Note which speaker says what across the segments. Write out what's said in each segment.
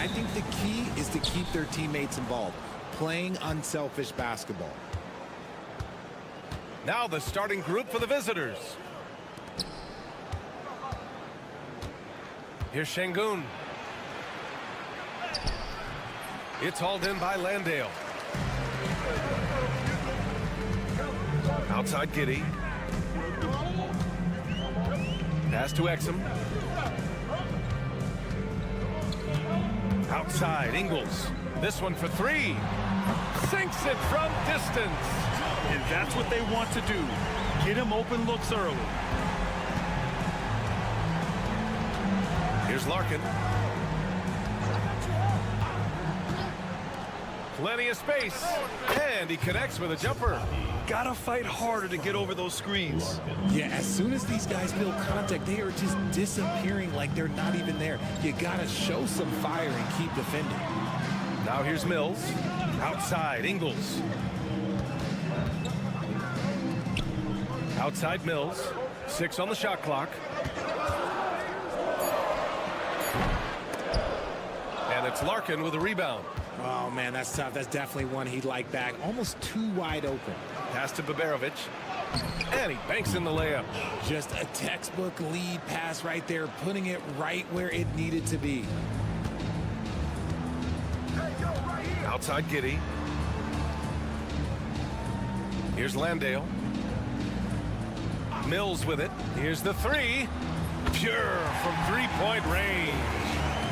Speaker 1: I think the key is to keep their teammates involved, playing unselfish basketball.
Speaker 2: Now the starting group for the visitors. Here's Şengün. It's hauled in by Landale. Outside Giddey. Pass to Exum. Outside Ingles. This one for three. Sinks it from distance.
Speaker 3: And that's what they want to do. Get him open looks early.
Speaker 2: Here's Larkin. Plenty of space. And he connects with a jumper.
Speaker 3: Gotta fight harder to get over those screens.
Speaker 1: Yeah, as soon as these guys feel contact, they are just disappearing like they're not even there. You gotta show some fire and keep defending.
Speaker 2: Now here's Mills. Outside Ingles. Outside Mills. 6 on the shot clock. And it's Larkin with a rebound.
Speaker 1: Oh, man, that's tough. That's definitely one he'd like back. Almost too wide open.
Speaker 2: Pass to Baberovic. And he banks in the layup.
Speaker 1: Just a textbook lead pass right there, putting it right where it needed to be.
Speaker 2: Outside Giddey. Here's Landale. Mills with it. Here's the three. Pure from three-point range.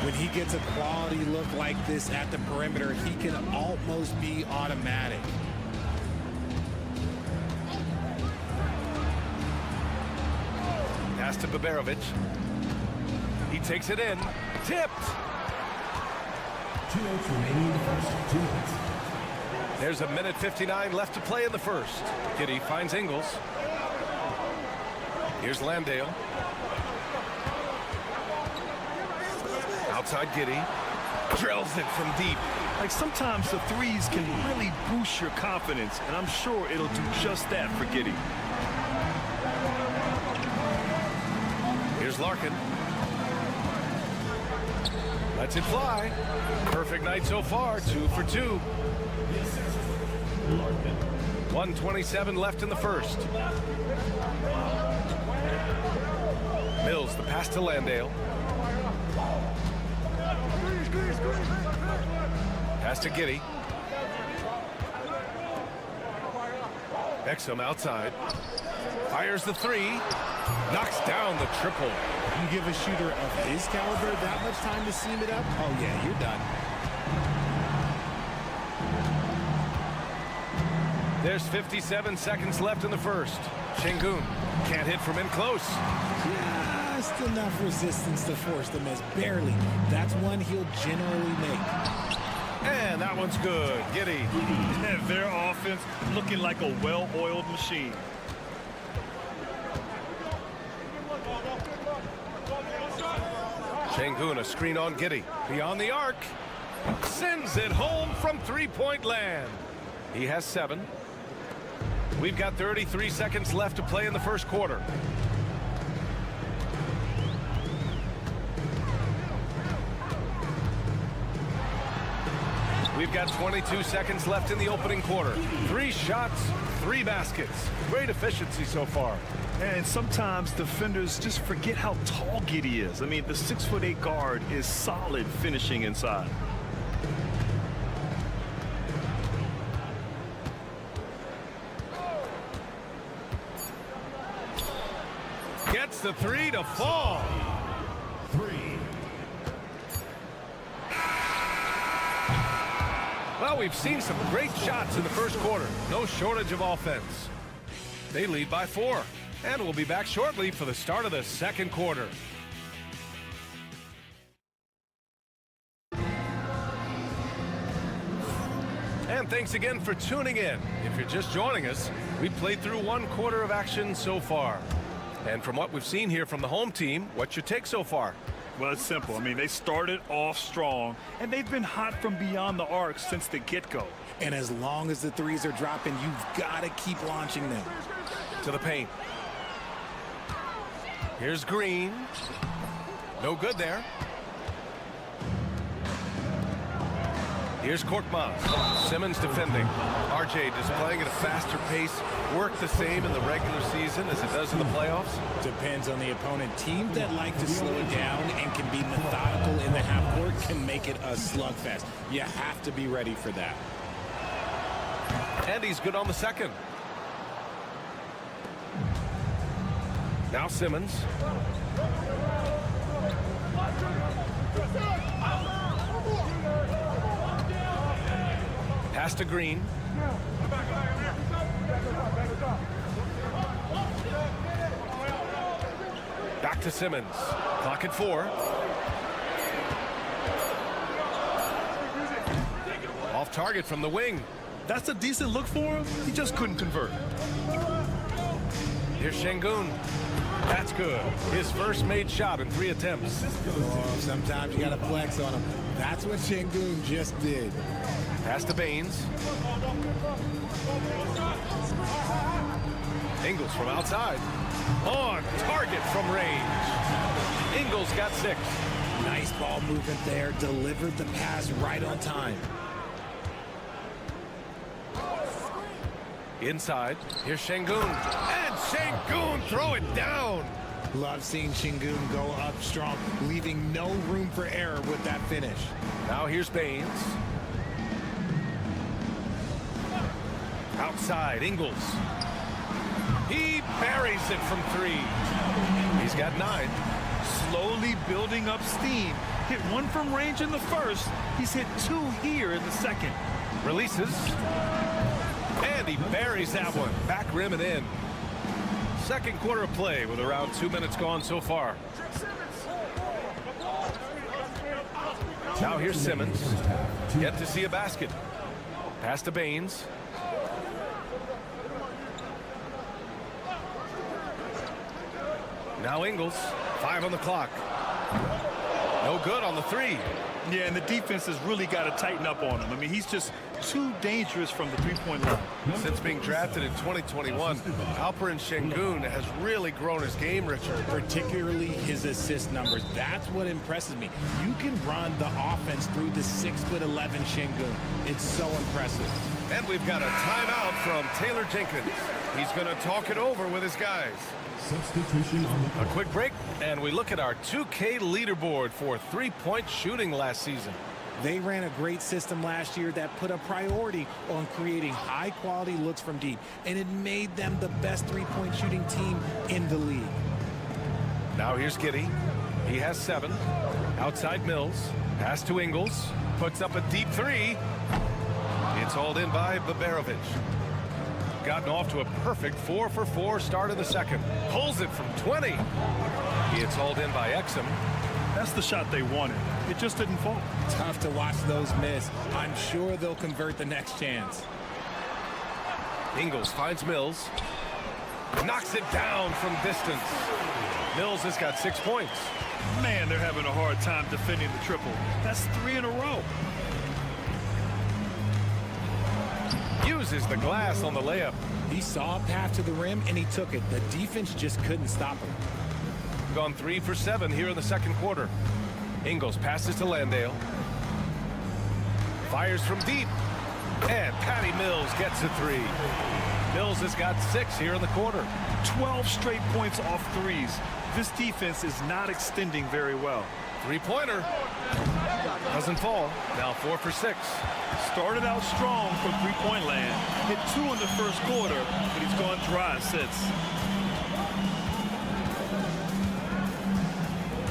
Speaker 1: When he gets a quality look like this at the perimeter, he can almost be automatic.
Speaker 2: Pass to Baberovic. He takes it in. Tipped.
Speaker 4: 2 minutes remaining in the first. 2 minutes.
Speaker 2: There's a minute 59 left to play in the first. Giddey finds Ingles. Here's Landale. Outside Giddey. Drills it from deep.
Speaker 3: Like sometimes the threes can really boost your confidence, and I'm sure it'll do just that for Giddey.
Speaker 2: Here's Larkin. Lets it fly. Perfect night so far. 2 for 2. 1:27 left in the first. Mills, the pass to Landale. Pass to Giddey. Exum outside. Fires the three. Knocks down the triple.
Speaker 1: You give a shooter of his caliber that much time to seam it up? Oh, yeah, you're done.
Speaker 2: There's 57 seconds left in the first. Şengün can't hit from in close.
Speaker 1: Just enough resistance to force the miss. Barely. That's one he'll generally make.
Speaker 2: And that one's good. Giddey.
Speaker 3: Their offense looking like a well-oiled machine.
Speaker 2: Şengün, a screen on Giddey. Beyond the arc. Sends it home from three-point land. He has 7. We've got 33 seconds left to play in the first quarter. We've got 22 seconds left in the opening quarter. 3 shots, 3 baskets. Great efficiency so far.
Speaker 3: And sometimes defenders just forget how tall Giddey is. I mean, the 6'8" guard is solid finishing inside.
Speaker 2: Gets the 3 to fall.
Speaker 4: 3.
Speaker 2: Well, we've seen some great shots in the first quarter. No shortage of offense. They lead by 4. And we'll be back shortly for the start of the second quarter. And thanks again for tuning in. If you're just joining us, we've played through 1 quarter of action so far. And from what we've seen here from the home team, what's your take so far?
Speaker 3: Well, it's simple. I mean, they started off strong, and they've been hot from beyond the arc since the get-go.
Speaker 1: And as long as the threes are dropping, you've got to keep launching them.
Speaker 2: To the paint. Here's Green. No good there. Here's Korkmaz. Simmons defending. RJ displaying at a faster pace. Work the same in the regular season as it does in the playoffs?
Speaker 1: Depends on the opponent. Teams that like to slow it down and can be methodical in the half court can make it a slugfest. You have to be ready for that.
Speaker 2: And he's good on the second. Now Simmons. Pass to Green. Back to Simmons. Clock at 4. Off target from the wing.
Speaker 3: That's a decent look for him. He just couldn't convert.
Speaker 2: Here's Şengün. That's good. His first made shot in 3 attempts.
Speaker 1: Oh, sometimes you got to flex on him. That's what Şengün just did.
Speaker 2: Pass to Baines. Ingles from outside. On target from range. Ingles got 6.
Speaker 1: Nice ball movement there. Delivered the pass right on time.
Speaker 2: Inside. Here's Şengün. And Şengün throw it down.
Speaker 1: Love seeing Şengün go up strong, leaving no room for error with that finish.
Speaker 2: Now here's Baines. Outside, Ingles. He buries it from 3. He's got 9.
Speaker 3: Slowly building up steam. Hit 1 from range in the first. He's hit 2 here in the second.
Speaker 2: Releases. And he buries that one. Back rim and in. Second quarter of play with around 2 minutes gone so far. Now here's Simmons. Yet to see a basket. Pass to Baines. Now Ingles. 5 on the clock. No good on the 3.
Speaker 3: Yeah, and the defense has really got to tighten up on him. I mean, he's just too dangerous from the three-point line.
Speaker 2: Since being drafted in 2021, Alperen Şengün has really grown his game, Richard.
Speaker 1: Particularly his assist numbers. That's what impresses me. You can run the offense through the 6'11" Şengün. It's so impressive.
Speaker 2: And we've got a timeout from Taylor Jenkins. He's going to talk it over with his guys.
Speaker 4: Substitution on the
Speaker 2: A
Speaker 4: court.
Speaker 2: quick break, and we look at our 2K leaderboard for three-point shooting last season.
Speaker 1: They ran a great system last year that put a priority on creating high-quality looks from deep, and it made them the best three-point shooting team in the league.
Speaker 2: Now here's Giddey. He has 7. Outside Mills. Pass to Ingles. Puts up a deep 3. It's hauled in by Baberovic. Gotten off to a perfect 4-for-4 start of the second. Pulls it from 20. It's hauled in by Exum.
Speaker 3: That's the shot they wanted. It just didn't fall.
Speaker 1: Tough to watch those miss. I'm sure they'll convert the next chance.
Speaker 2: Ingles finds Mills. Knocks it down from distance. Mills has got 6 points.
Speaker 3: Man, they're having a hard time defending the triple. That's 3 in a row.
Speaker 2: Uses the glass on the layup.
Speaker 1: He saw a path to the rim, and he took it. The defense just couldn't stop him.
Speaker 2: Gone 3 for 7 here in the second quarter. Ingles passes to Landale. Fires from deep. And Patty Mills gets a 3. Mills has got 6 here in the quarter.
Speaker 3: 12 straight points off threes. This defense is not extending very well.
Speaker 2: Three-pointer. Doesn't fall. Now 4 for 6.
Speaker 3: Started out strong from three-point land. Hit 2 in the first quarter, but he's gone dry since.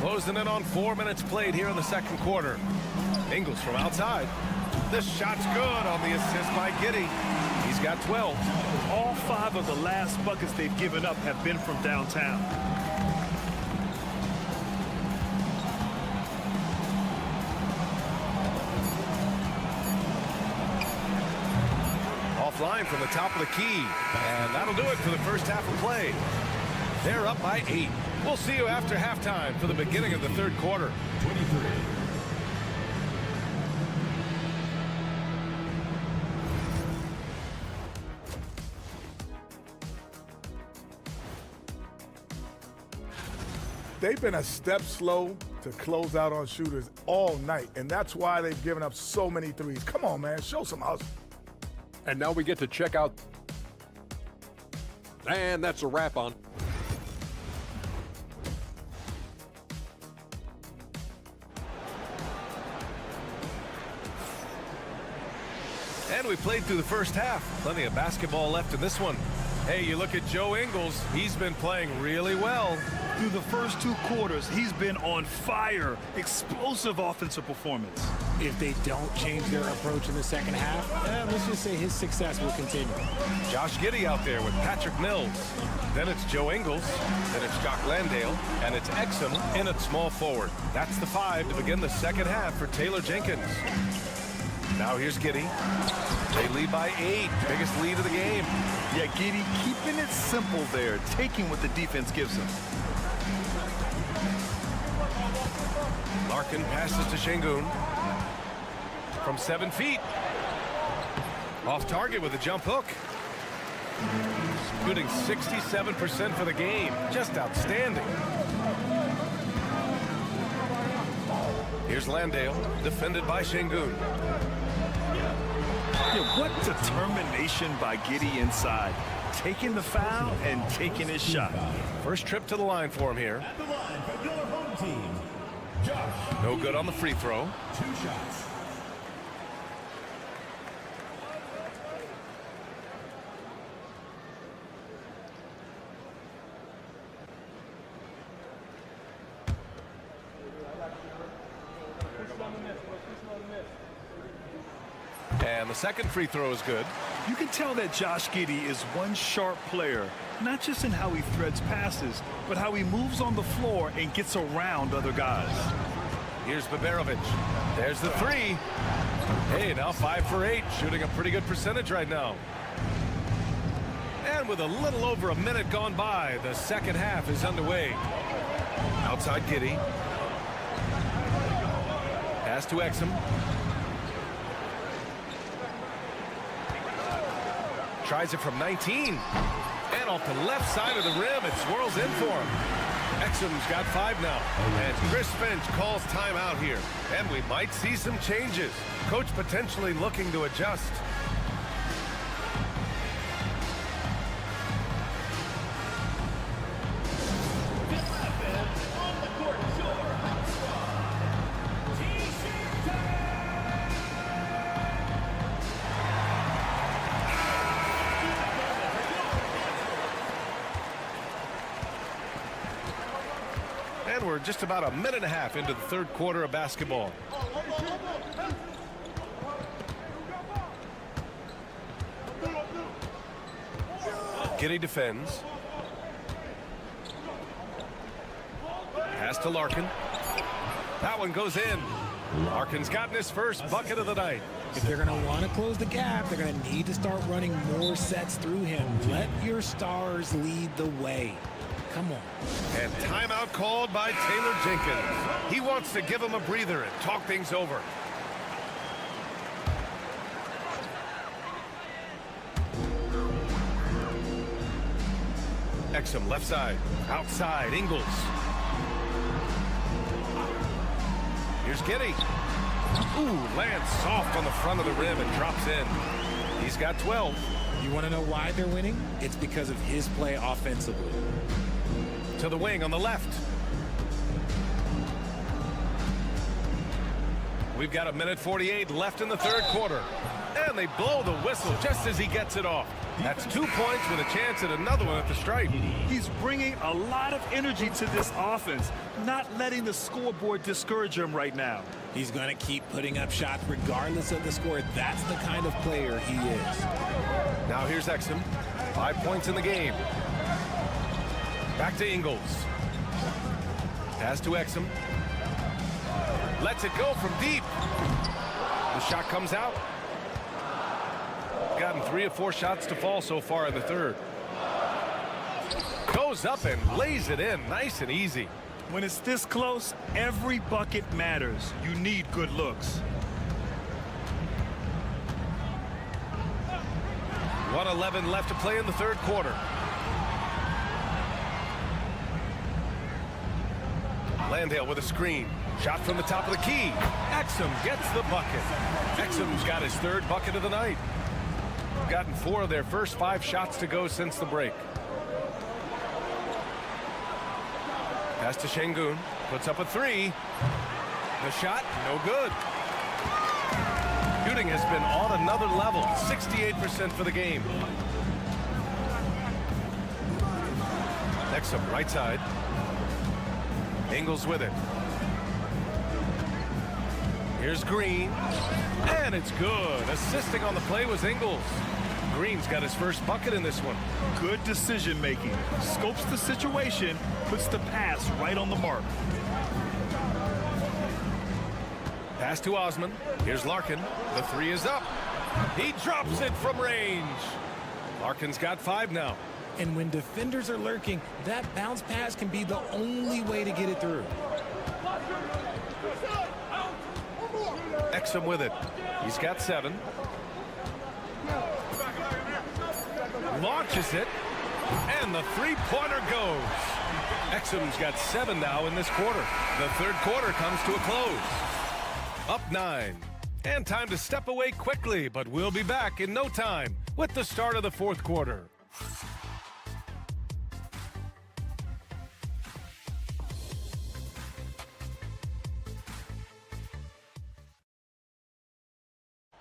Speaker 2: Closing in on 4 minutes played here in the second quarter. Ingles from outside. This shot's good on the assist by Giddey. He's got 12.
Speaker 3: All 5 of the last buckets they've given up have been from downtown.
Speaker 2: Offline from the top of the key. And that'll do it for the first half of play. They're up by 8. We'll see you after halftime for the beginning of the third quarter.
Speaker 4: 23.
Speaker 5: They've been a step slow to close out on shooters all night, and that's why they've given up so many threes. Come on, man, show some hustle.
Speaker 6: And now we get to check out. And that's a wrap on.
Speaker 2: And we played through the first half. Plenty of basketball left in this one. Hey, you look at Joe Ingles. He's been playing really well.
Speaker 3: Through the first 2 quarters, he's been on fire. Explosive offensive performance.
Speaker 1: If they don't change their approach in the second half, let's just say his success will continue.
Speaker 2: Josh Giddey out there with Patrick Mills. Then it's Joe Ingles. Then it's Jock Landale. And it's Exum in at small forward. That's the 5 to begin the second half for Taylor Jenkins. Now here's Giddey. They lead by 8. Biggest lead of the game.
Speaker 3: Yeah, Giddey keeping it simple there, taking what the defense gives him.
Speaker 2: Larkin passes to Şengün. From 7 feet. Off target with a jump hook. Shooting 67% for the game. Just outstanding. Here's Landale, defended by Şengün.
Speaker 3: Yeah, what determination by Giddey inside. Taking the foul and taking his shot.
Speaker 2: First trip to the line for him here.
Speaker 4: At the line for your home team, Josh.
Speaker 2: No good on the free throw.
Speaker 4: 2 shots.
Speaker 2: And the second free throw is good.
Speaker 3: You can tell that Josh Giddey is one sharp player, not just in how he threads passes, but how he moves on the floor and gets around other guys.
Speaker 2: Here's Baberovic. There's the 3. Hey, now 5 for 8, shooting a pretty good percentage right now. And with a little over a minute gone by, the second half is underway. Outside Giddey. Pass to Exum. Tries it from 19. And off the left side of the rim, it swirls in for him. Exum's got 5 now. And Chris Finch calls timeout here. And we might see some changes. Coach potentially looking to adjust. And we're just about a minute and a half into the third quarter of basketball. Giddey defends. Pass to Larkin. That one goes in. Larkin's gotten his first bucket of the night.
Speaker 1: If they're going to want to close the gap, they're going to need to start running more sets through him. Let your stars lead the way. Come on.
Speaker 2: And timeout called by Taylor Jenkins. He wants to give him a breather and talk things over. Exum left side. Outside, Ingles. Here's Giddey. Ooh, lands soft on the front of the rim and drops in. He's got 12.
Speaker 1: You want to know why they're winning? It's because of his play offensively.
Speaker 2: To the wing on the left. We've got a minute 48 left in the third quarter. And they blow the whistle just as he gets it off. That's 2 points with a chance at another one at the stripe.
Speaker 3: He's bringing a lot of energy to this offense, not letting the scoreboard discourage him right now.
Speaker 1: He's going to keep putting up shots regardless of the score. That's the kind of player he is.
Speaker 2: Now here's Exum. 5 points in the game. Back to Ingles. Pass to Exum. Lets it go from deep. The shot comes out. Gotten 3 of 4 shots to fall so far in the third. Goes up and lays it in nice and easy.
Speaker 3: When it's this close, every bucket matters. You need good looks.
Speaker 2: 1:11 left to play in the third quarter. Landale with a screen. Shot from the top of the key. Exum gets the bucket. Exum's got his third bucket of the night. Gotten 4 of their first 5 shots to go since the break. Pass to Şengün. Puts up a 3. The shot, no good. Shooting has been on another level. 68% for the game. Exum, right side. Ingles with it. Here's Green. And it's good. Assisting on the play was Ingles. Green's got his first bucket in this one.
Speaker 3: Good decision making. Scopes the situation, puts the pass right on the mark.
Speaker 2: Pass to Osman. Here's Larkin. The 3 is up. He drops it from range. Larkin's got 5 now.
Speaker 1: And when defenders are lurking, that bounce pass can be the only way to get it through.
Speaker 2: Exum with it. He's got 7. Launches it. And the 3-pointer goes. Exum's got 7 now in this quarter. The third quarter comes to a close. Up 9. And time to step away quickly, but we'll be back in no time with the start of the fourth quarter.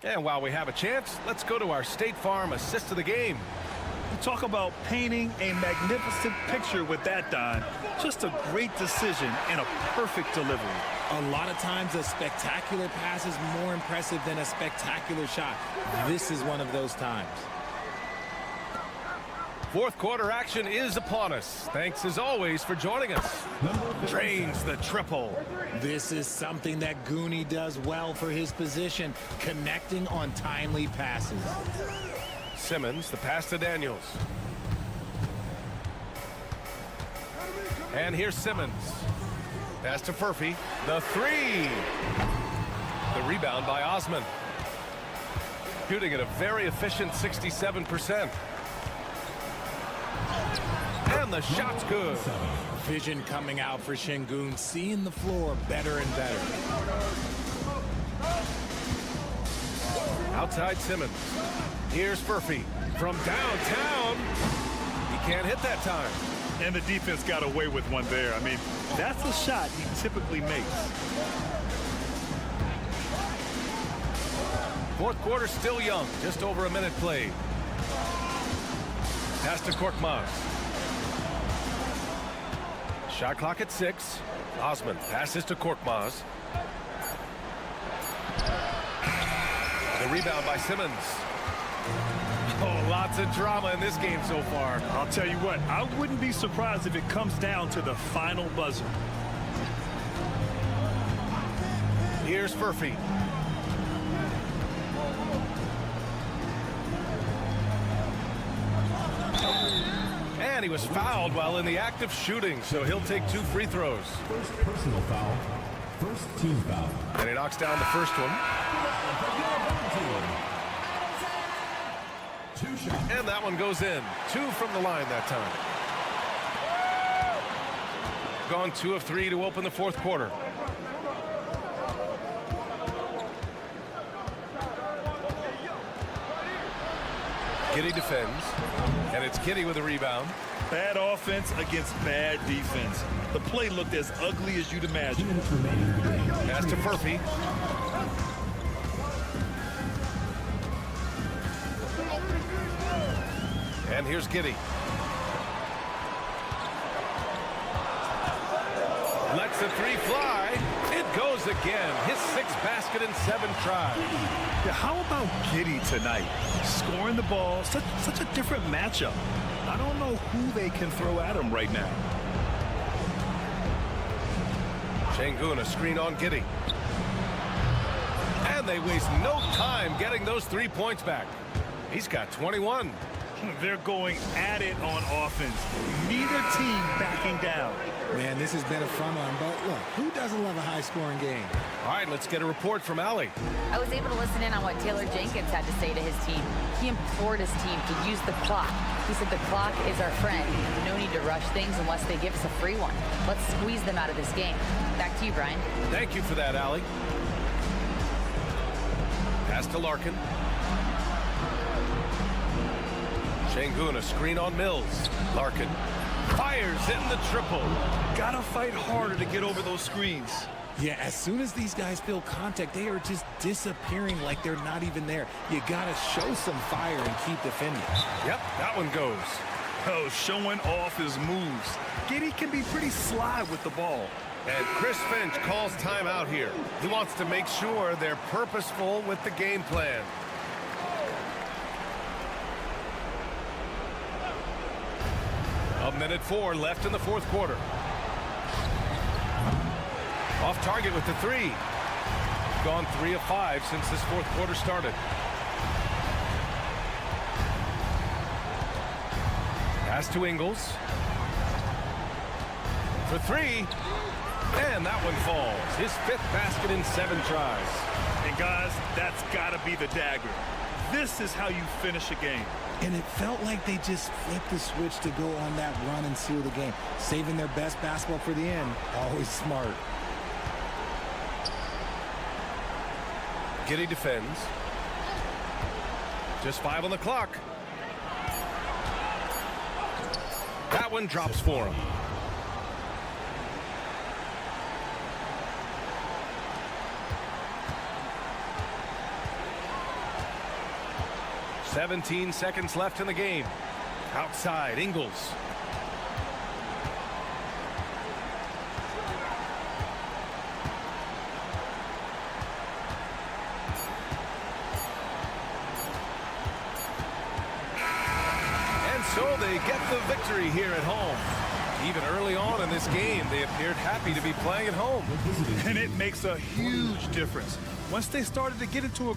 Speaker 2: And while we have a chance, let's go to our State Farm assist of the game.
Speaker 3: Talk about painting a magnificent picture with that, Don. Just a great decision and a perfect delivery.
Speaker 1: A lot of times a spectacular pass is more impressive than a spectacular shot. This is one of those times.
Speaker 2: Fourth quarter action is upon us. Thanks as always for joining us. Drains the triple.
Speaker 1: This is something that Goonie does well for his position, connecting on timely passes.
Speaker 2: Simmons, the pass to Daniels. And here's Simmons. Pass to Furphy. The 3. The rebound by Osman. Shooting at a very efficient 67%. And the shot's good.
Speaker 1: Vision coming out for Şengün, seeing the floor better and better.
Speaker 2: Outside Simmons. Here's Furphy from downtown. He can't hit that time.
Speaker 3: And the defense got away with one there. I mean, that's a shot he typically makes.
Speaker 2: Fourth quarter still young. Just over a minute played. Pass to Korkmaz. Shot clock at 6. Osman passes to Korkmaz. The rebound by Simmons. Oh, lots of drama in this game so far.
Speaker 3: I'll tell you what, I wouldn't be surprised if it comes down to the final buzzer.
Speaker 2: Here's Furphy. And he was fouled while in the act of shooting, so he'll take 2 free throws.
Speaker 4: First personal foul. First team foul.
Speaker 2: And he knocks down the first one. And that one goes in. 2 from the line that time. Gone 2 of 3 to open the fourth quarter. Giddey defends. And it's Giddey with a rebound.
Speaker 3: Bad offense against bad defense. The play looked as ugly as you'd imagine.
Speaker 2: Pass to Furphy. And here's Giddey. Lets the 3 fly. It goes again. His 6th basket in 7 tries.
Speaker 3: Yeah, how about Giddey tonight? Scoring the ball, such a different matchup. I don't know who they can throw at him right now.
Speaker 2: Şengün, a screen on Giddey. And they waste no time getting those 3 points back. He's got 21.
Speaker 3: They're going at it on offense. Neither team backing down.
Speaker 1: Man, this has been a fun one, but look, who doesn't love a high-scoring game?
Speaker 2: All right, let's get a report from Allie.
Speaker 7: I was able to listen in on what Taylor Jenkins had to say to his team. He implored his team to use the clock. He said the clock is our friend. No need to rush things unless they give us a free one. Let's squeeze them out of this game. Back to you, Brian.
Speaker 2: Thank you for that, Allie. Pass to Larkin. Şengün, a screen on Mills. Larkin fires in the triple.
Speaker 3: Gotta fight harder to get over those screens.
Speaker 1: Yeah, as soon as these guys feel contact, they are just disappearing like they're not even there. You gotta show some fire and keep defending.
Speaker 2: Yep, that one goes.
Speaker 3: Oh, showing off his moves. Giddey can be pretty sly with the ball.
Speaker 2: And Chris Finch calls timeout here. He wants to make sure they're purposeful with the game plan. A minute 4 left in the fourth quarter. Off target with the three. Gone 3 of 5 since this fourth quarter started. Pass to Ingles. For 3. And that one falls. His 5th basket in 7 tries.
Speaker 3: And guys, that's gotta be the dagger. This is how you finish a game.
Speaker 1: And it felt like they just flipped the switch to go on that run and seal the game. Saving their best basketball for the end. Always smart.
Speaker 2: Giddey defends. Just 5 on the clock. That one drops for him. "17 seconds left in the game. Outside, Ingles. And so they get the victory here at home. Even early on in this game, they appeared happy to be playing at home.
Speaker 3: And it makes a huge difference. Once they started to get into a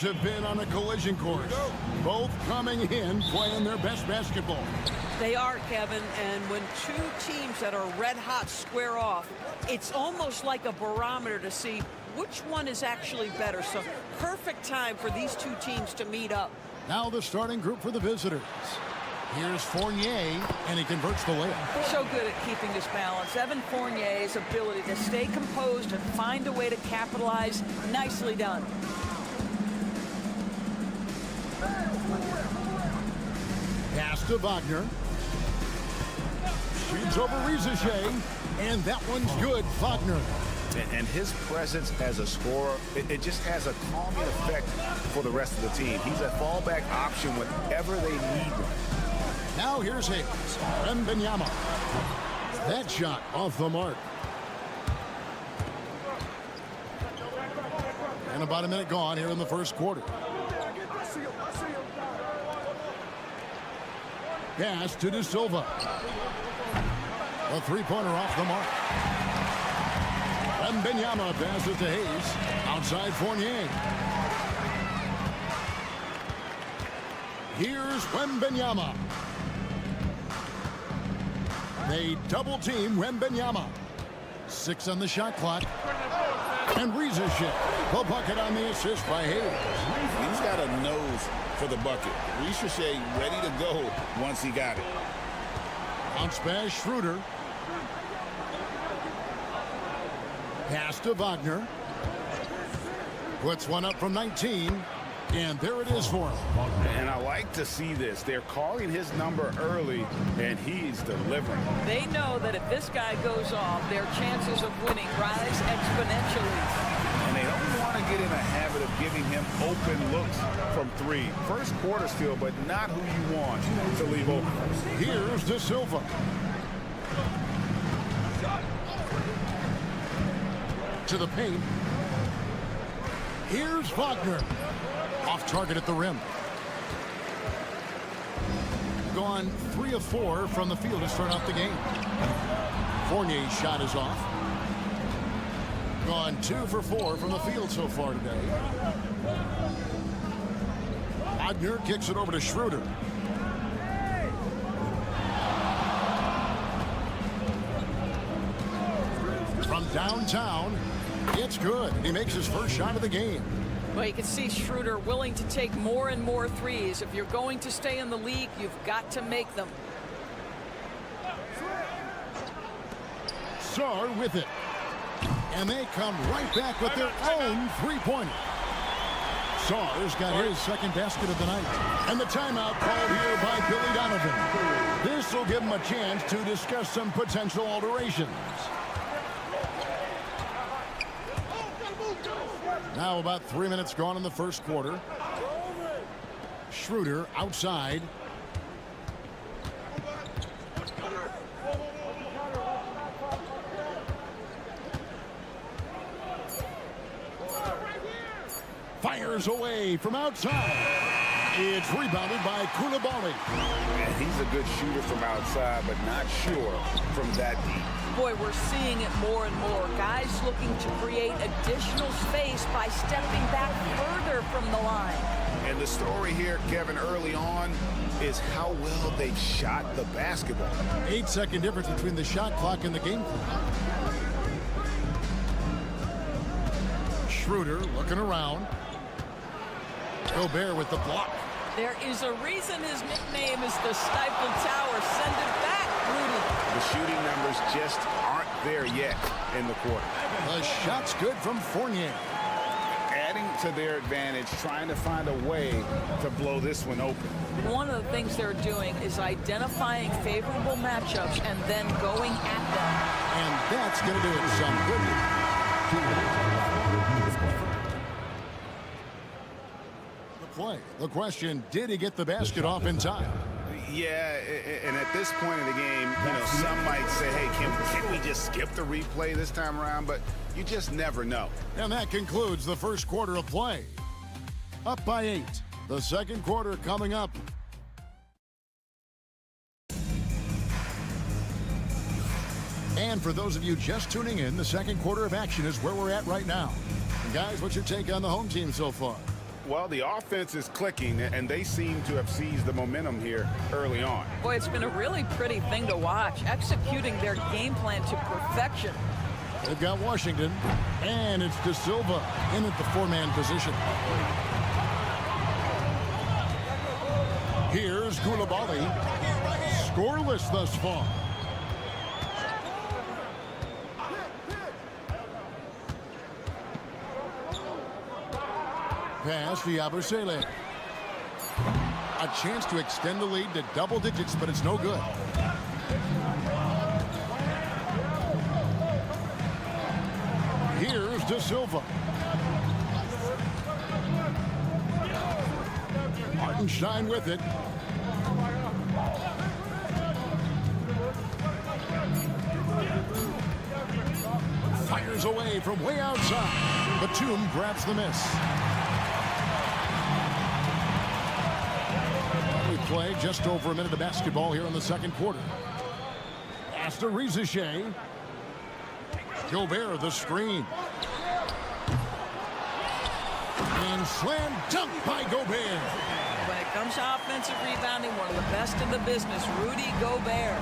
Speaker 8: Have been on a collision course, both coming in playing their best basketball.
Speaker 9: They are, Kevin, and when two teams that are red hot square off, it's almost like a barometer to see which one is actually better. So perfect time for these two teams to meet up.
Speaker 8: Now the starting group for the visitors. Here's Fournier, and he converts the layup.
Speaker 9: So good at keeping his balance. Evan Fournier's ability to stay composed and find a way to capitalize, nicely done.
Speaker 8: Pass to Wagner. Shoots over Rizachet, and that one's good. Wagner.
Speaker 10: And his presence as a scorer, it just has a calming effect for the rest of the team. He's a fallback option whenever they need him.
Speaker 8: Now here's Hayes. Wembanyama. That shot off the mark. And about a minute gone here in the first quarter. Pass to De Silva. A three-pointer off the mark. Wembanyama passes to Hayes. Outside Fournier. Here's Wembanyama. They double-team Wembanyama. 6 on the shot clock. And Rizachet. The bucket on the assist by Hayes.
Speaker 11: He's got a nose for the bucket. Rizachet ready to go once he got it.
Speaker 8: Bounce pass, Schroeder. Pass to Wagner. Puts one up from 19. And there it is for him.
Speaker 10: And I like to see this. They're calling his number early, and he's delivering.
Speaker 9: They know that if this guy goes off, their chances of winning rise exponentially.
Speaker 10: And they don't want to get in a habit of giving him open looks from three. First quarter still, but not who you want to leave open.
Speaker 8: Here's De Silva. To the paint. Here's Wagner. Off target at the rim. Gone 3 of 4 from the field to start off the game. Fournier's shot is off. Gone 2 for 4 from the field so far today. Wagner kicks it over to Schroeder. From downtown, it's good. He makes his first shot of the game.
Speaker 9: Well, you can see Schroeder willing to take more and more threes. If you're going to stay in the league, you've got to make them.
Speaker 8: Sar with it. And they come right back with their own three-pointer. Sar's got his second basket of the night. And the timeout called here by Billy Donovan. This will give him a chance to discuss some potential alterations. Now about 3 minutes gone in the first quarter. Schroeder outside. Fires away from outside. It's rebounded by Koulibaly.
Speaker 10: And he's a good shooter from outside, but not sure from that deep.
Speaker 9: Boy, we're seeing it more and more. Guys looking to create additional space by stepping back further from the line.
Speaker 10: And the story here, Kevin, early on is how well they've shot the basketball.
Speaker 8: 8-second difference between the shot clock and the game clock. Schroeder looking around. Gobert with the block.
Speaker 9: There is a reason his nickname is the Stifle Tower. Send it back, Rudy.
Speaker 10: The shooting numbers just aren't there yet in the quarter.
Speaker 8: The shot's good from Fournier.
Speaker 10: Adding to their advantage, trying to find a way to blow this one open.
Speaker 9: One of the things they're doing is identifying favorable matchups and then going at them.
Speaker 8: And that's going to do it some good. Play. The question, did he get the basket off in time?
Speaker 10: Yeah, and at this point in the game, you know, some might say, hey, can we just skip the replay this time around? But you just never know.
Speaker 8: And that concludes the first quarter of play. Up by 8. The second quarter coming up. And for those of you just tuning in, the second quarter of action is where we're at right now. And guys, what's your take on the home team so far?
Speaker 10: Well, the offense is clicking, and they seem to have seized the momentum here early on.
Speaker 9: Boy, it's been a really pretty thing to watch, executing their game plan to perfection.
Speaker 8: They've got Washington, and it's De Silva in at the four-man position. Here's Koulibaly, scoreless thus far. Pass to Yabusele. A chance to extend the lead to double digits, but it's no good. Here's De Silva. Hartenstein with it. Fires away from way outside. Batum grabs the miss. Play just over a minute of basketball here in the second quarter. Pass to Riziche. Gobert the screen. And slam dunk by Gobert.
Speaker 9: When it comes to offensive rebounding, one of the best in the business, Rudy Gobert.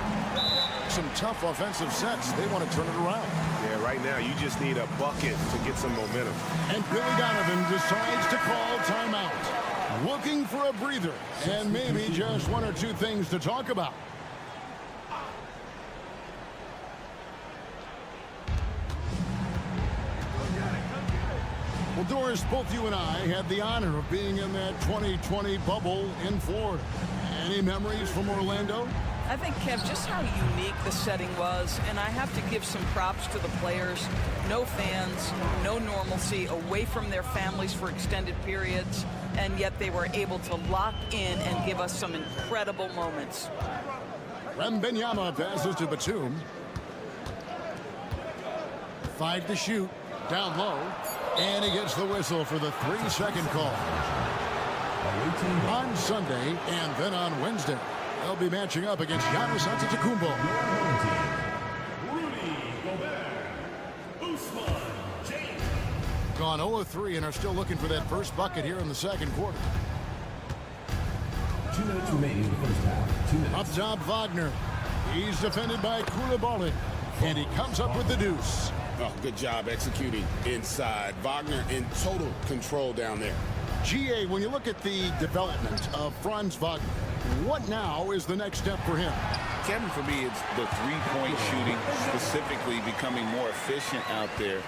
Speaker 8: Some tough offensive sets. They want to turn it around.
Speaker 10: Yeah, right now you just need a bucket to get some momentum.
Speaker 8: And Billy Donovan decides to call timeout. Looking for a breather and maybe just one or two things to talk about. Well, Doris, both you and I had the honor of being in that 2020 bubble in Florida. Any memories from Orlando?
Speaker 9: I think, Kev, just how unique the setting was, and I have to give some props to the players. No fans, no normalcy, away from their families for extended periods, and yet they were able to lock in and give us some incredible moments.
Speaker 8: Wembanyama passes to Batum. 5 to shoot, down low, and he gets the whistle for the 3-second call. On Sunday and then on Wednesday, they'll be matching up against Giannis Antetokounmpo.
Speaker 4: Rudy Gobert. Usman James.
Speaker 8: Gone 0-3 and are still looking for that first bucket here in the second quarter.
Speaker 4: 2 minutes remaining in the first half. 2 minutes.
Speaker 8: Up top, Wagner. He's defended by Koulibaly. And he comes up with the deuce.
Speaker 11: Oh, good job executing inside. Wagner in total control down there.
Speaker 8: GA, when you look at the development of Franz Wagner, what now is the next step for him?
Speaker 11: Kevin, for me, it's the three-point shooting, specifically becoming more efficient out there.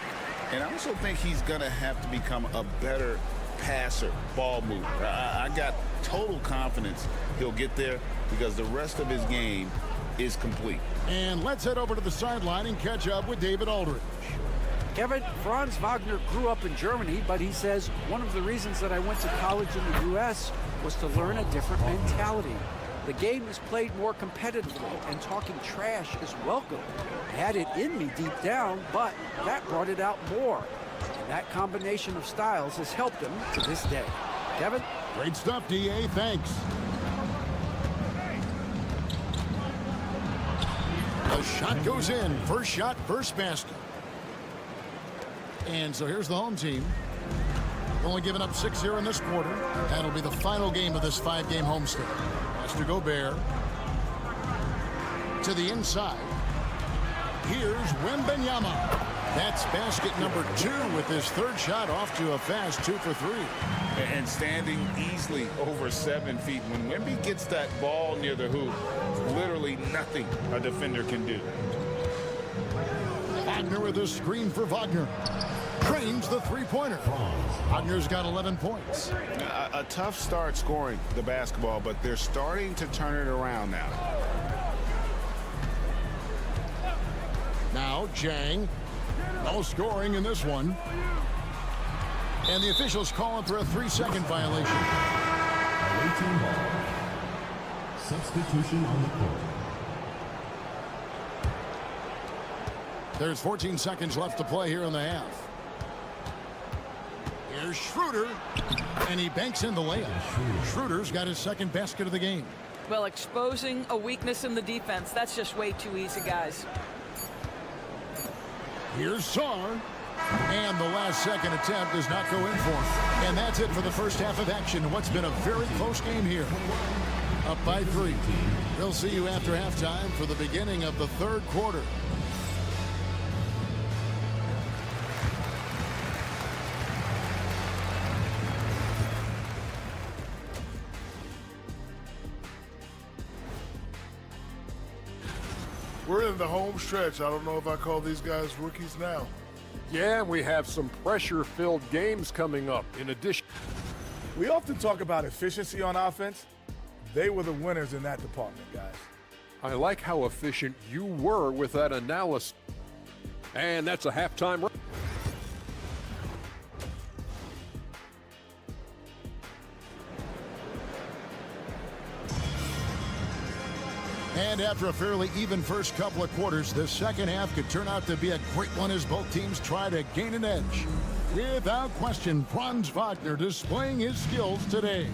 Speaker 11: And I also think he's going to have to become a better passer, ball mover. I got total confidence he'll get there because the rest of his game is complete.
Speaker 8: And let's head over to the sideline and catch up with David Aldridge.
Speaker 12: Kevin, Franz Wagner grew up in Germany, but he says one of the reasons that I went to college in the U.S. was to learn a different mentality. The game is played more competitively, and talking trash is welcome. I had it in me deep down, but that brought it out more. And that combination of styles has helped him to this day. Kevin?
Speaker 8: Great stuff, DA. Thanks. The shot goes in. First shot, first basket. And so here's the home team. Only giving up 6 here in this quarter. That'll be the final game of this 5-game homestand. Has to go Bear. To the inside. Here's Wembanyama. That's basket number 2 with his third shot off to a fast 2 for 3.
Speaker 11: And standing easily over 7 feet. When Wemby gets that ball near the hoop, literally nothing a defender can do.
Speaker 8: Wagner with a screen for Wagner. Trains the three-pointer. Wagner's got 11 points.
Speaker 10: A tough start scoring the basketball, but they're starting to turn it around now.
Speaker 8: Now Jang. No scoring in this one. And the officials calling for a 3-second violation.
Speaker 4: Awaiting ball. Substitution on the court.
Speaker 8: There's 14 seconds left to play here in the half. Here's Schroeder, and he banks in the layup. Schroeder's got his second basket of the game.
Speaker 9: Well, exposing a weakness in the defense, that's just way too easy, guys.
Speaker 8: Here's Sarr, and the last second attempt does not go in for him. And that's it for the first half of action in what's been a very close game here. Up by 3. We'll see you after halftime for the beginning of the third quarter.
Speaker 5: We're in the home stretch. I don't know if I call these guys rookies now.
Speaker 6: Yeah, we have some pressure-filled games coming up. In addition,
Speaker 5: We often talk about efficiency on offense. They were the winners in that department, guys.
Speaker 6: I like how efficient you were with that analysis. And that's a halftime.
Speaker 8: And after a fairly even first couple of quarters, the second half could turn out to be a great one as both teams try to gain an edge. Without question, Franz Wagner displaying his skills today.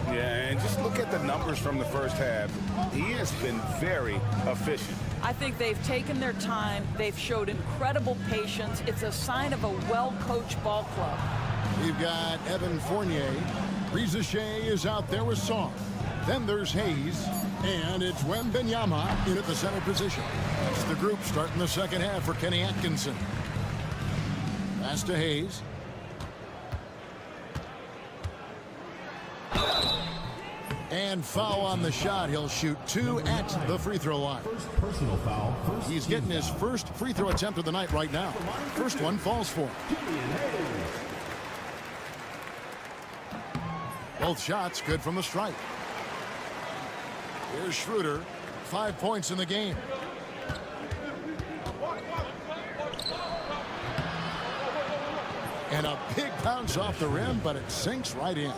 Speaker 10: Yeah, and just look at the numbers from the first half. He has been very efficient.
Speaker 9: I think they've taken their time. They've showed incredible patience. It's a sign of a well-coached ball club.
Speaker 8: We've got Evan Fournier. Reza Shea is out there with Sarr. Then there's Hayes. And it's Wembanyama in at the center position. That's the group starting the second half for Kenny Atkinson. Pass to Hayes. And foul on the shot. He'll shoot 2 at the free throw line.
Speaker 4: First personal foul.
Speaker 8: He's getting his first free throw attempt of the night right now. First one falls for him. Both shots good from the stripe. Here's Schroeder, 5 points in the game. And a big bounce off the rim, but it sinks right in.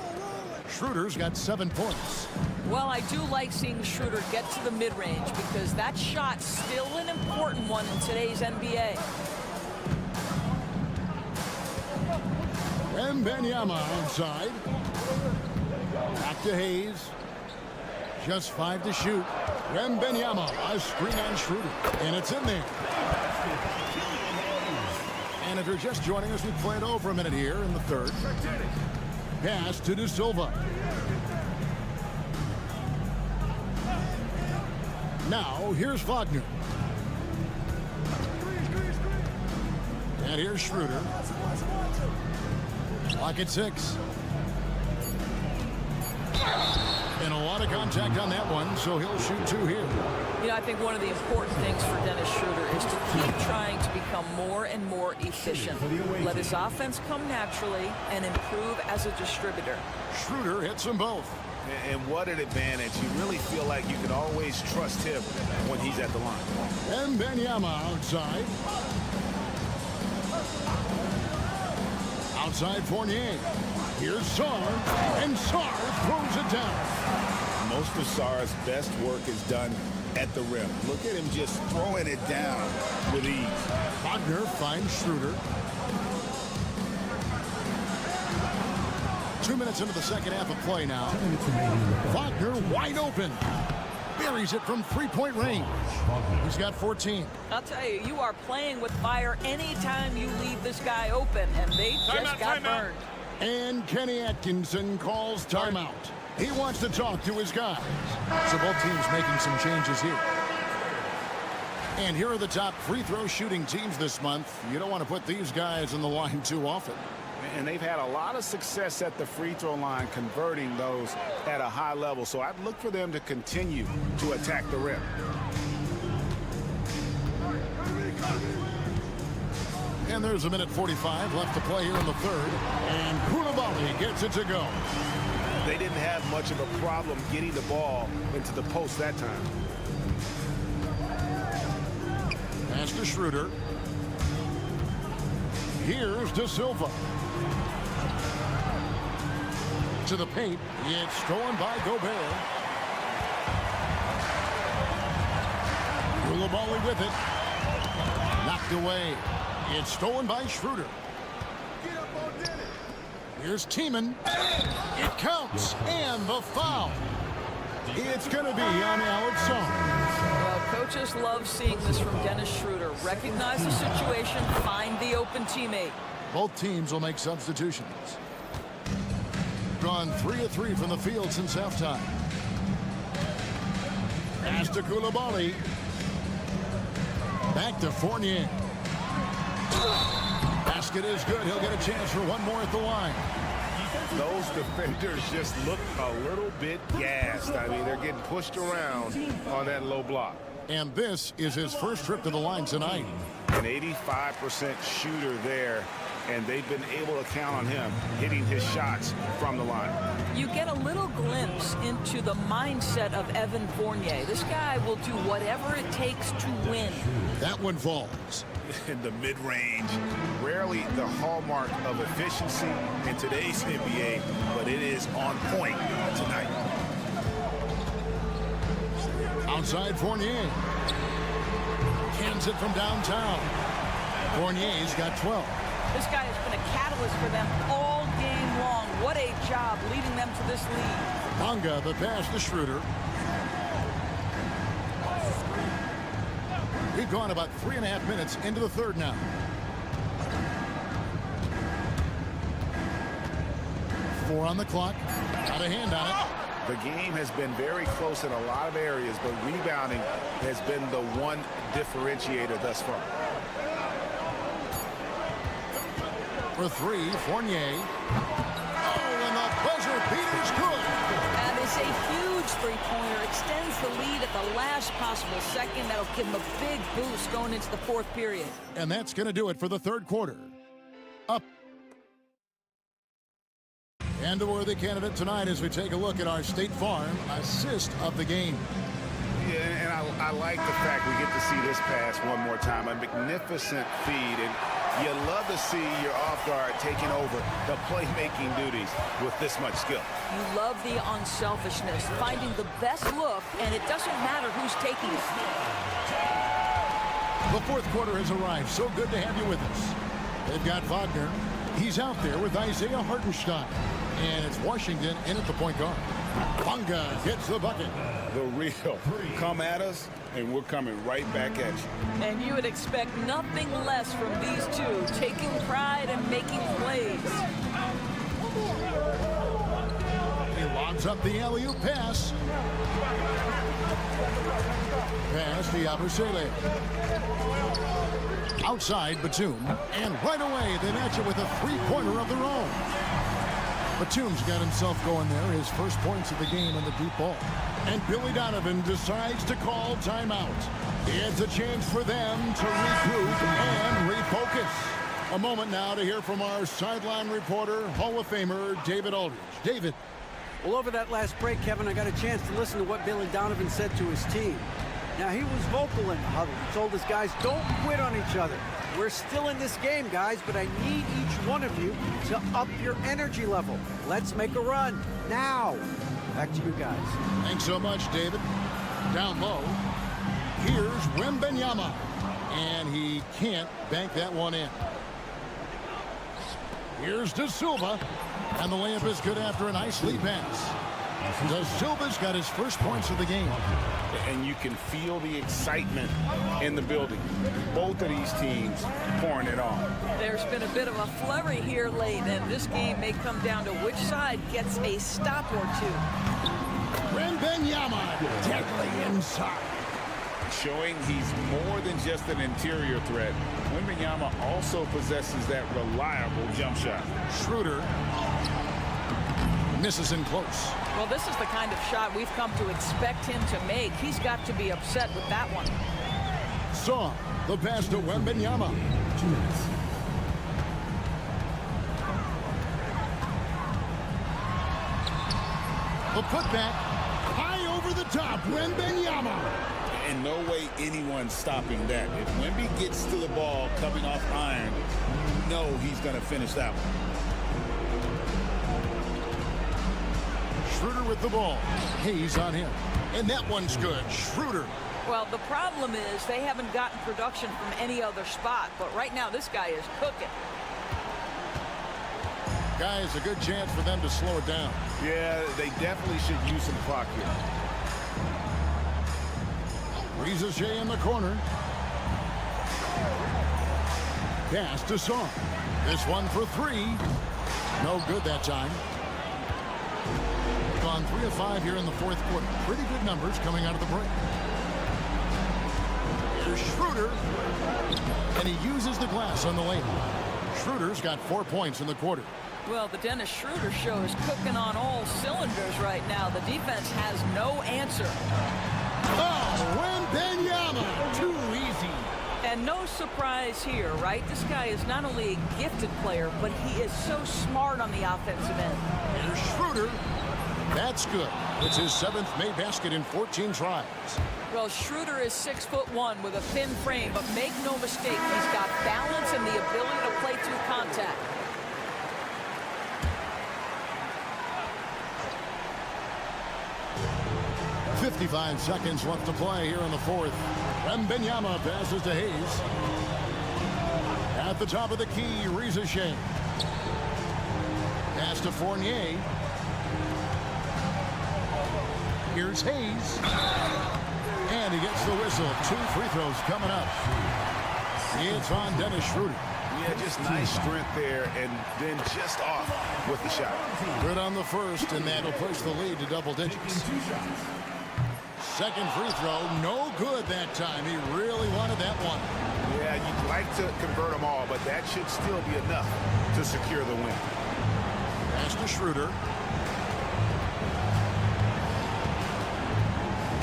Speaker 8: Schroeder's got 7 points.
Speaker 9: Well, I do like seeing Schroeder get to the mid-range because that shot's still an important one in today's NBA.
Speaker 8: Wembanyama outside. Back to Hayes. Just 5 to shoot. Wembanyama, a screen on Schroeder. And it's in there. And if you're just joining us, we played over a minute here in the third. Pass to De Silva. Now, here's Wagner. And here's Schroeder. Clock at 6. And a lot of contact on that one, so he'll shoot 2 here.
Speaker 9: You know, I think one of the important things for Dennis Schroeder is to keep trying to become more and more efficient. Let his offense come naturally and improve as a distributor.
Speaker 8: Schroeder hits them both.
Speaker 10: And what an advantage. You really feel like you can always trust him when he's at the line.
Speaker 8: And Benyama outside. Outside Fournier. Here's Sarr. And Sarr throws it down.
Speaker 10: Most of Sarr's best work is done at the rim. Look at him just throwing it down with ease.
Speaker 8: Wagner finds Schroeder. 2 minutes into the second half of play now. Wagner wide open. Buries it from three-point range. He's got 14.
Speaker 9: I'll tell you, you are playing with fire anytime you leave this guy open, and they just got burned.
Speaker 8: And Kenny Atkinson calls timeout. He wants to talk to his guys. So both teams making some changes here. And here are the top free throw shooting teams this month. You don't want to put these guys on the line too often.
Speaker 10: And they've had a lot of success at the free throw line, converting those at a high level. So I'd look for them to continue to attack the rim.
Speaker 8: And there's a minute 45 left to play here in the third. And Koulibaly gets it to go.
Speaker 10: They didn't have much of a problem getting the ball into the post that time.
Speaker 8: Pass to Schroeder. Here's De Silva. To the paint. It's stolen by Gobert. Koulibaly with it. Knocked away. It's stolen by Schroeder. Here's Tiemann. It counts. And the foul. It's going to be on Alex Sarr.
Speaker 9: Well, coaches love seeing this from Dennis Schroeder. Recognize the situation, find the open teammate.
Speaker 8: Both teams will make substitutions. Gone 3 of 3 from the field since halftime. Pass to Koulibaly. Back to Fournier. Basket is good. He'll get a chance for one more at the line.
Speaker 10: Those defenders just look a little bit gassed. I mean, they're getting pushed around on that low block.
Speaker 8: And this is his first trip to the line tonight.
Speaker 10: An 85% shooter there, and they've been able to count on him hitting his shots from the line.
Speaker 9: You get a little glimpse into the mindset of Evan Fournier. This guy will do whatever it takes to win.
Speaker 8: That one falls.
Speaker 10: In the mid-range, rarely the hallmark of efficiency in today's NBA, but it is on point tonight.
Speaker 8: Outside Fournier. Cans it from downtown. Fournier's got 12.
Speaker 9: This guy has been a catalyst for them all game long. What a job leading them to this lead.
Speaker 8: Bonga, the pass to Schroeder. We've gone about 3.5 minutes into the third now. Four on the clock. Got a hand on it.
Speaker 10: The game has been very close in a lot of areas, but rebounding has been the one differentiator thus far.
Speaker 8: For three, Fournier. Oh, and the buzzer beater's good.
Speaker 9: That is a huge three-pointer. Extends the lead at the last possible second. That'll give him a big boost going into the fourth period.
Speaker 8: And that's going to do it for the third quarter. Up. And a worthy candidate tonight as we take a look at our State Farm assist of the game.
Speaker 10: Yeah, and I like the fact we get to see this pass one more time. A magnificent feed, and you love to see your off guard taking over the playmaking duties with this much skill.
Speaker 9: You love the unselfishness, finding the best look, and it doesn't matter who's taking it.
Speaker 8: The fourth quarter has arrived. So good to have you with us. They've got Wagner. He's out there with Isaiah Hartenstein. And it's Washington in at the point guard. Bonga gets the bucket.
Speaker 10: The real. Come at us, and we're coming right back at you.
Speaker 9: And you would expect nothing less from these two, taking pride and making plays.
Speaker 8: He lost Lobs up the alley-oop pass. Pass to Yabusele. Outside Batum. And right away they match it with a three-pointer of their own. Batum's got himself going there. His first points of the game on the deep ball. And Billy Donovan decides to call timeout. It's a chance for them to regroup and refocus. A moment now to hear from our sideline reporter, Hall of Famer David Aldridge. David.
Speaker 12: Well, over that last break, Kevin, I got a chance to listen to what Billy Donovan said to his team. Now, he was vocal in the huddle. He told his guys, don't quit on each other. We're still in this game, guys, but I need each one of you to up your energy level. Let's make a run now. Back to you guys.
Speaker 8: Thanks so much, David. Down low, here's Wembanyama. And he can't bank that one in. Here's De Silva. And the layup is good after a nice lead pass. De Silva's got his first points of the game.
Speaker 10: And you can feel the excitement in the building. Both of these teams pouring it on.
Speaker 9: There's been a bit of a flurry here late, and this game may come down to which side gets a stop or two.
Speaker 8: Wembanyama deadly inside.
Speaker 11: Showing he's more than just an interior threat. Wembanyama also possesses that reliable jump shot.
Speaker 8: Schroeder misses in close.
Speaker 9: Well, this is the kind of shot we've come to expect him to make. He's got to be upset with that one.
Speaker 8: Saw the pass to Wembanyama.
Speaker 4: 2 minutes.
Speaker 8: The putback high over the top. Wembanyama.
Speaker 11: And no way anyone's stopping that. If Wemby gets to the ball coming off iron, you know he's going to finish that one.
Speaker 8: Schroeder with the ball. Hayes on him. And that one's good. Schroeder.
Speaker 9: Well, the problem is they haven't gotten production from any other spot. But right now, this guy is cooking.
Speaker 8: Guys, a good chance for them to slow it down.
Speaker 10: Yeah, they definitely should use some clock here.
Speaker 8: Riza in the corner. Pass to Song. This one for three. No good that time. Gone 3 of 5 here in the fourth quarter. Pretty good numbers coming out of the break. Here's Schroeder. And he uses the glass on the lane. Schroeder's got 4 points in the quarter.
Speaker 9: Well, the Dennis Schroeder show is cooking on all cylinders right now. The defense has no answer.
Speaker 8: Oh, Wembanyama. Too easy.
Speaker 9: And no surprise here, right? This guy is not only a gifted player, but he is so smart on the offensive end.
Speaker 8: Here's Schroeder. That's good. It's his 7th made basket in 14 tries.
Speaker 9: Well, Schroeder is 6'1" with a thin frame, but make no mistake, he's got balance and the ability to play through contact.
Speaker 8: .55 seconds left to play here in the fourth. Wembanyama passes to Hayes. At the top of the key, Riza. Pass to Fournier. Here's Hayes. And he gets the whistle. 2 free throws coming up. It's on Dennis Schroeder.
Speaker 10: Yeah, just nice strength there, and then just off with the shot.
Speaker 8: Good on the first, and that'll push the lead to double digits. Second free throw, no good that time. He really wanted that one.
Speaker 10: Yeah, you'd like to convert them all, but that should still be enough to secure the win.
Speaker 8: Pass to Schroeder.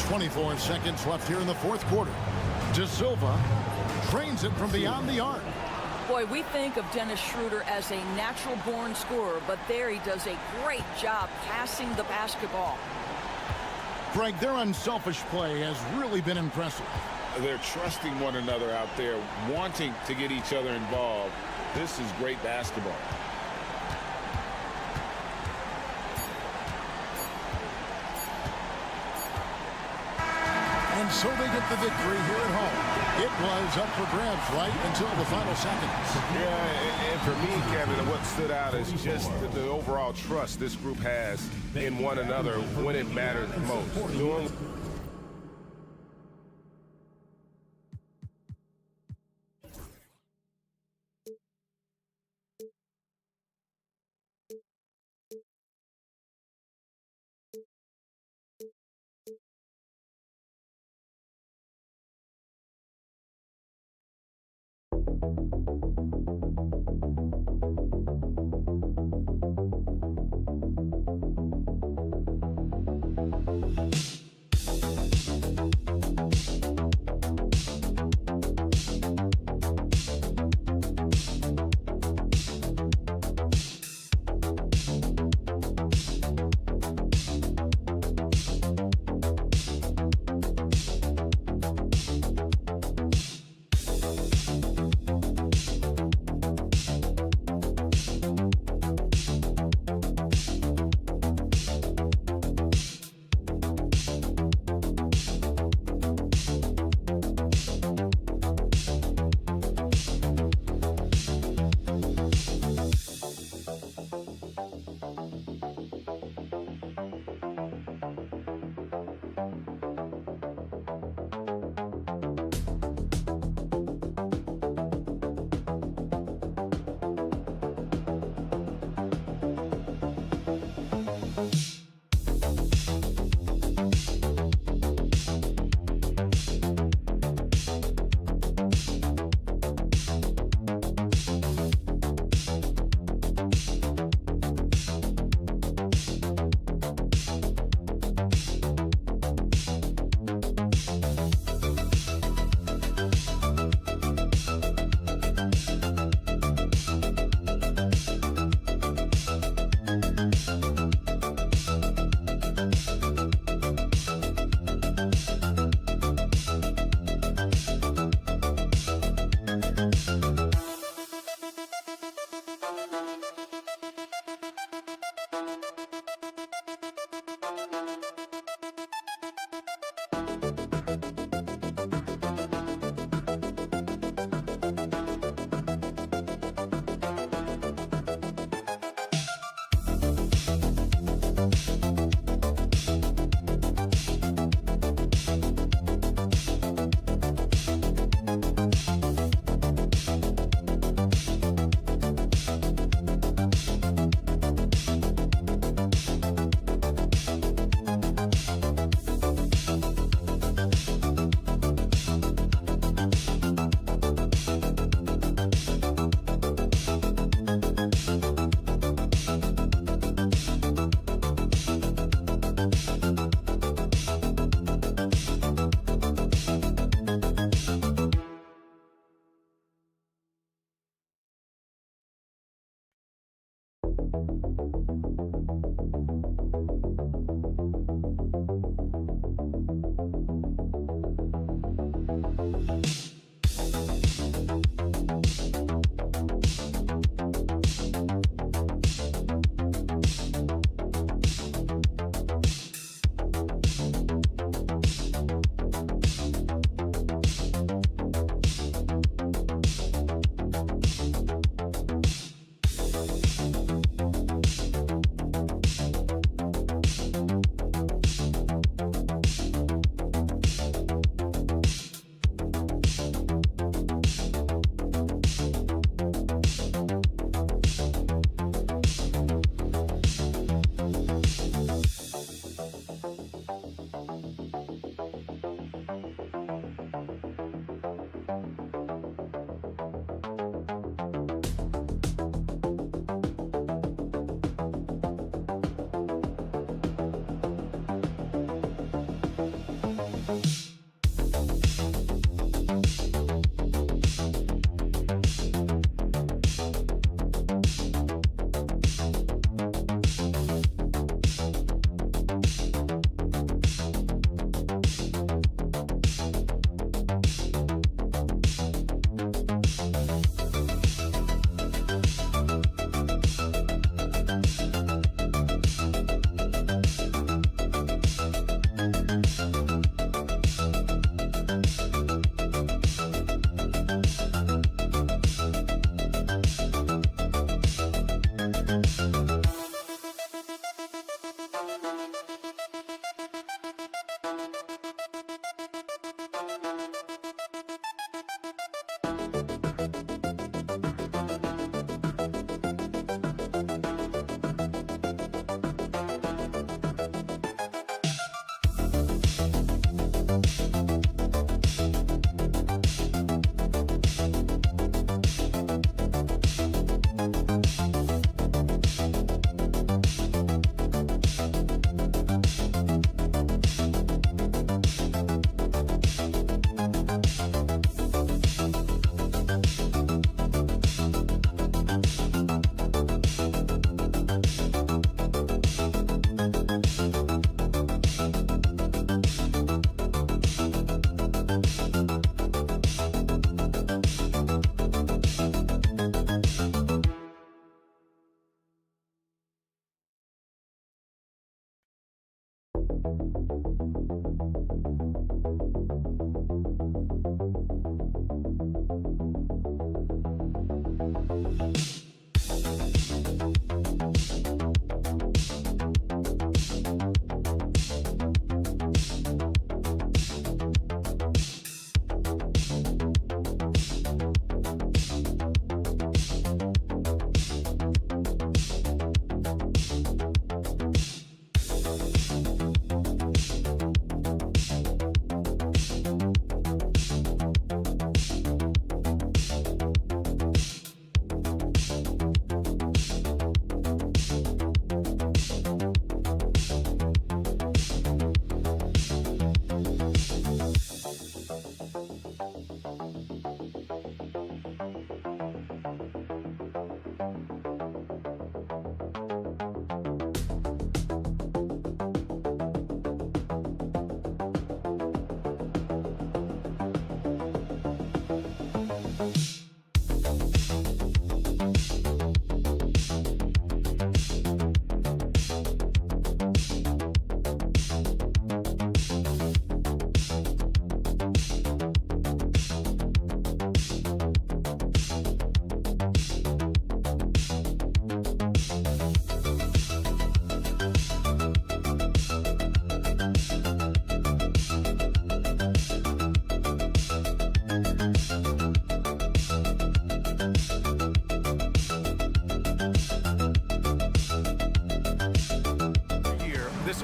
Speaker 8: 24 seconds left here in the fourth quarter. De Silva trains it from beyond the arc.
Speaker 9: Boy, we think of Dennis Schroeder as a natural-born scorer, but there he does a great job passing the basketball.
Speaker 8: Greg, their unselfish play has really been impressive.
Speaker 11: They're trusting one another out there, wanting to get each other involved. This is great basketball.
Speaker 8: And so they get the victory here at home. It was up for grabs right until the final seconds.
Speaker 2: Yeah, and for me, Kevin, what stood out is just the overall trust this group has in one another when it matters most.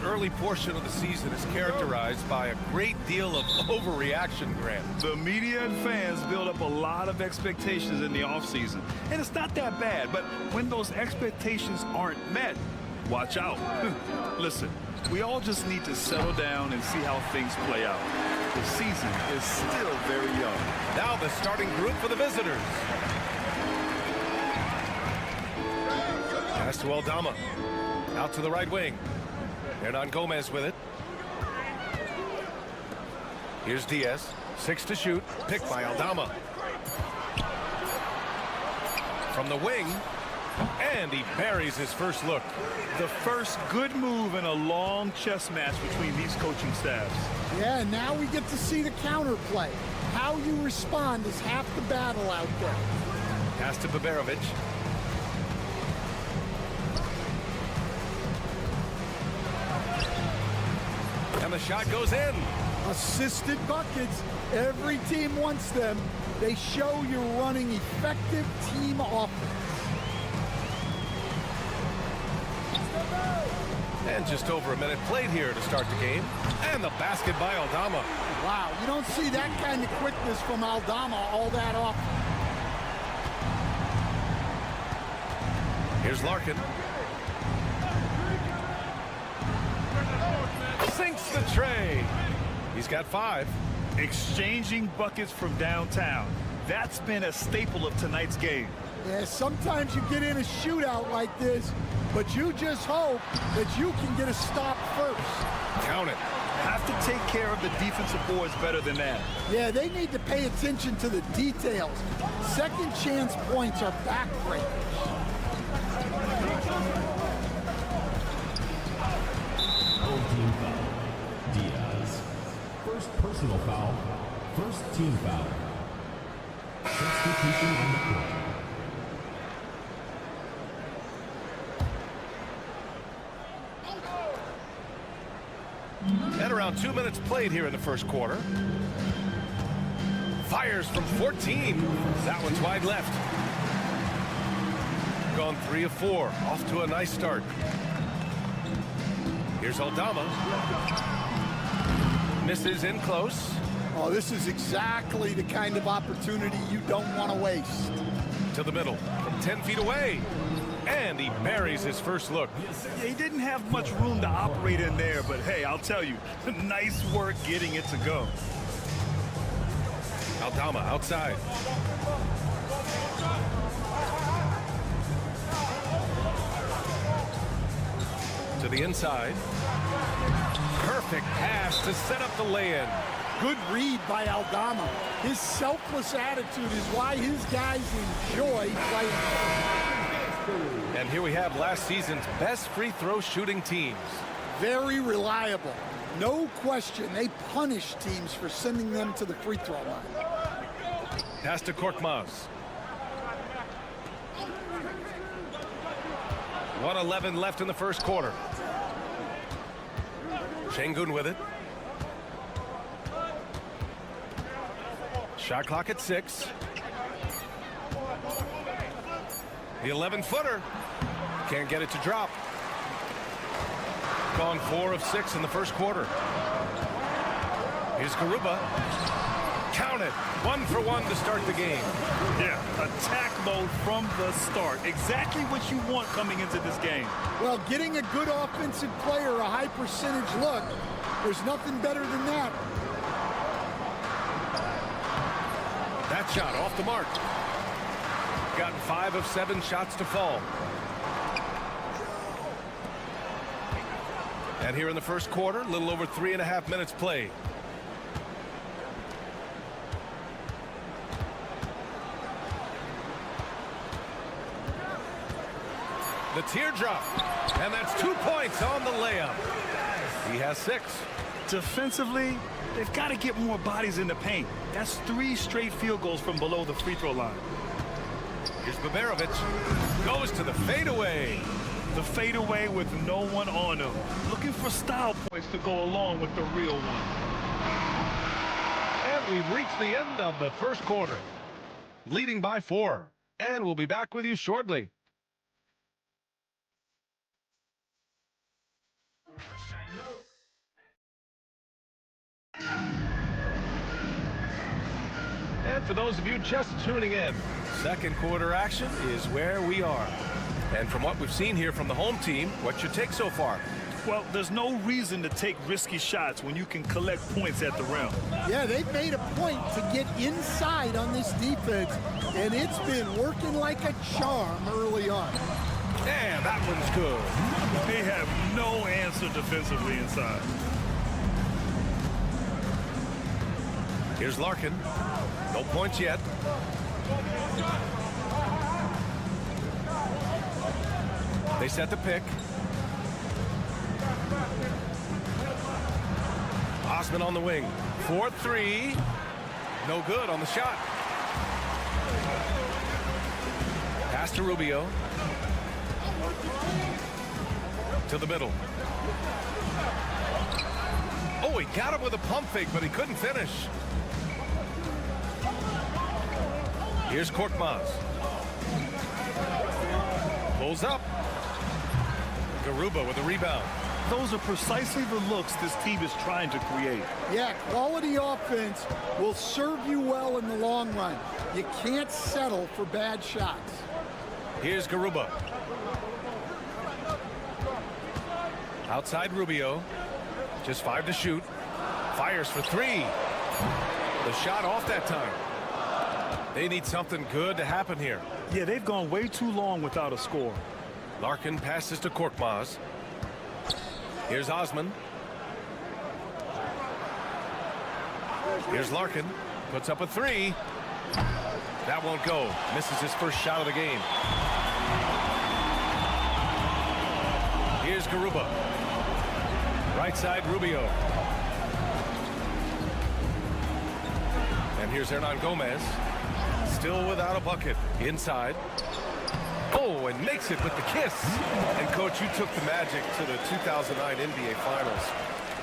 Speaker 2: Early portion of the season is characterized by a great deal of overreaction, Grant.
Speaker 3: The media and fans build up a lot of expectations in the offseason, and it's not that bad, but when those expectations aren't met, watch out. Listen, we all just need to settle down and see how things play out. The season is still very young.
Speaker 2: Now the starting group for the visitors. Pass to Aldama. Out to the right wing. Hernan Gomez with it. Here's Diaz. 6 to shoot. Picked by Aldama. From the wing. And he buries his first look.
Speaker 3: The first good move in a long chess match between these coaching staffs.
Speaker 8: Yeah, now we get to see the counterplay. How you respond is half the battle out there.
Speaker 2: Pass to Baberovic. And the shot goes in.
Speaker 8: Assisted buckets. Every team wants them. They show you're running effective team offense.
Speaker 2: And just over a minute played here to start the game. And the basket by Aldama.
Speaker 8: Wow, you don't see that kind of quickness from Aldama all that often.
Speaker 2: Here's Larkin. Sinks the tray. He's got 5.
Speaker 3: Exchanging buckets from downtown. That's been a staple of tonight's game.
Speaker 8: Yeah, sometimes you get in a shootout like this, but you just hope that you can get a stop first.
Speaker 2: Count it.
Speaker 3: Have to take care of the defensive boards better than that.
Speaker 8: Yeah, they need to pay attention to the details. Second chance points are backbreakers.
Speaker 4: Team foul. Diaz. First personal foul. First team foul. Substitution on the court.
Speaker 2: And around 2 minutes played here in the first quarter. Fires from 14. That one's wide left. Gone 3 of 4. Off to a nice start. Here's Aldama. Misses in close.
Speaker 8: Oh, this is exactly the kind of opportunity you don't want to waste.
Speaker 2: To the middle from 10 feet away. And he buries his first look.
Speaker 3: He didn't have much room to operate in there, but hey, I'll tell you, nice work getting it to go.
Speaker 2: Aldama outside. To the inside. Perfect pass to set up the lay-in.
Speaker 8: Good read by Aldama. His selfless attitude is why his guys enjoy playing.
Speaker 2: And here we have last season's best free throw shooting teams.
Speaker 13: very reliable. No question, they punish teams for sending them to the free throw line.
Speaker 2: Pass to Korkmaz. 1:11 left in the first quarter. Şengün with it. Shot clock at 6. The 11-footer. Can't get it to drop. Gone 4 of 6 in the first quarter. Here's Garuba. Count it. 1 for 1 to start the game.
Speaker 3: Yeah, attack mode from the start. Exactly what you want coming into this game.
Speaker 13: Well, getting a good offensive player a high percentage look, there's nothing better than that.
Speaker 2: That shot off the mark. Gotten 5 of 7 shots to fall. And here in the first quarter, a little over 3.5 minutes played. The teardrop, and that's 2 points on the layup. He has 6.
Speaker 3: Defensively, they've got to get more bodies in the paint. That's 3 straight field goals from below the free throw line.
Speaker 2: Here's Baberovic. Goes to the fadeaway.
Speaker 3: The fadeaway with no one on him. Looking for style points to go along with the real one.
Speaker 2: And we've reached the end of the first quarter. Leading by 4. And we'll be back with you shortly. And for those of you just tuning in, second quarter action is where we are. And from what we've seen here from the home team, what's your take so far?
Speaker 3: Well, there's no reason to take risky shots when you can collect points at the rim.
Speaker 13: Yeah, they've made a point to get inside on this defense, and it's been working like a charm early on.
Speaker 2: And that one's good.
Speaker 3: They have no answer defensively inside.
Speaker 2: Here's Larkin. No points yet. They set the pick. Osman on the wing. 4-3. No good on the shot. Pass to Rubio. To the middle. Oh, he got him with a pump fake, but he couldn't finish. Here's Korkmaz. Pulls up. Garuba with a rebound.
Speaker 3: Those are precisely the looks this team is trying to create.
Speaker 13: Yeah, quality offense will serve you well in the long run. You can't settle for bad shots.
Speaker 2: Here's Garuba. Outside Rubio. Just 5 to shoot. Fires for 3. The shot off that time. They need something good to happen here.
Speaker 3: Yeah, they've gone way too long without a score.
Speaker 2: Larkin passes to Korkmaz. Here's Osman. Here's Larkin. Puts up a 3. That won't go. Misses his first shot of the game. Here's Garuba. Right side, Rubio. And here's Hernan Gomez. Still without a bucket. Inside. Oh, and makes it with the kiss. And, Coach, you took the Magic to the 2009 NBA Finals.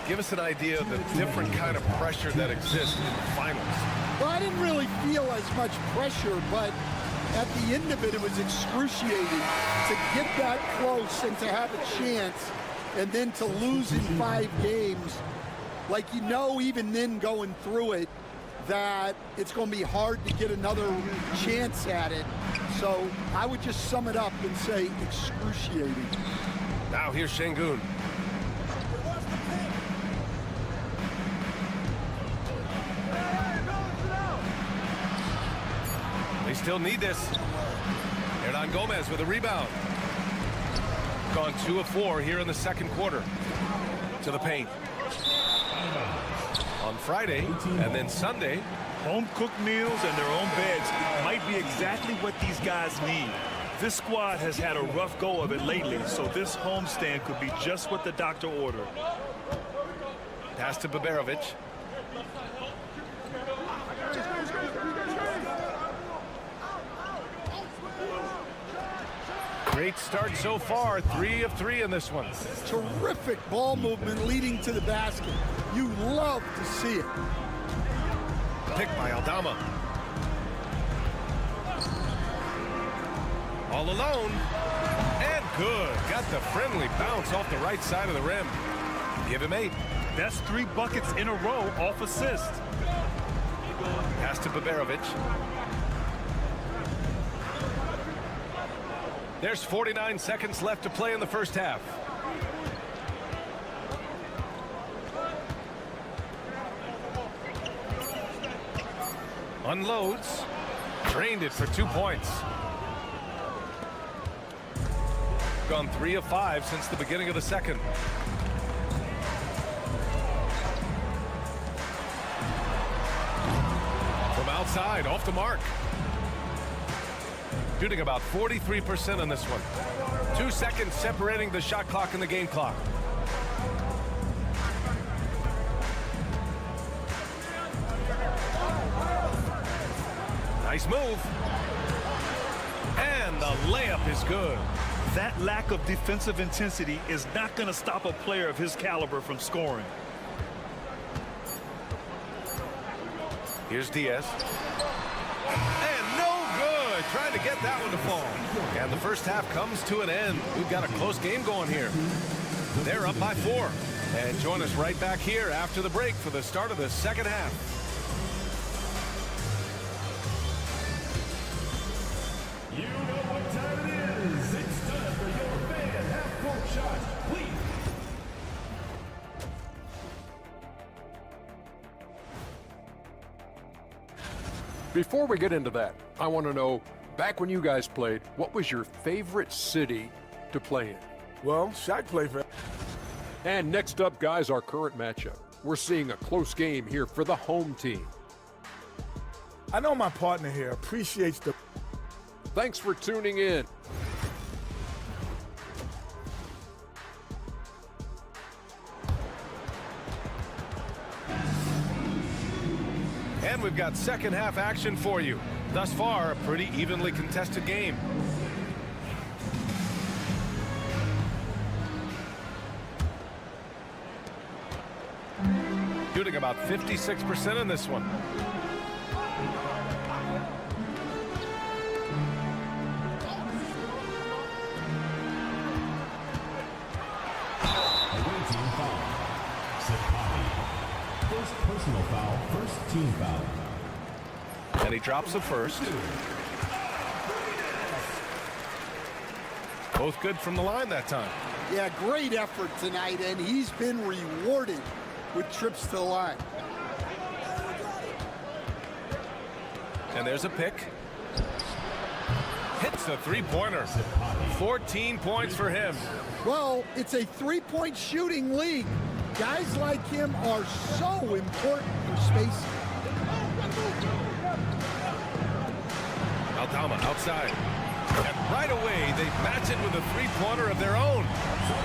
Speaker 2: Give us an idea of the different kind of pressure that exists in the finals.
Speaker 13: Well, I didn't really feel as much pressure, but at the end of it, it was excruciating to get that close and to have a chance and then to lose in 5 games. Like, you know, even then going through it, that it's going to be hard to get another chance at it. So I would just sum it up and say excruciating.
Speaker 2: Now here's Şengün. They still need this. Hernan Gomez with a rebound. Gone 2 of 4 here in the second quarter. To the paint. On Friday and then Sunday.
Speaker 3: Home-cooked meals and their own beds might be exactly what these guys need. This squad has had a rough go of it lately, so this homestand could be just what the doctor ordered.
Speaker 2: Pass to Baberovic. Great start so far. 3 of 3 in this one.
Speaker 13: Terrific ball movement leading to the basket. You love to see it.
Speaker 2: Picked by Aldama. All alone. And good. Got the friendly bounce off the right side of the rim. Give him 8.
Speaker 3: That's 3 buckets in a row off assist.
Speaker 2: Pass to Baberovic. There's 49 seconds left to play in the first half. Unloads. Drained it for 2 points. Gone 3 of 5 since the beginning of the second. From outside, off the mark. Shooting about 43% on this one. 2 seconds separating the shot clock and the game clock. Nice move. And the layup is good.
Speaker 3: That lack of defensive intensity is not going to stop a player of his caliber from scoring.
Speaker 2: Here's Diaz. And no good. Trying to get that one to fall. And the first half comes to an end. We've got a close game going here. They're up by 4. And join us right back here after the break for the start of the second half.
Speaker 4: You know what time it is. It's time for your fan half-court shots, please.
Speaker 6: Before we get into that, I want to know, back when you guys played, what was your favorite city to play in?
Speaker 5: Well, Shaq played for.
Speaker 6: And next up, guys, our current matchup. We're seeing a close game here for the home team.
Speaker 5: I know my partner here appreciates the.
Speaker 6: Thanks for tuning in.
Speaker 2: And we've got second half action for you. Thus far, a pretty evenly contested game. Shooting about 56% in this one.
Speaker 4: First personal foul, first team foul.
Speaker 2: And he drops the first. Both good from the line that time.
Speaker 13: Yeah, great effort tonight, and he's been rewarded with trips to the line.
Speaker 2: And there's a pick. Hits a three-pointer. 14 points for him.
Speaker 13: Well, it's a three-point shooting league. Guys like him are so important for spacing.
Speaker 2: Aldama outside. And right away, they match it with a three-pointer of their own.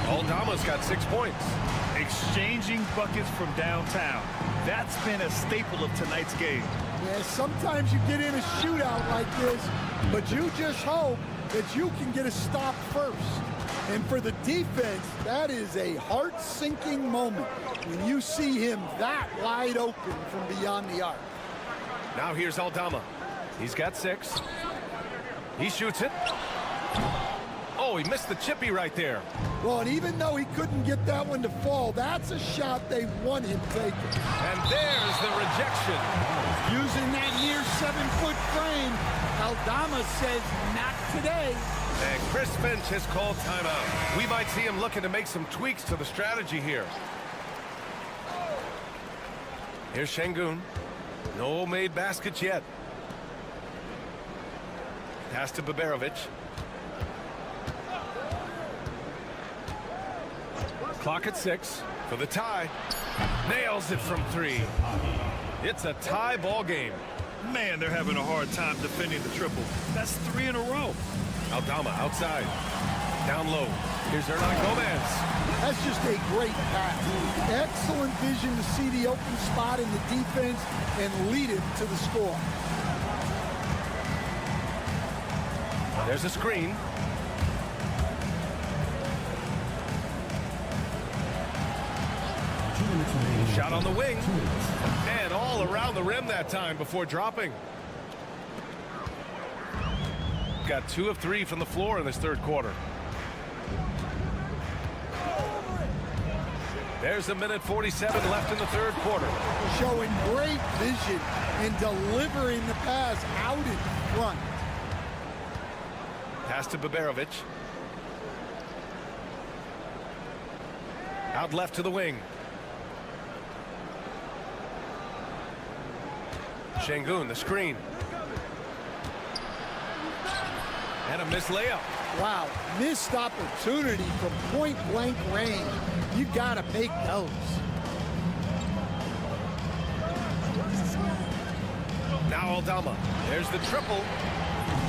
Speaker 2: Aldama's got 6 points.
Speaker 3: Exchanging buckets from downtown. That's been a staple of tonight's game.
Speaker 13: Yeah, sometimes you get in a shootout like this, but you just hope that you can get a stop first. And for the defense, that is a heart-sinking moment when you see him that wide open from beyond the arc.
Speaker 2: Now here's Aldama. He's got 6. He shoots it. Oh, he missed the chippy right there.
Speaker 13: Well, and even though he couldn't get that one to fall, that's a shot they want him taking.
Speaker 2: And there's the rejection.
Speaker 13: Using that near 7-foot frame, Aldama says, not today.
Speaker 2: And Chris Finch has called timeout. We might see him looking to make some tweaks to the strategy here. Here's Şengün. No made baskets yet. Pass to Baberovic. Clock at 6 for the tie. Nails it from 3. It's a tie ball game.
Speaker 3: Man, they're having a hard time defending the triple. That's 3 in a row.
Speaker 2: Aldama outside. Down low. Here's Hernan Gomez.
Speaker 13: That's just a great pass. Excellent vision to see the open spot in the defense and lead it to the score.
Speaker 2: There's a screen. Shot on the wing. And all around the rim that time before dropping. Got 2 of 3 from the floor in this third quarter. There's a minute 47 left in the third quarter.
Speaker 13: Showing great vision and delivering the pass out in front.
Speaker 2: Pass to Baberovic. Out left to the wing. Şengün, the screen. And a missed layup.
Speaker 13: Wow, missed opportunity from point-blank range. You gotta make those.
Speaker 2: Now Aldama. There's the triple.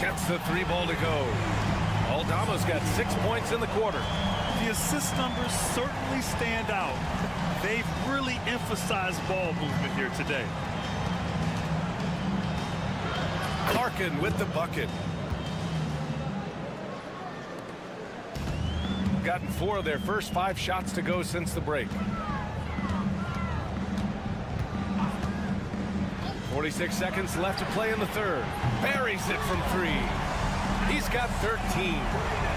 Speaker 2: Gets the 3 ball to go. Aldama's got 6 points in the quarter.
Speaker 3: The assist numbers certainly stand out. They've really emphasized ball movement here today.
Speaker 2: Larkin with the bucket. Gotten 4 of their first 5 shots to go since the break. 46 seconds left to play in the third. Buries it from 3. He's got 13.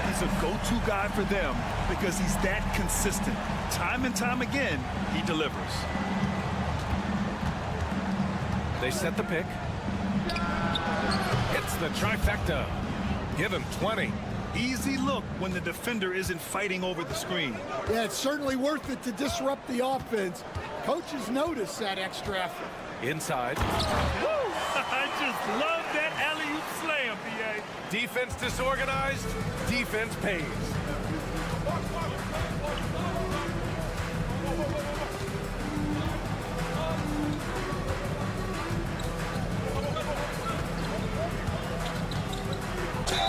Speaker 3: He's a go-to guy for them because he's that consistent. Time and time again, he delivers.
Speaker 2: They set the pick. It's the trifecta. Give him 20.
Speaker 3: Easy look when the defender isn't fighting over the screen.
Speaker 13: Yeah, it's certainly worth it to disrupt the offense. Coaches notice that extra effort.
Speaker 2: Inside.
Speaker 3: Woo! I just love that alley-oop slam, B.A.
Speaker 2: Defense disorganized. Defense pays.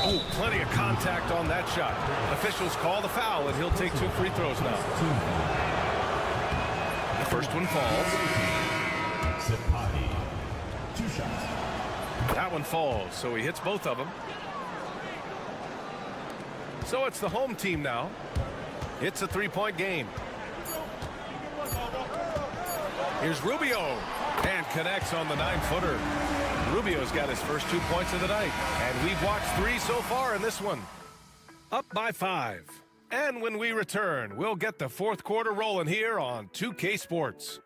Speaker 2: Oh, plenty of contact on that shot. Officials call the foul, and he'll take 2 free throws now. The first one falls.
Speaker 4: 2 shots.
Speaker 2: That one falls, so he hits both of them. So it's the home team now. It's a 3-point game. Here's Rubio, and connects on the 9-footer. Rubio's got his first 2 points of the night, and we've watched 3 so far in this one. Up by 5. And when we return, we'll get the fourth quarter rolling here on 2K Sports.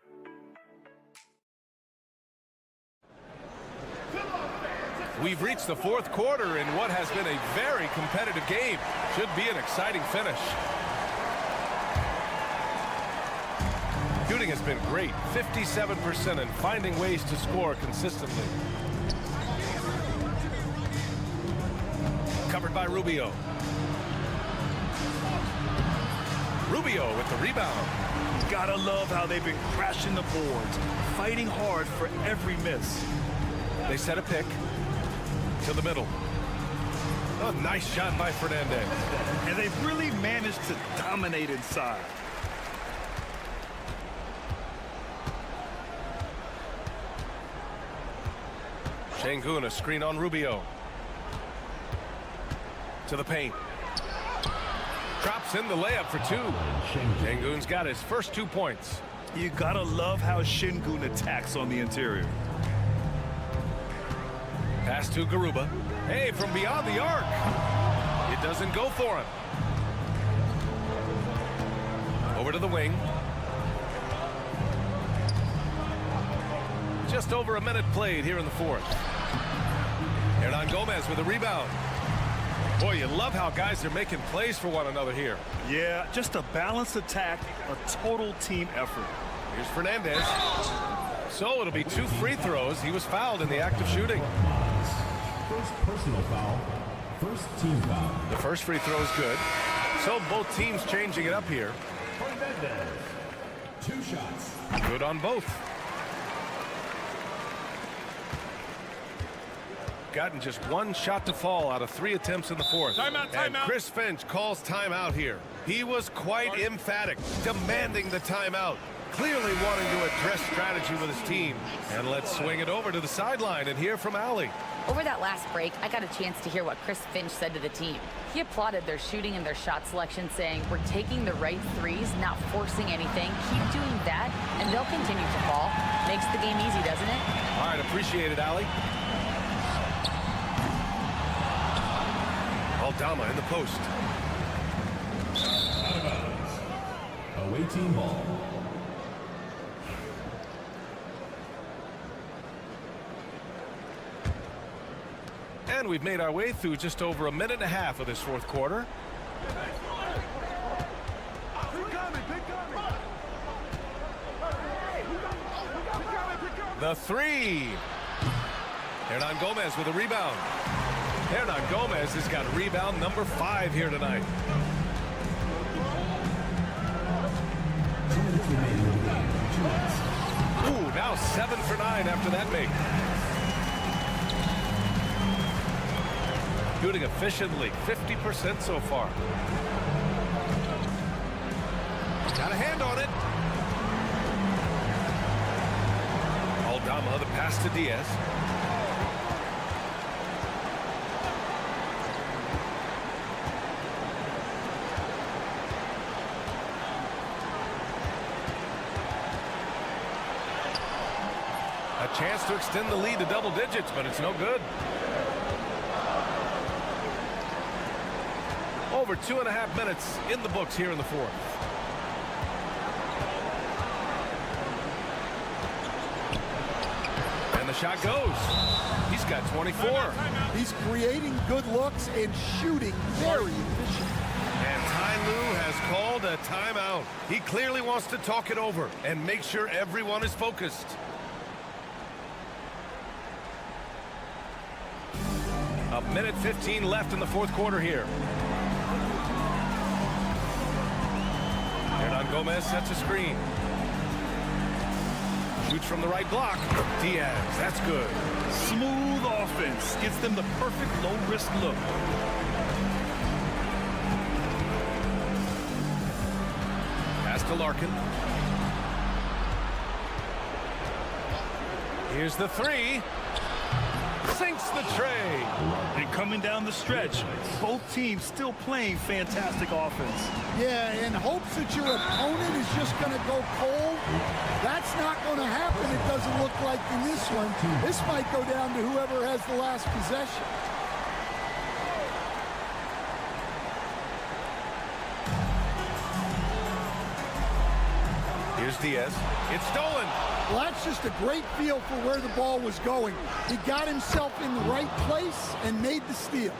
Speaker 2: We've reached the fourth quarter in what has been a very competitive game. Should be an exciting finish. Shooting has been great, 57%, and finding ways to score consistently. Covered by Rubio. Rubio with the rebound.
Speaker 3: Gotta love how they've been crashing the boards, fighting hard for every miss.
Speaker 2: They set a pick to the middle. Oh, nice shot by Fernandez.
Speaker 3: And they've really managed to dominate inside.
Speaker 2: Şengün, a screen on Rubio. To the paint. Drops in the layup for 2. Şengün's got his first 2 points.
Speaker 3: You gotta love how Şengün attacks on the interior.
Speaker 2: Pass to Garuba. Hey, from beyond the arc. It doesn't go for him. Over to the wing. Just over a minute played here in the fourth. Hernan Gomez with a rebound. Boy, you love how guys are making plays for one another here.
Speaker 3: Yeah, just a balanced attack, a total team effort.
Speaker 2: Here's Fernandez. So it'll be 2 free throws. He was fouled in the act of shooting.
Speaker 4: First personal foul. First team foul.
Speaker 2: The first free throw is good. So both teams changing it up here.
Speaker 4: Fernandez. 2 shots.
Speaker 2: Good on both. gotten just one shot to fall out of 3 attempts in the fourth.
Speaker 3: Timeout,
Speaker 2: And
Speaker 3: timeout.
Speaker 2: Chris Finch calls timeout here. He was quite emphatic, demanding the timeout, clearly wanting to address strategy with his team. And let's swing it over to the sideline and hear from Allie.
Speaker 7: Over that last break, I got a chance to hear what Chris Finch said to the team. He applauded their shooting and their shot selection, saying, "We're taking the right threes, not forcing anything. Keep doing that, and they'll continue to fall." Makes the game easy, doesn't it?
Speaker 2: All right, appreciate it, Allie. Aldama in the post.
Speaker 4: Out of bounds. Away team ball.
Speaker 2: And we've made our way through just over a minute and a half of this fourth quarter. The three. Hernan Gomez with a rebound. Hernan Gomez has got rebound number 5 here tonight. Ooh, now 7 for 9 after that make. Shooting efficiently, 50% so far. Got a hand on it. Aldama, the pass to Diaz. A chance to extend the lead to double digits, but it's no good. Over 2.5 minutes in the books here in the fourth. And the shot goes. He's got 24.
Speaker 13: He's creating good looks and shooting very efficient.
Speaker 2: And Ty Lue has called a timeout. He clearly wants to talk it over and make sure everyone is focused. A minute 15 left in the fourth quarter here. Hernan Gomez sets a screen. Shoots from the right block. Diaz, that's good.
Speaker 3: Smooth offense. Gets them the perfect low-risk look.
Speaker 2: Pass to Larkin. Here's the three. Sinks the tray.
Speaker 3: And coming down the stretch, both teams still playing fantastic offense.
Speaker 13: Yeah, and hopes that your opponent is just going to go cold. That's not going to happen, it doesn't look like in this one. This might go down to whoever has the last possession.
Speaker 2: Here's Diaz. It's stolen.
Speaker 13: Well, that's just a great feel for where the ball was going. He got himself in the right place and made the steal.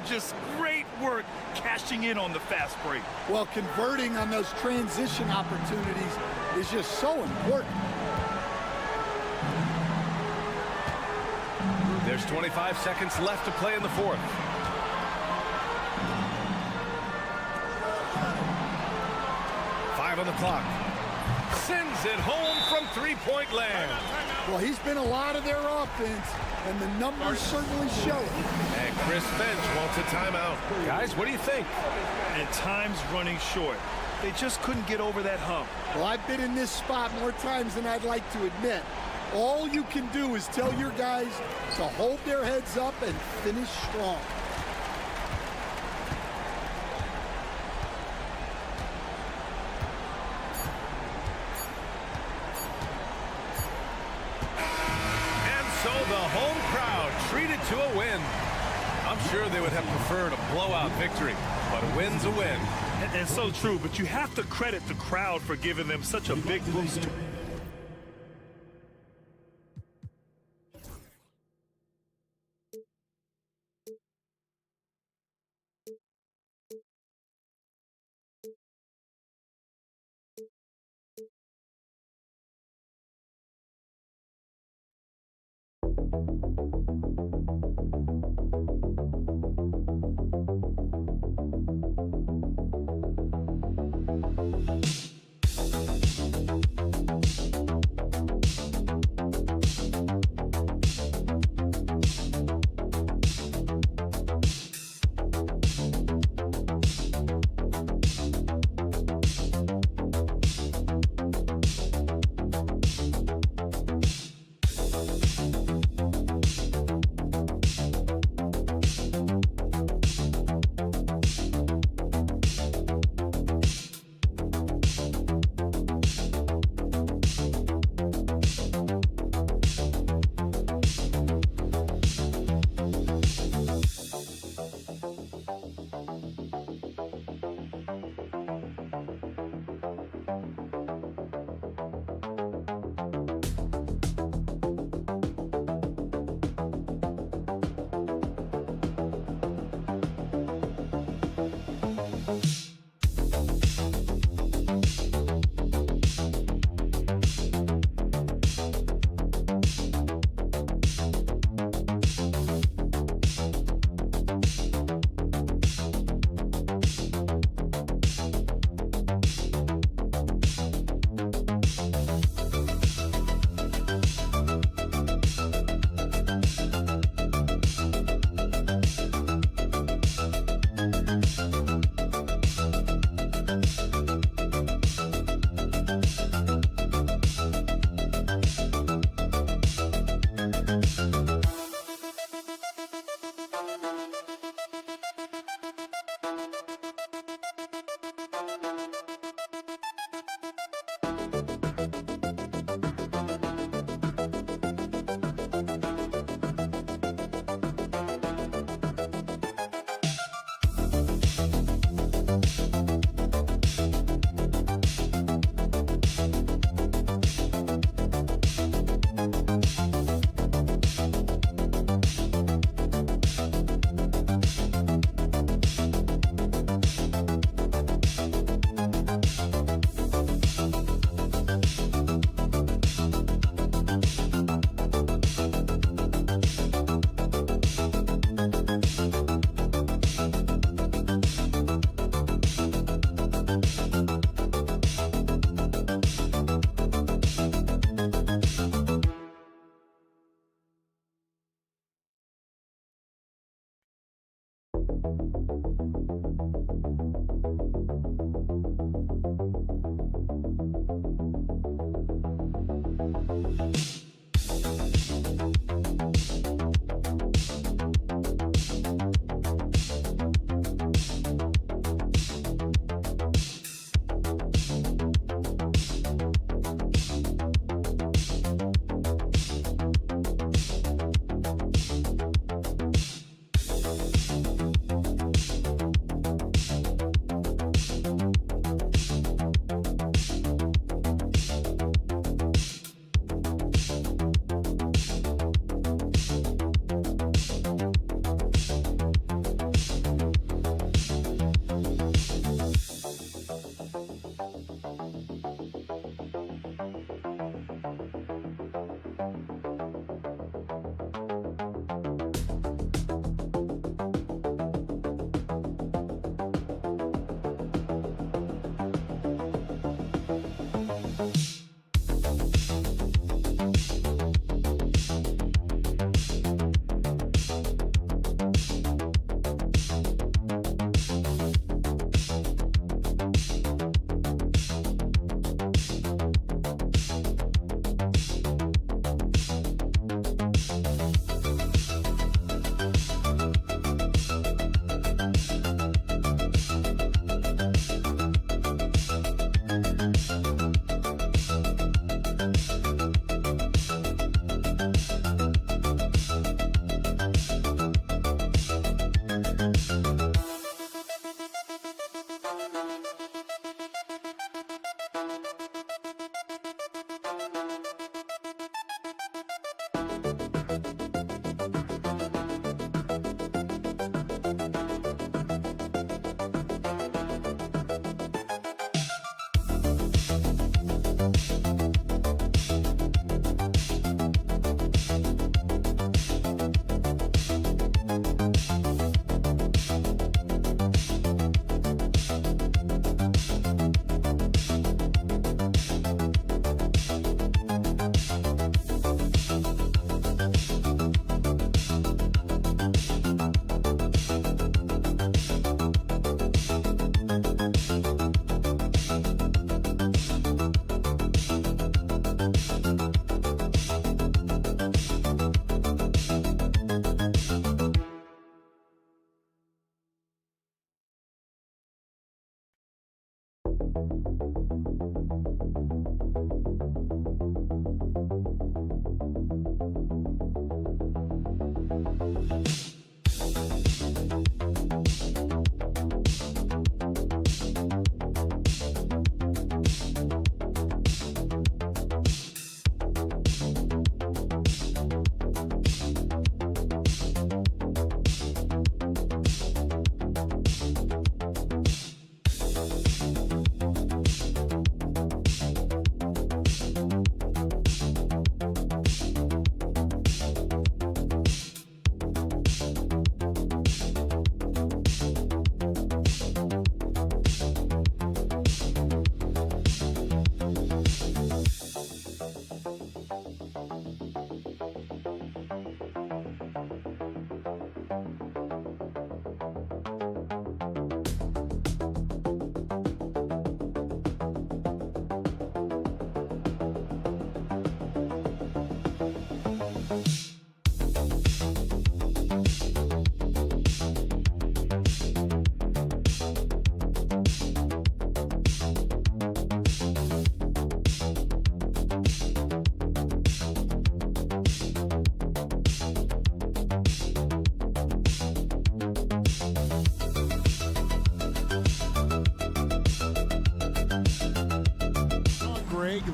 Speaker 3: Just great work cashing in on the fast break.
Speaker 13: Well, converting on those transition opportunities is just so important.
Speaker 2: There's 25 seconds left to play in the fourth. On the clock. Sends it home from three-point land.
Speaker 13: Well, he's been a lot of their offense, and the numbers certainly show it.
Speaker 2: And Chris Finch wants a timeout. Guys, what do you think?
Speaker 3: And time's running short. They just couldn't get over that hump.
Speaker 13: Well, I've been in this spot more times than I'd like to admit. All you can do is tell your guys to hold their heads up and finish strong.
Speaker 2: Treated to a win. I'm sure they would have preferred a blowout victory, but a win's a win.
Speaker 3: And so true, but you have to credit the crowd for giving them such a big boost.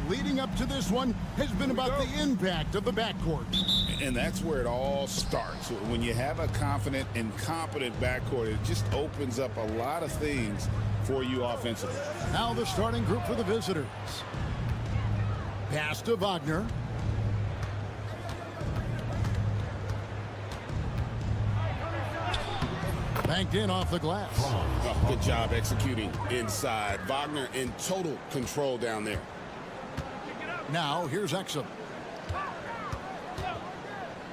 Speaker 8: Leading up to this one has been about the impact of the backcourt.
Speaker 11: And that's where it all starts. When you have a confident and competent backcourt, it just opens up a lot of things for you offensively.
Speaker 8: Now the starting group for the visitors. Pass to Wagner. Banked in off the glass.
Speaker 11: Oh, good job executing inside. Wagner in total control down there.
Speaker 8: Now here's Exum.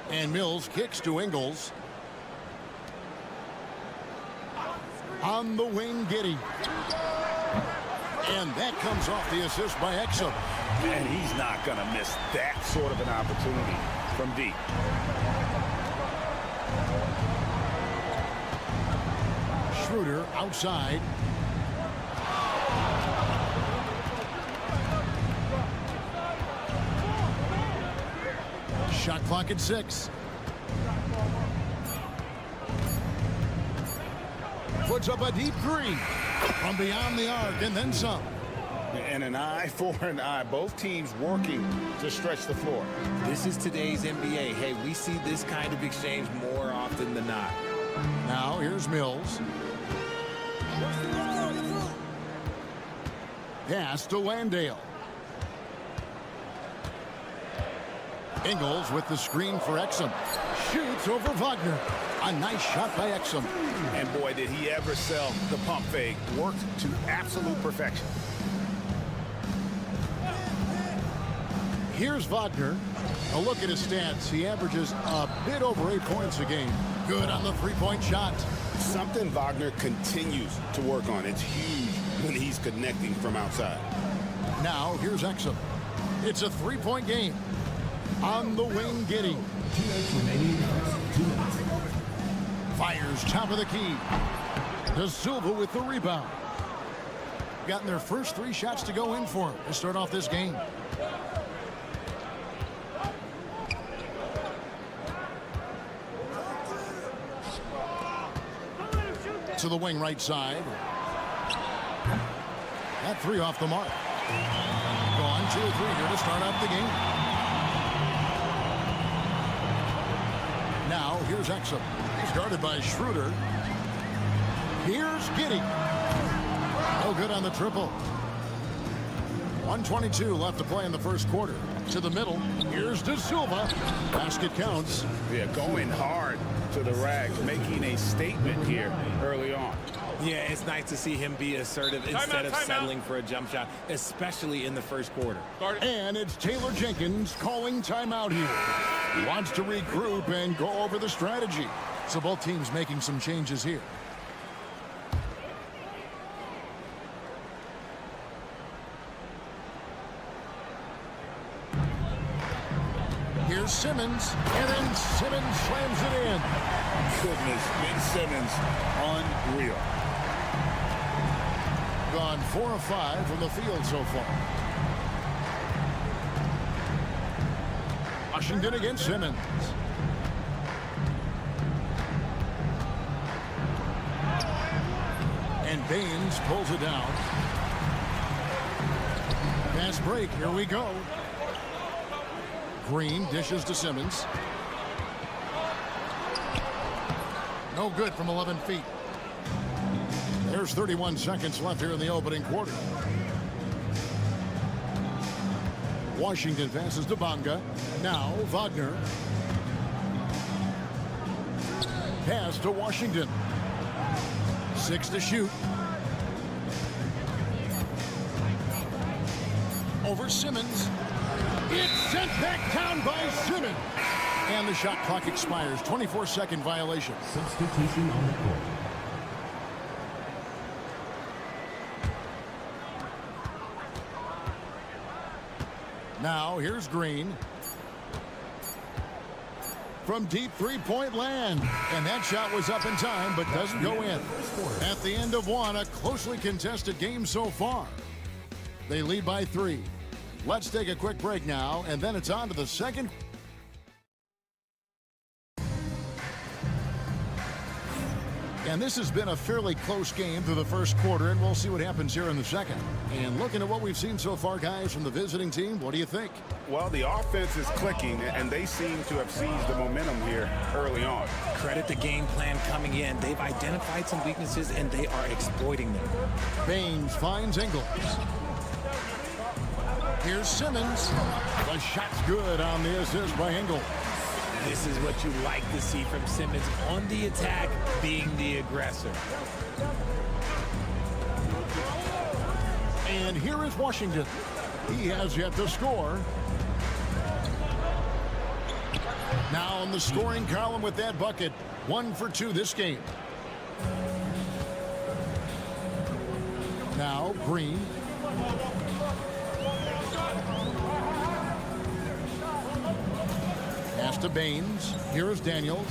Speaker 8: And Mills kicks to Ingles. On the wing, Giddey. And that comes off the assist by Exum.
Speaker 10: And he's not going to miss that sort of an opportunity from deep.
Speaker 8: Schroeder outside. Shot clock at 6. Puts up a deep 3 from beyond the arc and then some.
Speaker 10: And an eye for an eye. Both teams working to stretch the floor.
Speaker 1: This is today's NBA. Hey, we see this kind of exchange more often than not.
Speaker 8: Now here's Mills. Pass to Landale. Ingles with the screen for Exum. Shoots over Wagner. A nice shot by Exum.
Speaker 10: And boy, did he ever sell the pump fake. Worked to absolute perfection.
Speaker 8: Here's Wagner. A look at his stats. He averages a bit over 8 points a game. Good on the three-point shot.
Speaker 10: Something Wagner continues to work on. It's huge when he's connecting from outside.
Speaker 8: Now here's Exum. It's a three-point game. On the wing, Giddey.
Speaker 4: 2 minutes remaining. 2 minutes.
Speaker 8: Fires top of the key. De Silva with the rebound. Gotten their first 3 shots to go in for him to start off this game. To the wing right side. That 3 off the mark. Gone 2 or 3 here to start off the game. Now here's Exum. He's guarded by Schroeder. Here's Giddey. No good on the triple. 1:22 left to play in the first quarter. To the middle. Here's De Silva. Basket counts.
Speaker 10: Yeah, going hard to the rack, making a statement here early on.
Speaker 1: Yeah, it's nice to see him be assertive instead of settling for a jump shot, especially in the first quarter.
Speaker 8: And it's Taylor Jenkins calling timeout here. He wants to regroup and go over the strategy. So both teams making some changes here. Here's Simmons, and then Simmons slams it in.
Speaker 10: Goodness, Ben Simmons, unreal.
Speaker 8: Gone 4 of 5 from the field so far. Washington against Simmons. And Baines pulls it down. Pass break, here we go. Green dishes to Simmons. No good from 11 feet. There's 31 seconds left here in the opening quarter. Washington passes to Bonga. Now Wagner. Pass to Washington. 6 to shoot. Over Simmons. It's sent back down by Simmons. And the shot clock expires. 24-second violation.
Speaker 4: Substitution on the court.
Speaker 8: Now here's Green. From deep three-point land. And that shot was up in time, but doesn't go in. At the end of one, a closely contested game so far. They lead by 3. Let's take a quick break now, and then it's on to the second. And this has been a fairly close game through the first quarter, and we'll see what happens here in the second. And looking at what we've seen so far, guys, from the visiting team, what do you think?
Speaker 10: Well, the offense is clicking, and they seem to have seized the momentum here early on.
Speaker 1: Credit the game plan coming in. They've identified some weaknesses, and they are exploiting them.
Speaker 8: Baines finds Ingles. Here's Simmons. The shot's good on the assist by Ingles.
Speaker 1: This is what you like to see from Simmons on the attack, being the aggressor.
Speaker 8: And here is Washington. He has yet to score. Now on the scoring column with that bucket. 1 for 2 this game. Now Green. Pass to Baines. Here is Daniels.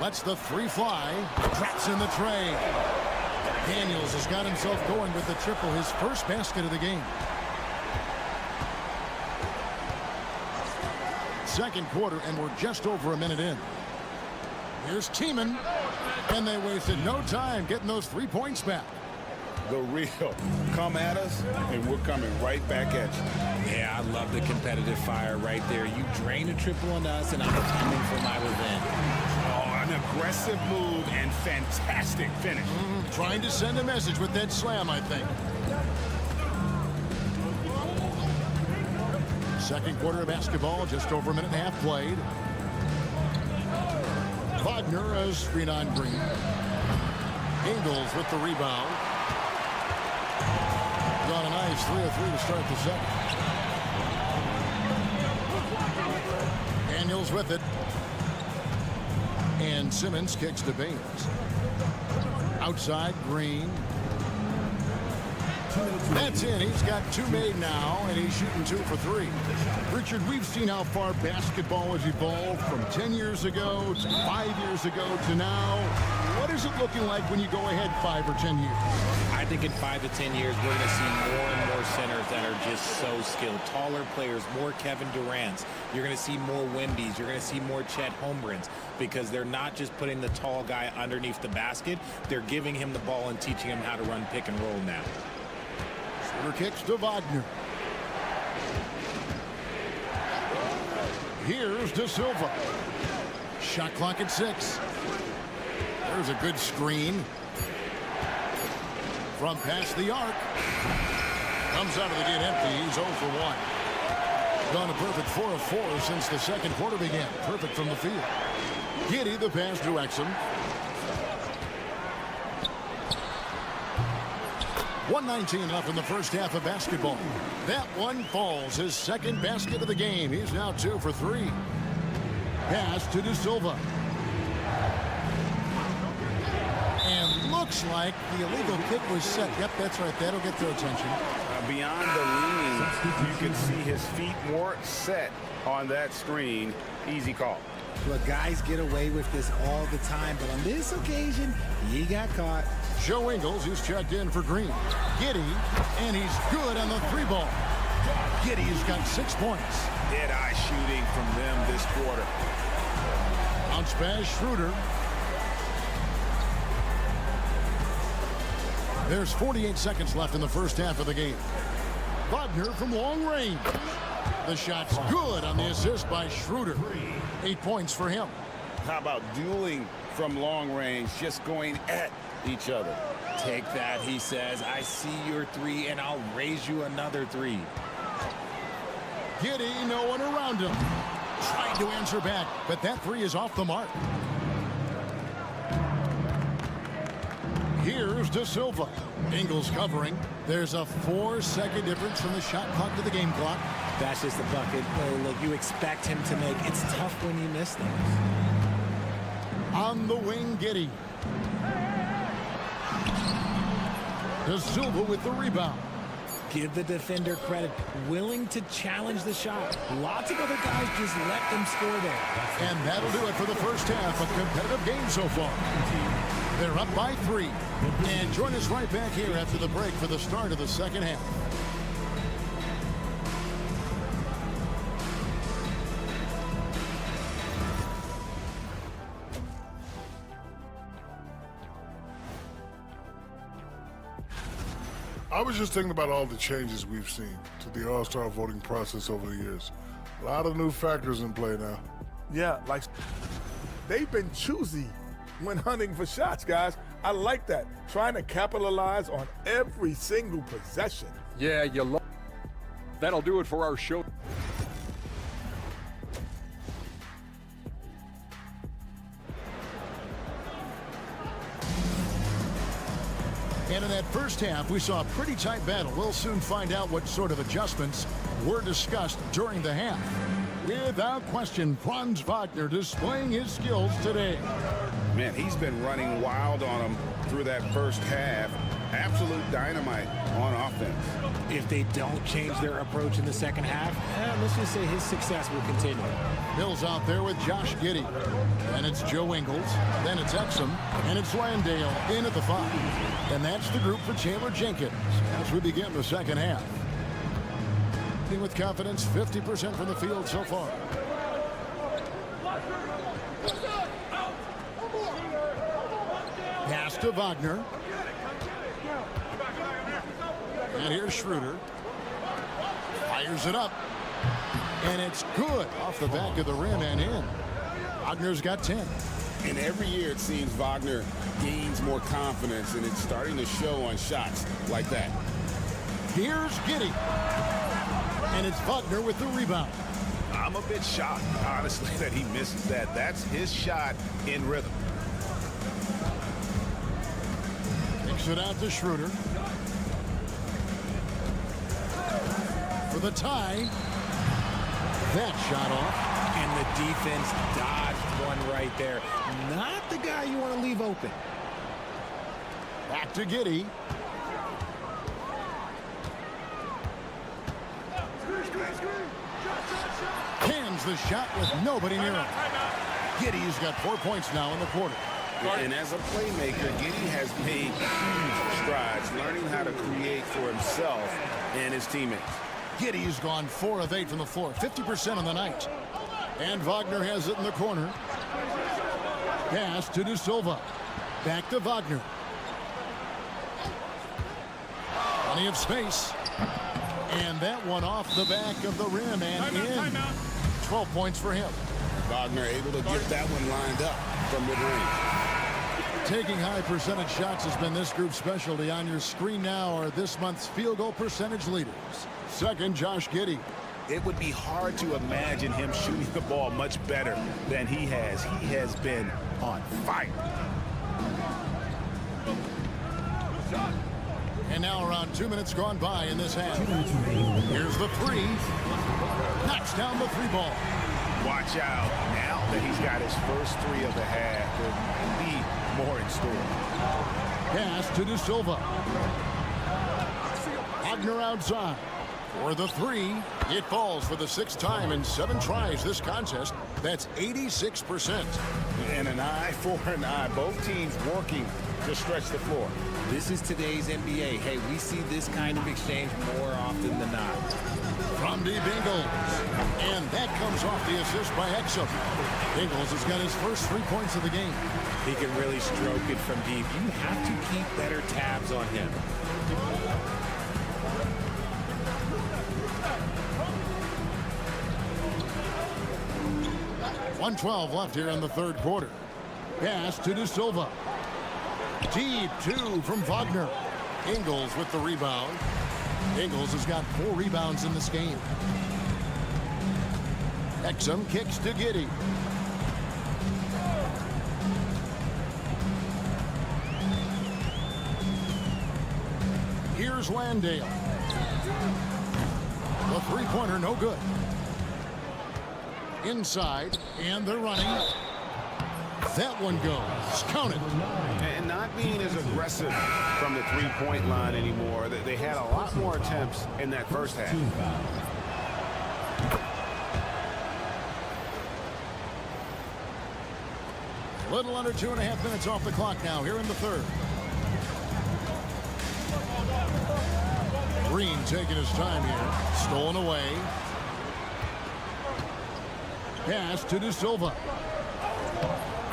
Speaker 8: Lets the three fly. Drops in the tray. Daniels has got himself going with the triple, his first basket of the game. Second quarter, and we're just over a minute in. Here's Tiemann, and they wasted no time getting those 3 points back.
Speaker 10: The real come at us, and we're coming right back at you.
Speaker 1: Yeah, I love the competitive fire right there. You drain a triple on us, and I'm coming for my revenge.
Speaker 10: Oh, an aggressive move and fantastic finish.
Speaker 8: Trying to send a message with that slam, I think. Second quarter of basketball, just over a minute and a half played. Wagner has screen on Green. Ingles with the rebound. Got a nice 3 of 3 to start the second. Daniels with it. And Simmons kicks to Baines. Outside, Green. That's in. He's got 2 made now, and he's shooting 2 for 3. Richard, we've seen how far basketball has evolved from 10 years ago to 5 years ago to now. What is it looking like when you go ahead 5 or 10 years?
Speaker 1: I think in 5 to 10 years, we're going to see more and more centers that are just so skilled. Taller players, more Kevin Durant's. You're going to see more Wendy's. You're going to see more Chet Holmgrens because they're not just putting the tall guy underneath the basket. They're giving him the ball and teaching him how to run pick and roll now.
Speaker 8: Shooter kicks to Wagner. Here's De Silva. Shot clock at 6. There's a good screen. From past the arc. Comes out of the gate empty. He's 0 for 1. Gone a perfect 4 of 4 since the second quarter began. Perfect from the field. Giddey, the pass to Exum. 1:19 left in the first half of basketball. That one falls. His second basket of the game. He's now 2 for 3. Pass to De Silva. And looks like the illegal kick was set. Yep, that's right. That'll get their attention.
Speaker 10: Beyond the leaning, you can see his feet more set on that screen. Easy call.
Speaker 1: Look, guys get away with this all the time, but on this occasion, he got caught.
Speaker 8: Joe Ingles, who's checked in for Green. Giddey, and he's good on the 3 ball. Giddey's got 6 points.
Speaker 10: Dead-eye shooting from them this quarter.
Speaker 8: Bounce pass, Schroeder. There's 48 seconds left in the first half of the game. Wagner from long range. The shot's good on the assist by Schroeder. 8 points for him.
Speaker 10: How about dueling from long range, just going at each other?
Speaker 1: Take that, he says. I see your 3, and I'll raise you another 3.
Speaker 8: Giddey, no one around him. Trying to answer back, but that 3 is off the mark. Here's De Silva. Ingles covering. There's a 4-second difference from the shot clock to the game clock.
Speaker 1: That's just a bucket. Look, you expect him to make. It's tough when you miss those.
Speaker 8: On the wing, Giddey. De Silva with the rebound.
Speaker 1: Give the defender credit. Willing to challenge the shot. Lots of other guys just let them score there.
Speaker 8: And that'll do it for the first half. A competitive game so far. They're up by 3. And join us right back here after the break for the start of the second half.
Speaker 5: I was just thinking about all the changes we've seen to the All-Star voting process over the years. A lot of new factors in play now.
Speaker 14: Yeah, like they've been choosy when hunting for shots, guys. I like that. Trying to capitalize on every single possession.
Speaker 6: Yeah, you love. That'll do it for our show.
Speaker 8: And in that first half, we saw a pretty tight battle. We'll soon find out what sort of adjustments were discussed during the half. Without question, Franz Wagner displaying his skills today.
Speaker 10: Man, he's been running wild on him through that first half. Absolute dynamite on offense.
Speaker 1: If they don't change their approach in the second half, let's just say his success will continue.
Speaker 8: Mills out there with Josh Giddey. And it's Joe Ingles. Then it's Exum. And it's Landale in at the 5. And that's the group for Taylor Jenkins as we begin the second half. With confidence, 50% from the field so far. Pass to Wagner. And here's Schroeder. Fires it up. And it's good off the back of the rim and in. Wagner's got 10.
Speaker 10: And every year it seems Wagner gains more confidence, and it's starting to show on shots like that.
Speaker 8: Here's Giddey. And it's Wagner with the rebound.
Speaker 10: I'm a bit shocked, honestly, that he misses that. That's his shot in rhythm.
Speaker 8: Kicks it out to Schroeder. For the tie. That shot off.
Speaker 1: And the defense dodged one right there. Not the guy you want to leave open.
Speaker 8: Back to Giddey. Cans the shot with nobody near him. Giddey's got 4 points now in the quarter.
Speaker 10: And as a playmaker, Giddey has made huge strides, learning how to create for himself and his teammates.
Speaker 8: Giddey's gone 4 of 8 from the floor, 50% on the night. And Wagner has it in the corner. Pass to De Silva. Back to Wagner. Plenty of space. And that one off the back of the rim and in. 12 points for him.
Speaker 10: Wagner able to get that one lined up from mid-range.
Speaker 8: Taking high percentage shots has been this group's specialty. On your screen now are this month's field goal percentage leaders. Second, Josh Giddey.
Speaker 10: It would be hard to imagine him shooting the ball much better than he has. He has been on fire.
Speaker 8: And now around 2 minutes gone by in this half. Here's the 3. Knocks down the 3 ball.
Speaker 10: Watch out. Now that he's got his first 3 of the half, there may be more in store.
Speaker 8: Pass to De Silva. Wagner outside. For the 3, it falls for the 6th time in 7 tries this contest. That's 86%.
Speaker 10: And an eye for an eye. Both teams working to stretch the floor.
Speaker 1: This is today's NBA. Hey, we see this kind of exchange more often than not.
Speaker 8: From deep Ingles. And that comes off the assist by Exum. Ingles has got his first 3 points of the game.
Speaker 1: He can really stroke it from deep. You have to keep better tabs on him.
Speaker 8: 1:12 left here in the third quarter. Pass to De Silva. Deep 2 from Wagner. Ingles with the rebound. Ingles has got 4 rebounds in this game. Exum kicks to Giddey. Here's Landale. The three-pointer no good. Inside, and they're running. That one goes. Count it.
Speaker 10: And not being as aggressive from the three-point line anymore. They had a lot more attempts in that first half.
Speaker 8: A little under 2.5 minutes off the clock now here in the third. Green taking his time here. Stolen away. Pass to De Silva.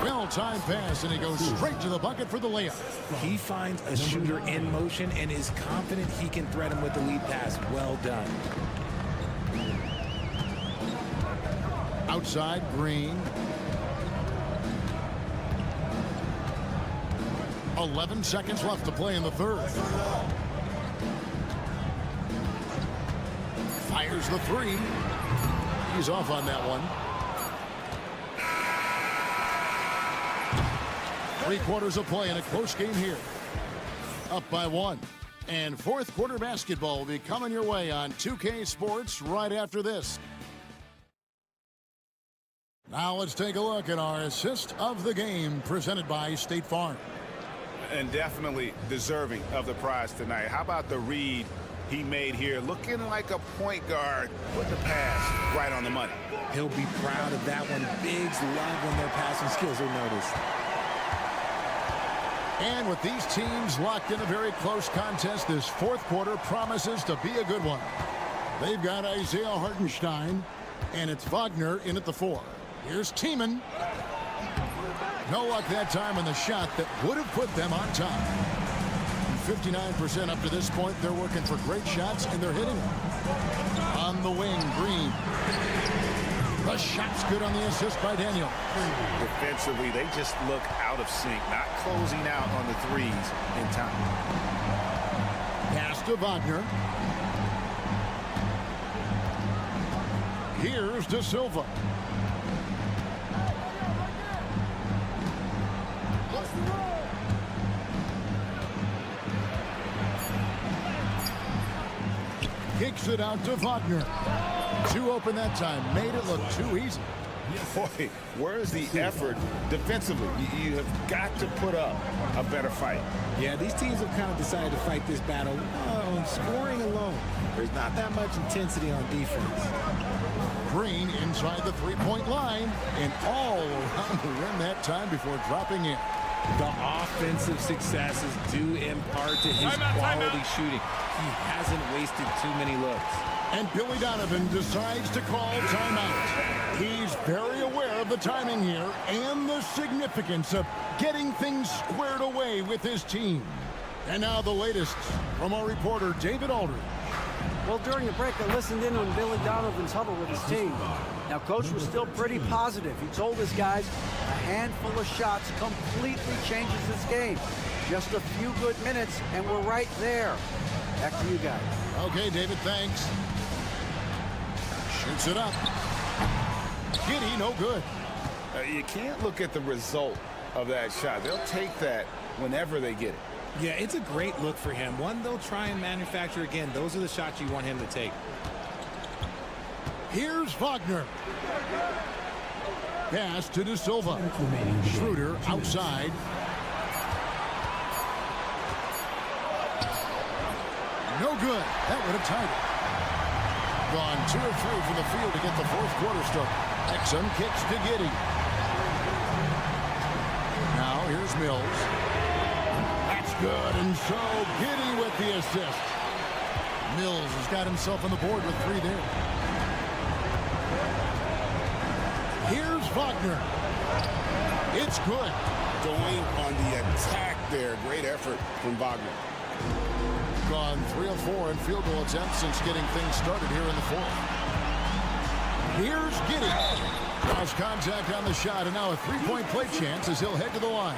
Speaker 8: Well-timed pass, and he goes straight to the bucket for the layup.
Speaker 1: He finds a shooter in motion and is confident he can thread him with the lead pass. Well done.
Speaker 8: Outside, Green. 11 seconds left to play in the third. Fires the three. He's off on that one. 3 quarters of play in a close game here. up by 1. And fourth quarter basketball will be coming your way on 2K Sports right after this. Now let's take a look at our assist of the game presented by State Farm.
Speaker 10: And definitely deserving of the prize tonight. How about the read he made here? Looking like a point guard. Put the pass right on the money.
Speaker 1: He'll be proud of that one. Bigs love when their passing skills are noticed.
Speaker 8: And with these teams locked in a very close contest, this fourth quarter promises to be a good one. They've got Isaiah Hartenstein, and it's Wagner in at the 4. Here's Tiemann. No luck that time on the shot that would have put them on top. 59% up to this point. They're working for great shots, and they're hitting them. On the wing, Green. The shot's good on the assist by Daniel.
Speaker 10: Defensively, they just look out of sync, not closing out on the threes in time.
Speaker 8: Pass to Wagner. Here's De Silva. Kicks it out to Wagner. Too open that time. Made it look too easy.
Speaker 10: Boy, where's the effort defensively? You have got to put up a better fight.
Speaker 1: Yeah, these teams have kind of decided to fight this battle on scoring alone. There's not that much intensity on defense.
Speaker 8: Green inside the three-point line and all around the rim that time before dropping in.
Speaker 1: The offensive successes due in part to his quality shooting. He hasn't wasted too many looks.
Speaker 8: And Billy Donovan decides to call timeout. He's very aware of the timing here and the significance of getting things squared away with his team. And now the latest from our reporter, David Aldridge.
Speaker 12: Well, during the break, I listened in on Billy Donovan's huddle with his team. Now, Coach was still pretty positive. He told his guys a handful of shots completely changes this game. Just a few good minutes, and we're right there. Back to you guys.
Speaker 8: Okay, David, thanks. Shoots it up. Giddy, no good.
Speaker 10: You can't look at the result of that shot. They'll take that whenever they get it.
Speaker 1: Yeah, it's a great look for him. One they'll try and manufacture again. Those are the shots you want him to take.
Speaker 8: Here's Wagner. Pass to De Silva. Schroeder outside. No good. That would have tied it. Gone 2 of 3 from the field to get the fourth quarter started. Exum kicks to Giddy. Now here's Mills. That's good, and so Giddy with the assist. Mills has got himself on the board with 3 there. Here's Wagner. It's good.
Speaker 11: Going on the attack there. Great effort from Wagner.
Speaker 8: Gone 3 of 4 in field goal attempts since getting things started here in the fourth. Here's Giddy. Cross contact on the shot, and now a three-point play chance as he'll head to the line.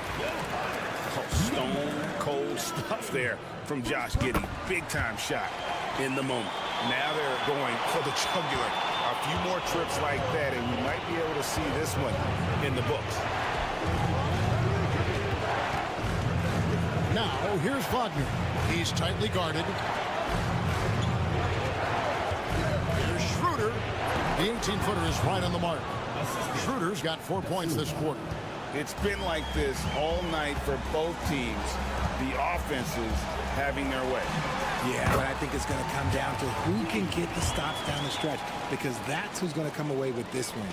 Speaker 10: Stone cold stuff there from Josh Giddey. Big time shot in the moment. Now they're going for the jugular. A few more trips like that, and we might be able to see this one in the books.
Speaker 8: Now here's Wagner. He's tightly guarded. Here's Schroeder. The 18-footer is right on the mark. Schroeder's got 4 points this quarter.
Speaker 10: It's been like this all night for both teams. The offenses having their way.
Speaker 1: Yeah, but I think it's going to come down to who can get the stops down the stretch, because that's who's going to come away with this win.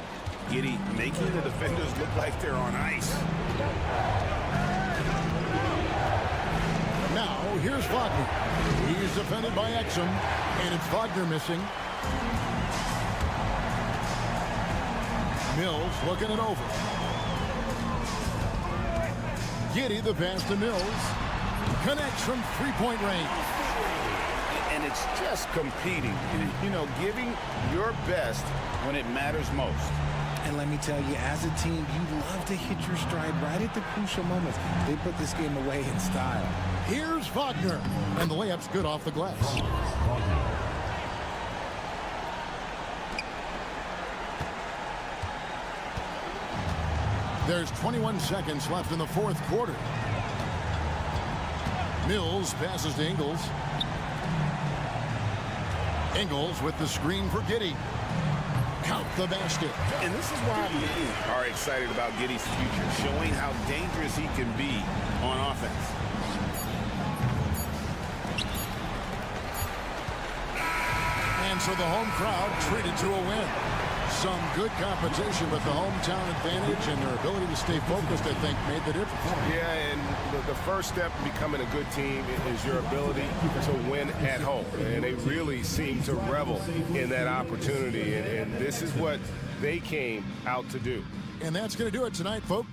Speaker 10: Giddy making the defenders look like they're on ice.
Speaker 8: Now here's Wagner. He's defended by Exum, and it's Wagner missing. Mills looking it over. Giddy the pass to Mills. Connects from three-point range.
Speaker 10: And it's just competing. You know, giving your best when it matters most.
Speaker 1: And let me tell you, as a team, you love to hit your stride right at the crucial moments. They put this game away in style.
Speaker 8: Here's Wagner. And the layup's good off the glass. There's 21 seconds left in the fourth quarter. Mills passes to Ingles. Ingles with the screen for Giddey. Count the basket.
Speaker 10: And this is why many are excited about Giddey's future, showing how dangerous he can be on offense.
Speaker 8: And so the home crowd treated to a win. Some good competition, but the hometown advantage and their ability to stay focused, I think, made the difference.
Speaker 2: Yeah, and the first step in becoming a good team is your ability to win at home. And they really seem to revel in that opportunity. And this is what they came out to do.
Speaker 8: And that's going to do it tonight, folks.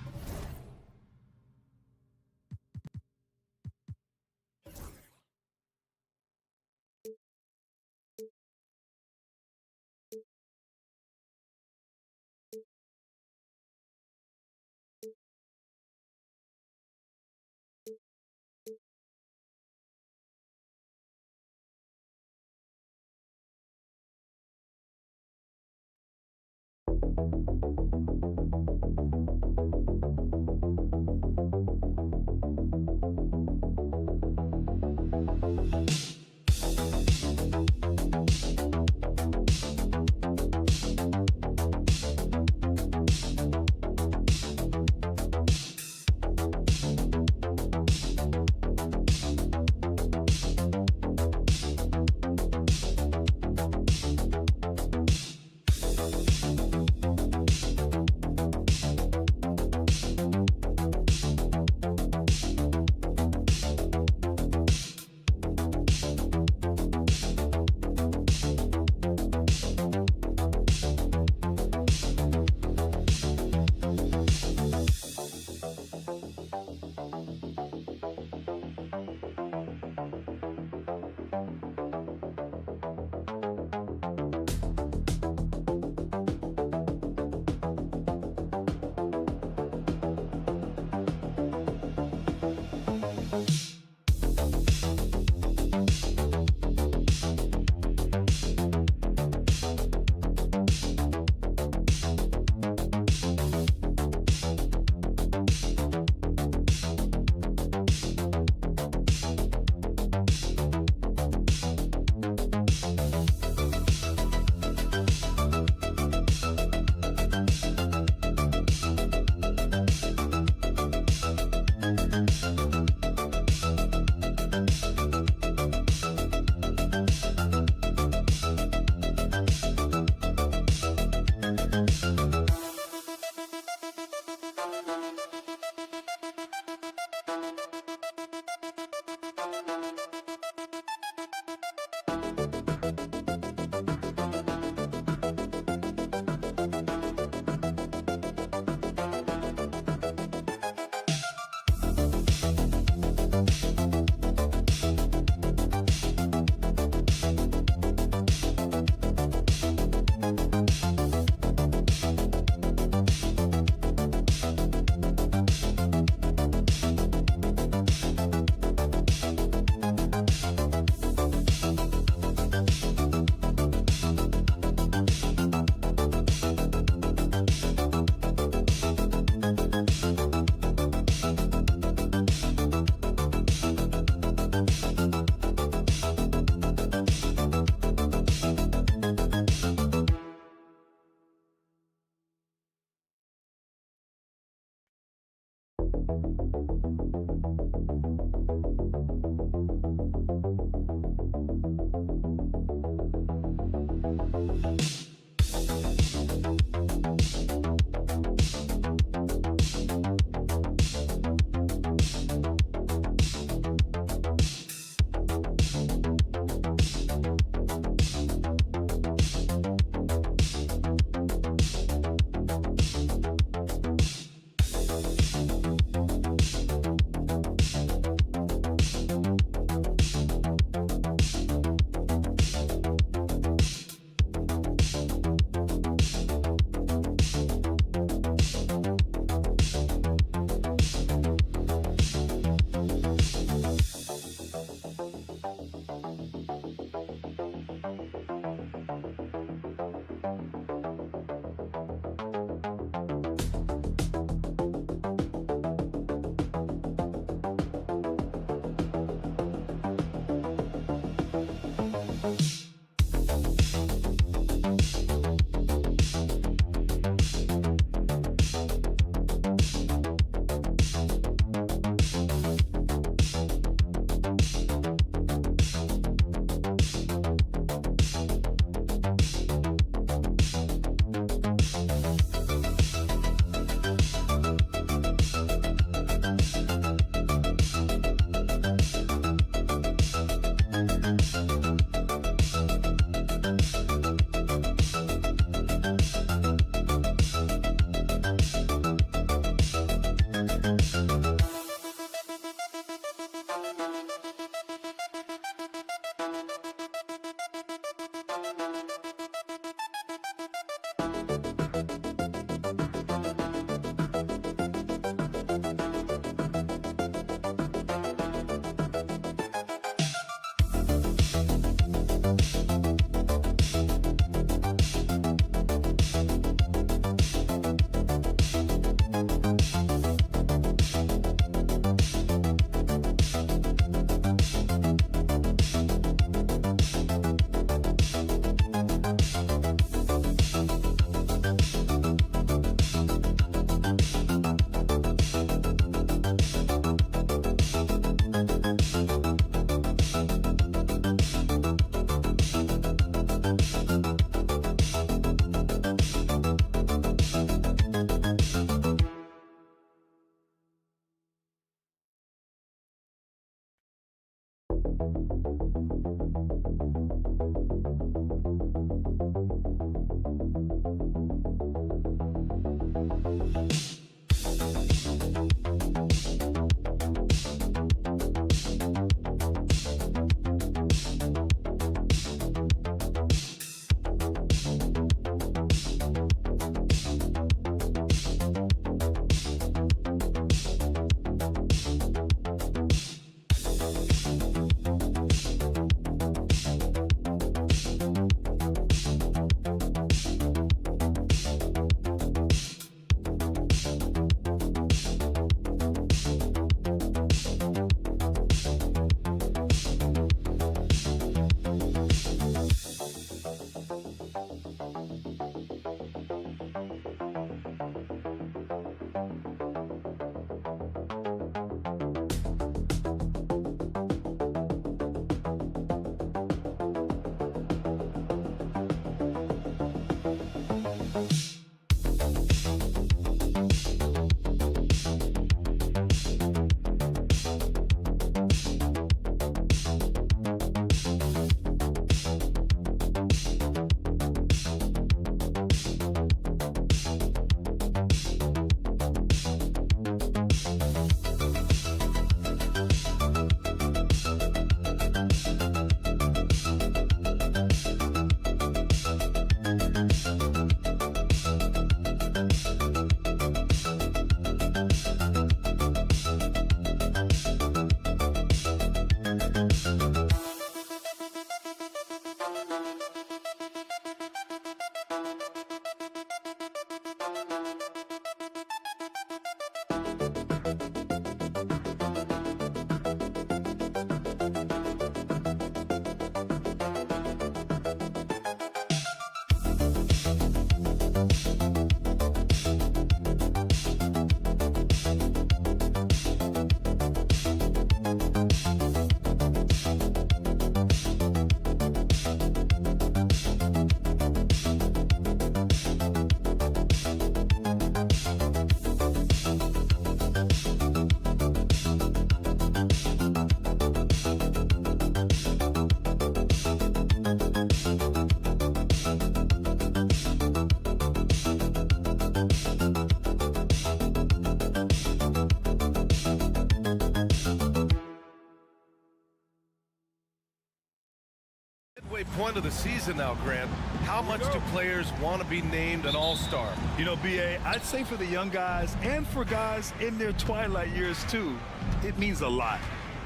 Speaker 2: Midway point of the season now, Grant. How much do players want to be named an all-star?
Speaker 3: You know, B.A., I'd say for the young guys and for guys in their twilight years too, it means a lot.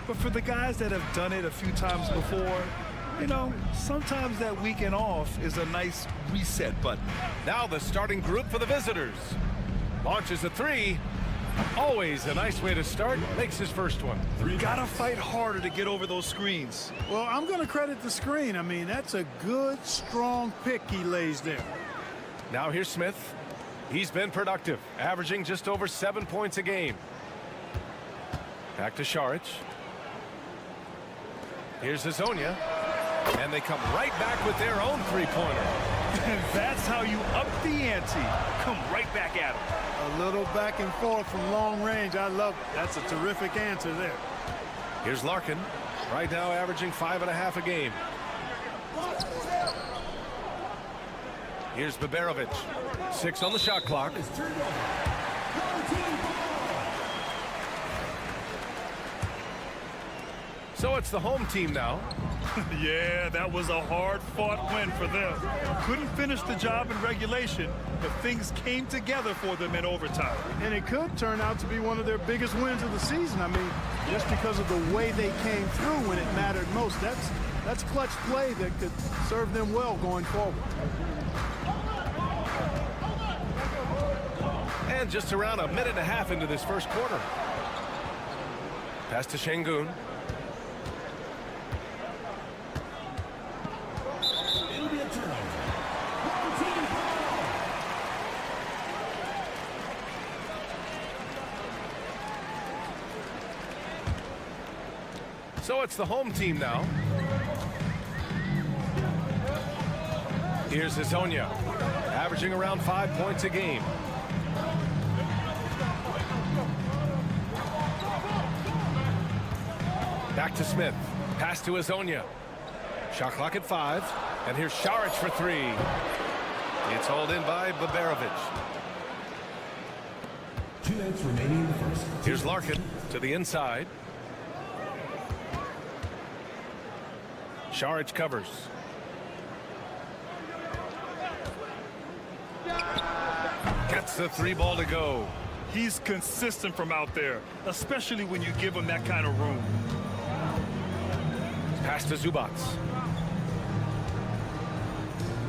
Speaker 3: But for the guys that have done it a few times before, you know, sometimes that weekend off is a nice reset button.
Speaker 2: Now the starting group for the visitors. Launches a three. Always a nice way to start. Makes his first one.
Speaker 3: Gotta fight harder to get over those screens.
Speaker 15: Well, I'm going to credit the screen. I mean, that's a good, strong pick he lays there.
Speaker 2: Now here's Smith. He's been productive, averaging just over 7 points a game. Back to Šarić. Here's Hezonja. And they come right back with their own three-pointer.
Speaker 3: That's how you up the ante. Come right back at him.
Speaker 15: A little back and forth from long range. I love it. That's a terrific answer there.
Speaker 2: Here's Larkin. Right now averaging 5.5 a game. Here's Baberovic. 6 on the shot clock. So it's the home team now.
Speaker 3: Yeah, that was a hard-fought win for them. Couldn't finish the job in regulation, but things came together for them in overtime.
Speaker 15: And it could turn out to be one of their biggest wins of the season. I mean, just because of the way they came through when it mattered most. That's clutch play that could serve them well going forward.
Speaker 2: And just around a minute and a half into this first quarter. Pass to Şengün.
Speaker 4: It'll be a turnover.
Speaker 2: So it's the home team now. Here's Hezonja, averaging around 5 points a game. Back to Smith. Pass to Hezonja. Shot clock at 5. And here's Šarić for 3. It's hauled in by Baberovic.
Speaker 4: 2 minutes remaining in the first.
Speaker 2: Here's Larkin to the inside. Šarić covers. Gets the 3 ball to go.
Speaker 3: He's consistent from out there, especially when you give him that kind of room.
Speaker 2: Pass to Zubac.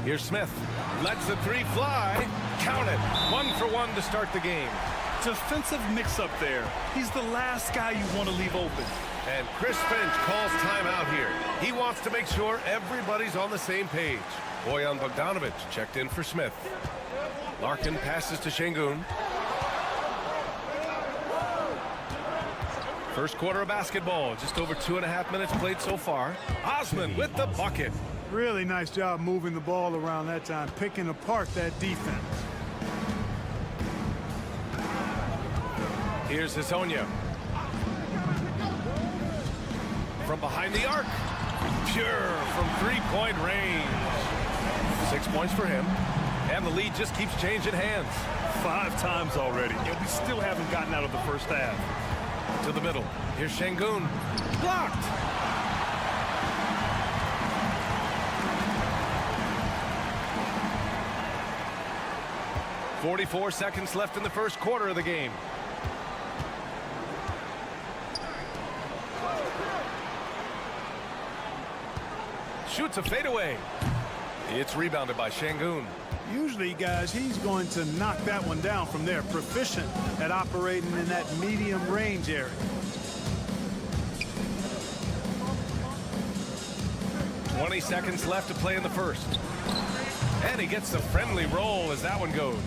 Speaker 2: Here's Smith. Lets the 3 fly. Count it. 1 for 1 to start the game.
Speaker 3: Defensive mix-up there. He's the last guy you want to leave open.
Speaker 2: And Chris Finch calls timeout here. He wants to make sure everybody's on the same page. Bojan Bogdanovic checked in for Smith. Larkin passes to Şengün. First quarter of basketball, just over 2.5 minutes played so far. Osman with the bucket.
Speaker 15: Really nice job moving the ball around that time, picking apart that defense.
Speaker 2: Here's Hezonja. From behind the arc. Pure from 3-point range. 6 points for him. And the lead just keeps changing hands.
Speaker 3: 5 times already, and we still haven't gotten out of the first half.
Speaker 2: To the middle. Here's Şengün. Blocked. .44 seconds left in the first quarter of the game. Shoots a fadeaway. It's rebounded by Şengün.
Speaker 15: Usually, guys, he's going to knock that one down from there. Proficient at operating in that medium range area.
Speaker 2: .20 seconds left to play in the first. And he gets the friendly roll as that one goes.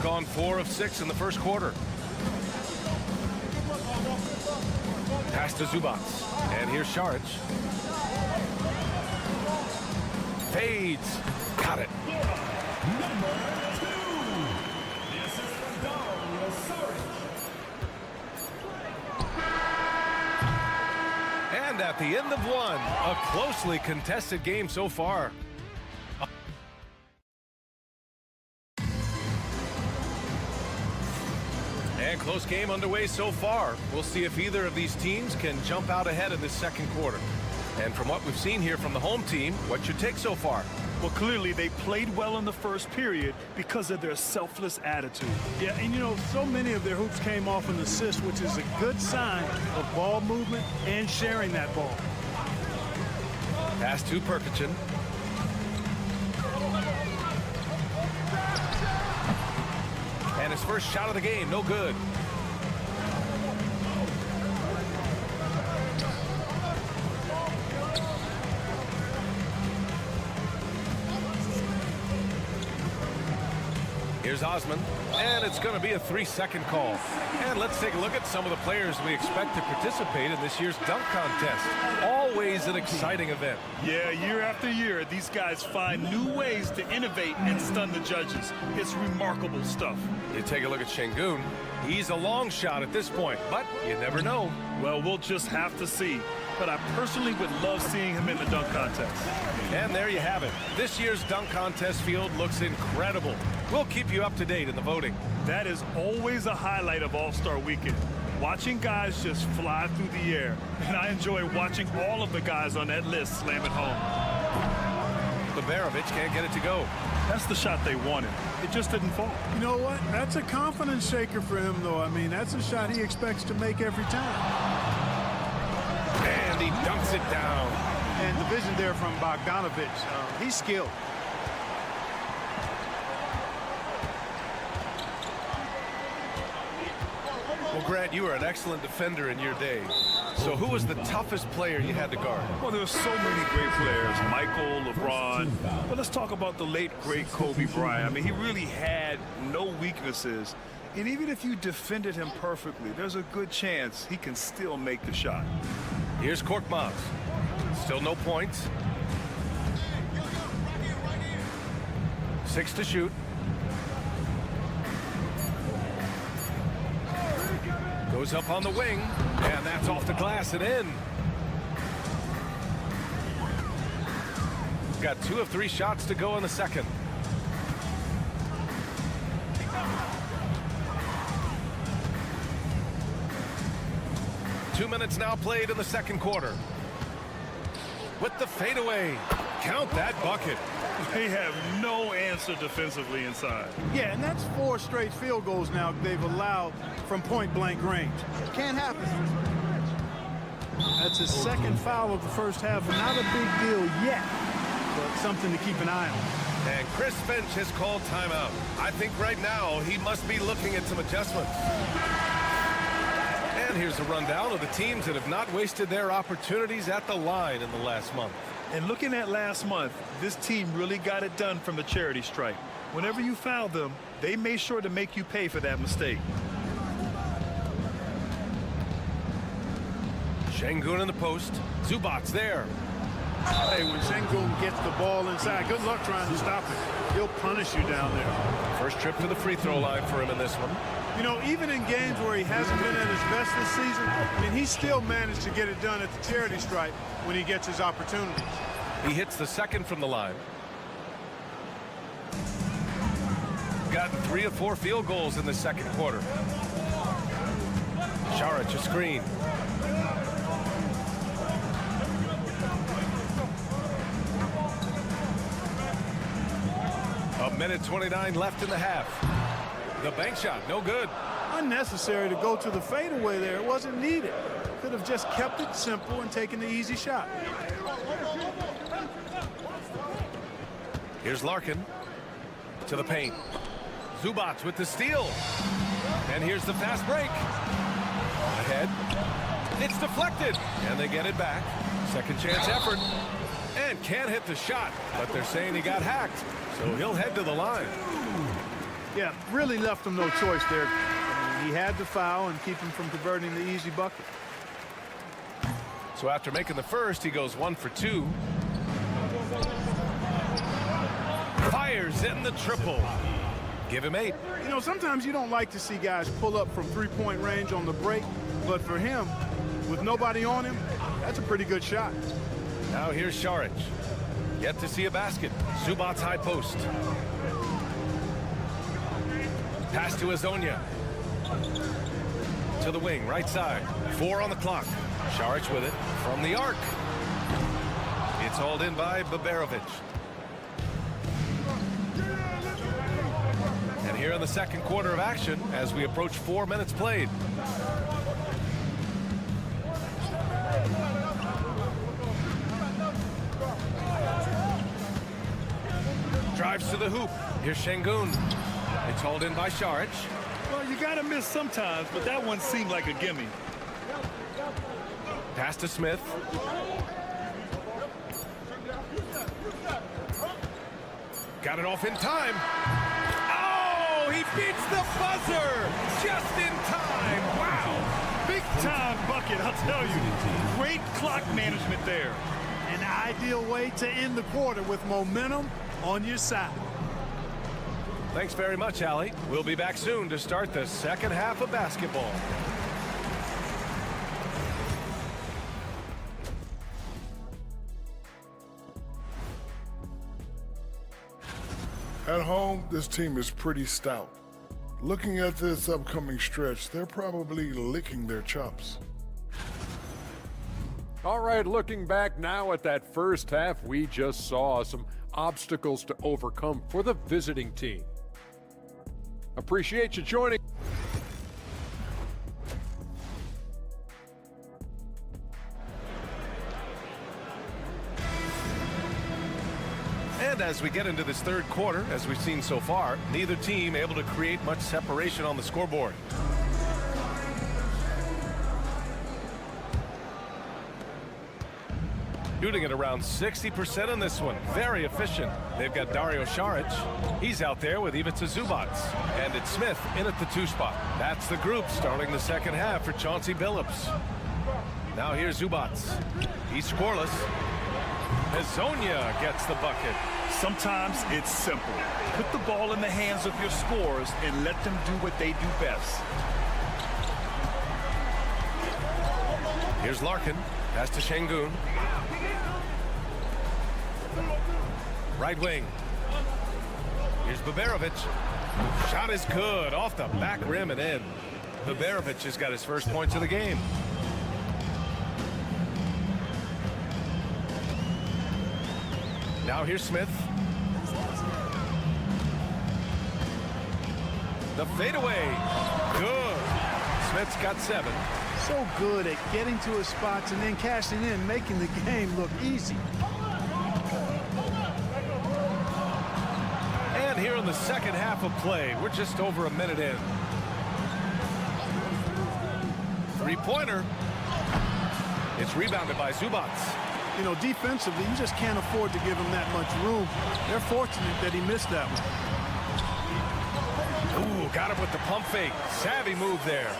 Speaker 2: Gone 4 of 6 in the first quarter. Pass to Zubac. And here's Šarić. Fades. Got it.
Speaker 4: Number 2. This is for Šarić.
Speaker 2: And at the end of one, a closely contested game so far. And close game underway so far. We'll see if either of these teams can jump out ahead in this second quarter. And from what we've seen here from the home team, what's your take so far?
Speaker 3: Well, clearly they played well in the first period because of their selfless attitude.
Speaker 15: Yeah, and you know, so many of their hoops came off an assist, which is a good sign of ball movement and sharing that ball.
Speaker 2: Pass to Perkicin. And his first shot of the game. No good. Here's Osman, and it's going to be a 3-second call. And let's take a look at some of the players we expect to participate in this year's dunk contest. Always an exciting event.
Speaker 3: Yeah, year after year, these guys find new ways to innovate and stun the judges. It's remarkable stuff.
Speaker 2: You take a look at Şengün. He's a long shot at this point, but you never know.
Speaker 3: Well, we'll just have to see. But I personally would love seeing him in the dunk contest.
Speaker 2: And there you have it. This year's dunk contest field looks incredible. We'll keep you up to date in the voting.
Speaker 3: That is always a highlight of All-Star Weekend. Watching guys just fly through the air. And I enjoy watching all of the guys on that list slam it home.
Speaker 2: Baberovic can't get it to go.
Speaker 3: That's the shot they wanted. It just didn't fall.
Speaker 15: You know what? That's a confidence shaker for him, though. I mean, that's a shot he expects to make every time.
Speaker 2: And he dunks it down.
Speaker 15: And the vision there from Bogdanovic. He's skilled.
Speaker 2: Well, Grant, you were an excellent defender in your day. So who was the toughest player you had to guard?
Speaker 3: Well, there were so many great players. Michael, LeBron. But let's talk about the late, great Kobe Bryant. I mean, he really had no weaknesses. And even if you defended him perfectly, there's a good chance he can still make the shot.
Speaker 2: Here's Korkmaz. Still no points. 6 to shoot. Goes up on the wing, and that's off the glass and in. Got 2 of 3 shots to go in the second. Two minutes now played in the second quarter. With the fadeaway. Count that bucket.
Speaker 3: They have no answer defensively inside.
Speaker 15: Yeah, and that's 4 straight field goals now they've allowed from point-blank range. Can't happen. That's his second foul of the first half. Not a big deal yet, but something to keep an eye on.
Speaker 2: And Chris Finch has called timeout. I think right now he must be looking at some adjustments. And here's a rundown of the teams that have not wasted their opportunities at the line in the last month.
Speaker 3: And looking at last month, this team really got it done from the charity stripe. Whenever you foul them, they made sure to make you pay for that mistake.
Speaker 2: Şengün in the post. Zubac's there.
Speaker 15: Hey, when Şengün gets the ball inside, good luck trying to stop it. He'll punish you down there.
Speaker 2: First trip to the free throw line for him in this one.
Speaker 15: You know, even in games where he hasn't been at his best this season, I mean, he still managed to get it done at the charity stripe when he gets his opportunities.
Speaker 2: He hits the second from the line. Gotten 3 of 4 field goals in the second quarter. Šarić a screen. A minute 29 left in the half. The bank shot, no good.
Speaker 15: Unnecessary to go to the fadeaway there. It wasn't needed. Could have just kept it simple and taken the easy shot.
Speaker 2: Here's Larkin to the paint. Zubac with the steal. And here's the fast break. Ahead. It's deflected. And they get it back. Second chance effort. And can't hit the shot. But they're saying he got hacked. So he'll head to the line.
Speaker 15: Yeah, really left him no choice there. I mean, he had to foul and keep him from converting the easy bucket.
Speaker 2: So after making the first, he goes 1 for 2. Fires in the triple. Give him 8.
Speaker 15: You know, sometimes you don't like to see guys pull up from three-point range on the break, but for him, with nobody on him, that's a pretty good shot.
Speaker 2: Now here's Šarić. Yet to see a basket. Zubac's high post. Pass to Azonia. To the wing, right side. 4 on the clock. Šarić with it from the arc. It's hauled in by Baberovic. And here in the second quarter of action, as we approach 4 minutes played. Drives to the hoop. Here's Şengün. It's hauled in by Šarić.
Speaker 3: you got to miss sometimes, but that one seemed like a gimme.
Speaker 2: Pass to Smith. Got it off in time. Oh, he beats the buzzer just in time. Wow.
Speaker 3: Big time bucket, I'll tell you. Great clock management there.
Speaker 15: An ideal way to end the quarter with momentum on your side.
Speaker 2: Thanks very much, Allie. We'll be back soon to start the second half of basketball.
Speaker 5: At home, this team is pretty stout. Looking at this upcoming stretch, they're probably licking their chops.
Speaker 6: All right, looking back now at that first half, we just saw some obstacles to overcome for the visiting team. Appreciate you joining.
Speaker 2: And as we get into this third quarter, as we've seen so far, neither team able to create much separation on the scoreboard. Shooting at around 60% on this one. Very efficient. They've got Dario Saric. He's out there with Ivica Zubac. And it's Smith in at the 2 spot. That's the group starting the second half for Chauncey Billups. Now here's Zubac. He's scoreless. Hezonja gets the bucket.
Speaker 3: Sometimes it's simple. Put the ball in the hands of your scorers and let them do what they do best.
Speaker 2: Here's Larkin. Pass to Şengün. Right wing. Here's Baberovic. Shot is good. Off the back rim and in. Baberovic has got his first points of the game. Now here's Smith. The fadeaway. Good. Smith's got 7.
Speaker 15: So good at getting to his spots and then cashing in, making the game look easy.
Speaker 2: And here in the second half of play, we're just over a minute in. Three-pointer. It's rebounded by Zubac.
Speaker 15: You know, defensively, you just can't afford to give him that much room. They're fortunate that he missed that one.
Speaker 2: Ooh, got him with the pump fake. Savvy move there.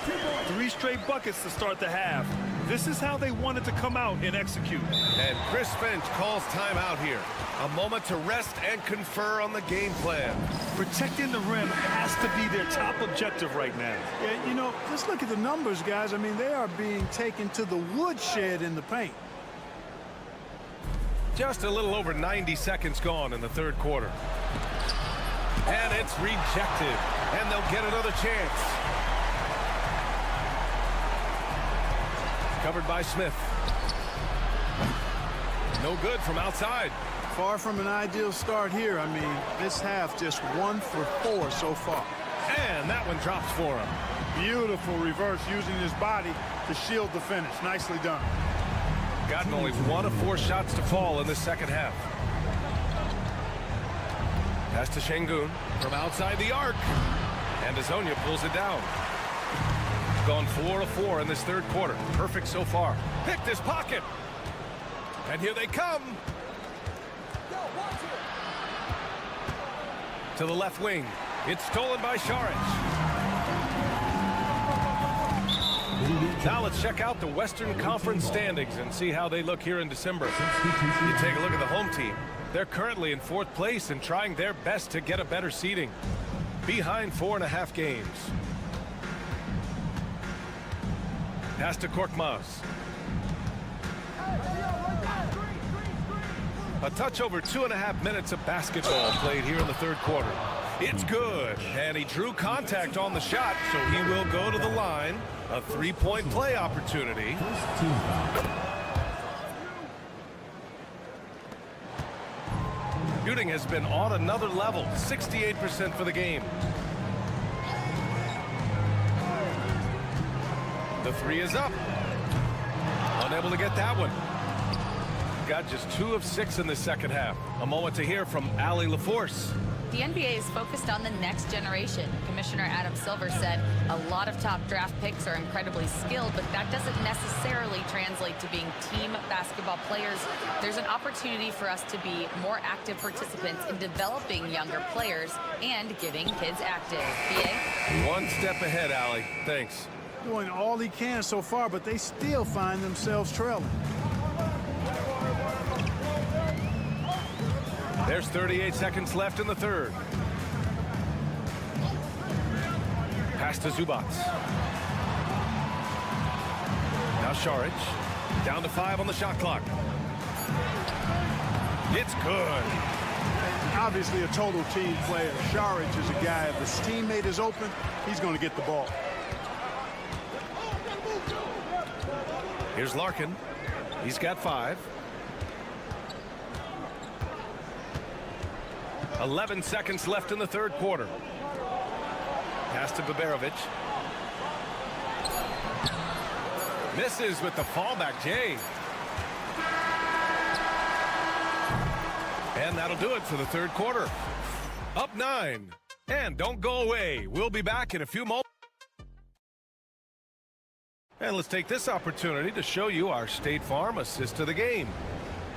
Speaker 3: 3 straight buckets to start the half. This is how they wanted to come out and execute.
Speaker 2: And Chris Finch calls timeout here. A moment to rest and confer on the game plan.
Speaker 3: Protecting the rim has to be their top objective right now.
Speaker 15: Yeah, you know, just look at the numbers, guys. I mean, they are being taken to the woodshed in the paint.
Speaker 2: Just a little over 90 seconds gone in the third quarter. And it's rejected. And they'll get another chance. Covered by Smith. No good from outside.
Speaker 15: Far from an ideal start here. I mean, this half just 1 for 4 so far.
Speaker 2: And that one drops for him.
Speaker 15: Beautiful reverse using his body to shield the finish. Nicely done.
Speaker 2: Gotten only 1 of 4 shots to fall in the second half. Pass to Şengün from outside the arc. And Hezonja pulls it down. Gone 4 of 4 in this third quarter. Perfect so far. Picked his pocket. And here they come. To the left wing. It's stolen by Saric. Now let's check out the Western Conference standings and see how they look here in December. You take a look at the home team. They're currently in 4th place and trying their best to get a better seeding. Behind 4.5 games. Pass to Korkmaz. A touch over 2.5 minutes of basketball played here in the third quarter. It's good, and he drew contact on the shot, so he will go to the line. A 3-point play opportunity. Shooting has been on another level, 68% for the game. The 3 is up. Unable to get that one. Got just 2 of 6 in the second half. A moment to hear from Allie LaForce.
Speaker 7: The NBA is focused on the next generation. Commissioner Adam Silver said a lot of top draft picks are incredibly skilled, but that doesn't necessarily translate to being team basketball players. There's an opportunity for us to be more active participants in developing younger players and getting kids active. BA?
Speaker 2: One step ahead, Allie. Thanks.
Speaker 15: Doing all he can so far, but they still find themselves trailing.
Speaker 2: There's 38 seconds left in the third. Pass to Zubac. Now Šarić. Down to 5 on the shot clock. It's good.
Speaker 15: Obviously a total team player. Šarić is a guy, if his teammate is open, he's going to get the ball.
Speaker 2: Here's Larkin. He's got 5. 11 seconds left in the third quarter. Pass to Baberovic. Misses with the fallback, Jay. And that'll do it for the third quarter. Up 9. And don't go away. We'll be back in a few moments. And let's take this opportunity to show you our State Farm assist to the game.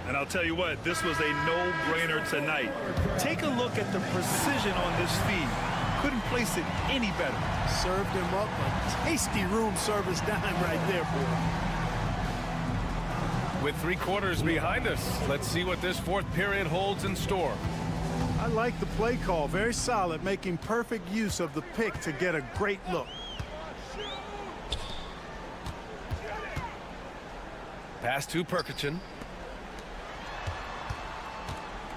Speaker 3: And I'll tell you what, this was a no-brainer tonight. Take a look at the precision on this feed. Couldn't place it any better.
Speaker 15: Served him up a tasty room service dime right there, boy.
Speaker 2: With 3 quarters behind us, let's see what this fourth period holds in store.
Speaker 15: I like the play call. Very solid, making perfect use of the pick to get a great look.
Speaker 2: Pass to Perkichin.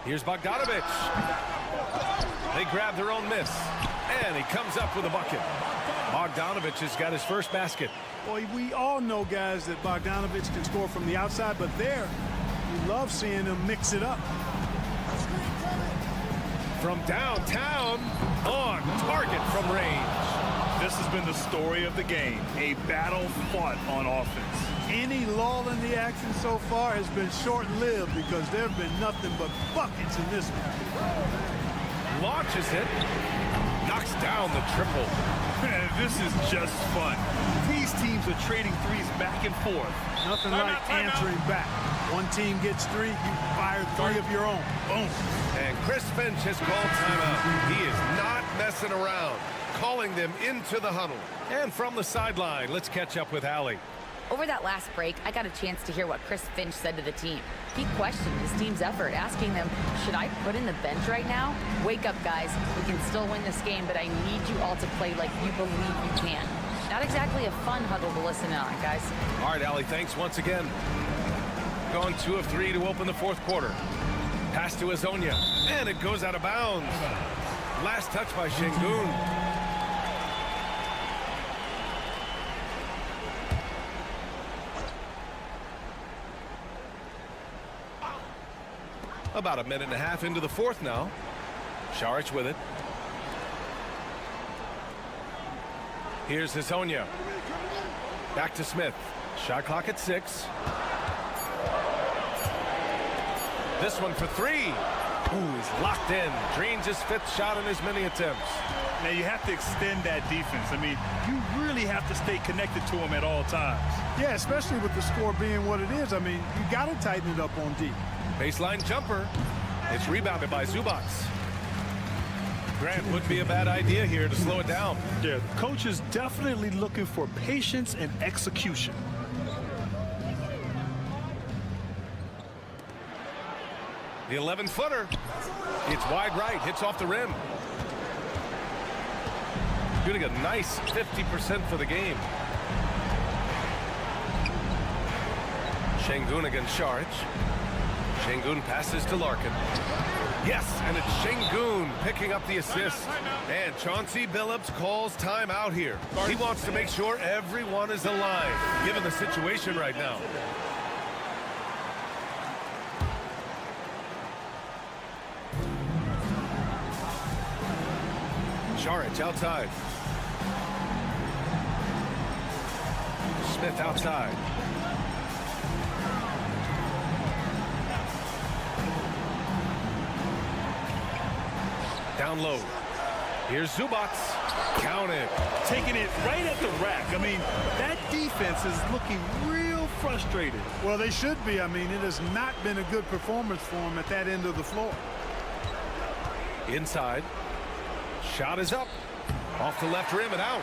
Speaker 2: Here's Bogdanovic. They grab their own miss. And he comes up with a bucket. Bogdanovic has got his first basket.
Speaker 15: Boy, we all know, guys, that Bogdanovic can score from the outside, but there, you love seeing him mix it up.
Speaker 2: From downtown, on target from range.
Speaker 3: This has been the story of the game, a battle fought on offense.
Speaker 15: Any lull in the action so far has been short-lived because there have been nothing but buckets in this one.
Speaker 2: Launches it. Knocks down the triple.
Speaker 3: Man, this is just fun. These teams are trading threes back and forth.
Speaker 15: Nothing like answering back. One team gets 3, you fire 3 of your own. Boom.
Speaker 2: And Chris Finch has called timeout. He is not messing around, calling them into the huddle. And from the sideline, let's catch up with Allie.
Speaker 7: Over that last break, I got a chance to hear what Chris Finch said to the team. He questioned his team's effort, asking them, should I put in the bench right now? Wake up, guys. We can still win this game, but I need you all to play like you believe you can. Not exactly a fun huddle to listen on, guys.
Speaker 2: All right, Allie, thanks once again. Gone 2 of 3 to open the fourth quarter. Pass to Azonia, and it goes out of bounds. Last touch by Şengün. About a minute and a half into the fourth now. Šarić with it. Here's Azonia. Back to Smith. Shot clock at 6. This one for 3. Ooh, he's locked in. Drains his 5th shot in as many attempts.
Speaker 3: Now you have to extend that defense. I mean, you really have to stay connected to him at all times.
Speaker 15: Yeah, especially with the score being what it is. I mean, you got to tighten it up on D.
Speaker 2: Baseline jumper. It's rebounded by Zubac. Grant would be a bad idea here to slow it down.
Speaker 3: Yeah, the coach is definitely looking for patience and execution.
Speaker 2: The 11-footer. It's wide right. Hits off the rim. Shooting a nice 50% for the game. Şengün against Šarić. Şengün passes to Larkin. Yes, and it's Şengün picking up the assist. And Chauncey Billups calls timeout here. He wants to make sure everyone is alive, given the situation right now. Šarić outside. Smith outside. Down low. Here's Zubac. Count it.
Speaker 3: Taking it right at the rack. I mean, that defense is looking real frustrated.
Speaker 15: Well, they should be. I mean, it has not been a good performance for them at that end of the floor.
Speaker 2: Inside. Shot is up. Off the left rim and out.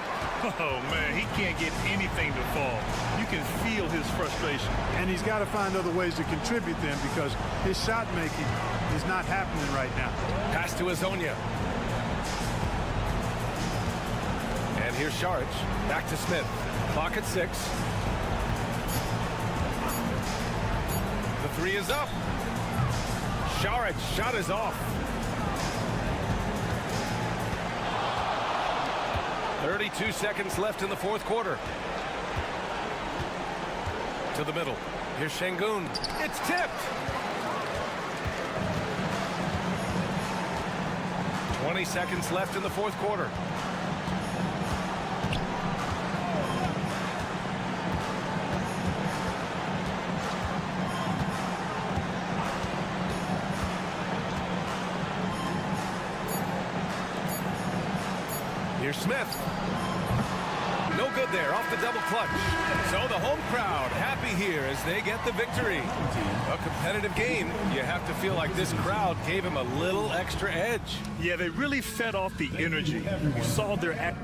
Speaker 3: Oh, man, he can't get anything to fall. You can feel his frustration.
Speaker 15: And he's got to find other ways to contribute then, because his shot making is not happening right now.
Speaker 2: Pass to Azonia. And here's Saric. Back to Smith. Clock at 6. The 3 is up. Saric. Shot is off. 32 seconds left in the fourth quarter. To the middle. Here's Şengün. It's tipped. 20 seconds left in the fourth quarter. Here's Smith. No good there, off the double clutch. So the home crowd happy here as they get the victory. A competitive game. You have to feel like this crowd gave him a little extra edge.
Speaker 3: Yeah, they really fed off the energy. You saw their act.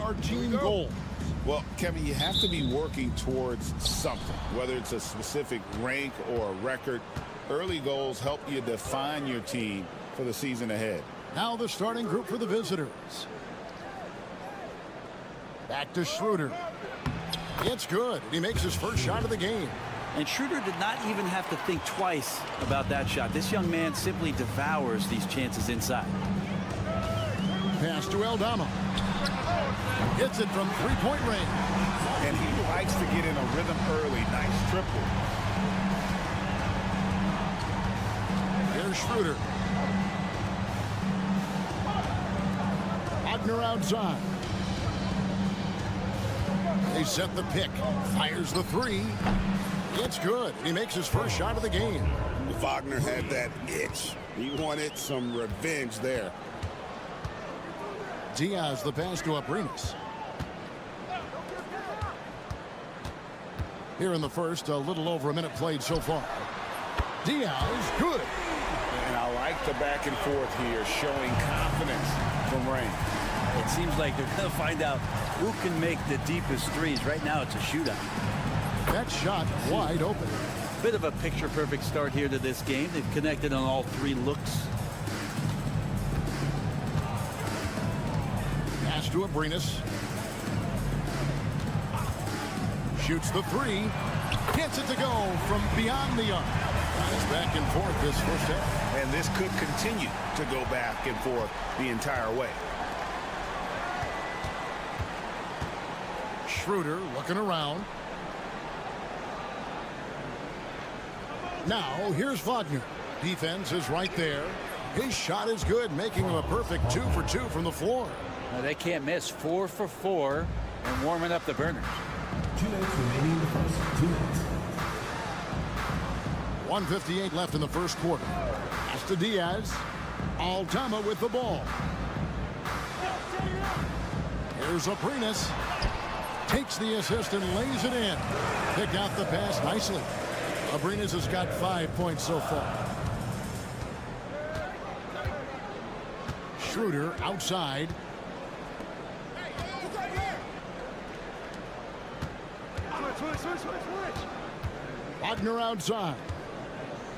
Speaker 8: Our team goal.
Speaker 11: Well, Kevin, you have to be working towards something, whether it's a specific rank or a record. Early goals help you define your team for the season ahead.
Speaker 8: Now the starting group for the visitors. Back to Schroeder. It's good. He makes his first shot of the game.
Speaker 16: And Schroeder did not even have to think twice about that shot. This young man simply devours these chances inside.
Speaker 8: Pass to Aldama. Hits it from three-point range.
Speaker 10: And he likes to get in a rhythm early. Nice triple.
Speaker 8: Here's Schroeder. Wagner outside. They set the pick. Fires the three. It's good. He makes his first shot of the game.
Speaker 11: Wagner had that itch. He wanted some revenge there.
Speaker 8: Diaz the pass to Abrinas. Here in the first, a little over a minute played so far. Diaz, good.
Speaker 10: And I like the back and forth here, showing confidence from Rain.
Speaker 16: It seems like they're going to find out who can make the deepest threes. Right now, it's a shootout.
Speaker 8: That shot wide open.
Speaker 16: Bit of a picture-perfect start here to this game. They've connected on all three looks.
Speaker 8: Pass to Abrinas. Shoots the three. Gets it to go from beyond the arc. It's back and forth this first half.
Speaker 10: And this could continue to go back and forth the entire way.
Speaker 8: Schroeder looking around. Now here's Wagner. Defense is right there. His shot is good, making him a perfect 2 for 2 from the floor.
Speaker 16: Now, they can't miss. 4 for 4 and warming up the burners.
Speaker 4: 2 minutes remaining in the first. 2 minutes.
Speaker 8: 1:58 left in the first quarter. Pass to Diaz. Aldama with the ball. Here's Abrinas. Takes the assist and lays it in. Picked out the pass nicely. Abrinas has got 5 points so far. Schroeder outside. Wagner outside.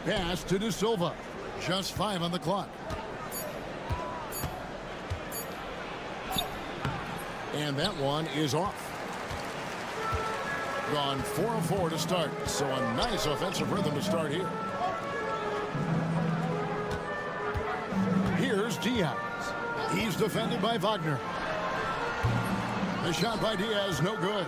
Speaker 8: Pass to De Silva. Just 5 on the clock. And that one is off. Gone 4 of 4 to start. So a nice offensive rhythm to start here. Here's Diaz. He's defended by Wagner. The shot by Diaz, no good.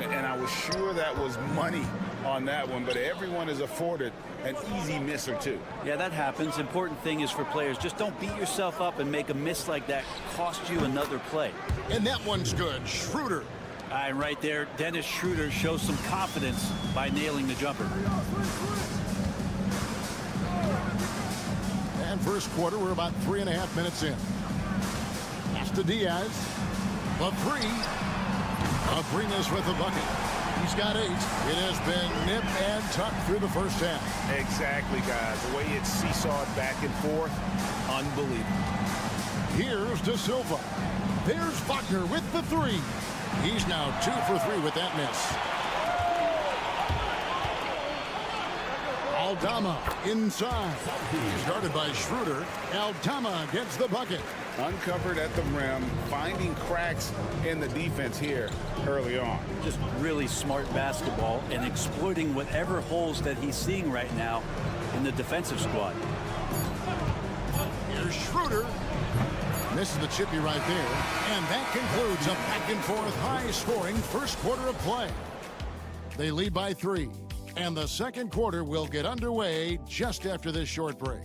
Speaker 10: And I was sure that was money on that one, but everyone is afforded an easy miss or two.
Speaker 16: Yeah, that happens. Important thing is for players, just don't beat yourself up and make a miss like that cost you another play.
Speaker 8: And that one's good. Schroeder.
Speaker 16: And right there, Dennis Schroeder shows some confidence by nailing the jumper.
Speaker 8: And first quarter, we're about 3.5 minutes in. Pass to Diaz. The three. Abrinas with the bucket. He's got 8. It has been nip and tuck through the first half.
Speaker 10: Exactly, guys. The way it's seesawed back and forth, unbelievable. Here's
Speaker 8: De Silva. There's Wagner with the 3. He's now 2 for 3 with that miss. Aldama inside. Started by Schroeder. Aldama gets the bucket.
Speaker 10: Uncovered at the rim, finding cracks in the defense here early on.
Speaker 16: Just really smart basketball and exploiting whatever holes that he's seeing right now in the defensive squad.
Speaker 8: Here's Schroeder. Misses the chippy right there. And that concludes a back-and-forth high-scoring first quarter of play. They lead by 3. And the second quarter will get underway just after this short break.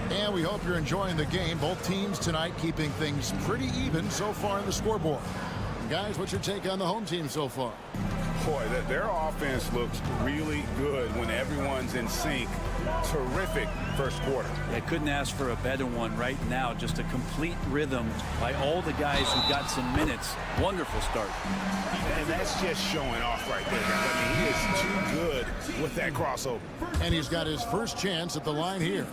Speaker 8: And we hope you're enjoying the game. Both teams tonight keeping things pretty even so far in the scoreboard. Guys, what's your take on the home team so far?
Speaker 10: Boy, their offense looks really good when everyone's in sync. Terrific first quarter.
Speaker 16: I couldn't ask for a better one right now. Just a complete rhythm by all the guys who got some minutes. Wonderful start.
Speaker 10: And that's just showing off right there, guys. I mean, he is too good with that crossover.
Speaker 8: And he's got his first chance at the line here.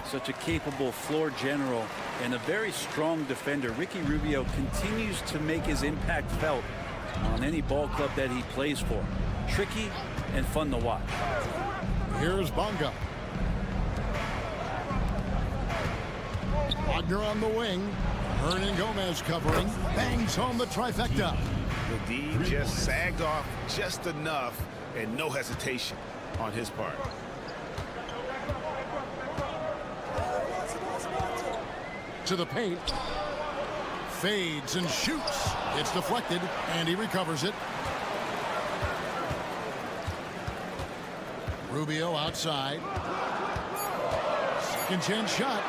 Speaker 16: Such a capable floor general and a very strong defender. Ricky Rubio continues to make his impact felt on any ball club that he plays for. Tricky and fun to watch.
Speaker 8: Here's Bonga. Wagner on the wing. Hernan Gomez covering. Bangs home the trifecta.
Speaker 10: The D just sagged off just enough and no hesitation on his part.
Speaker 8: To the paint. Fades and shoots. It's deflected, and he recovers it. Rubio outside. Second chance shot,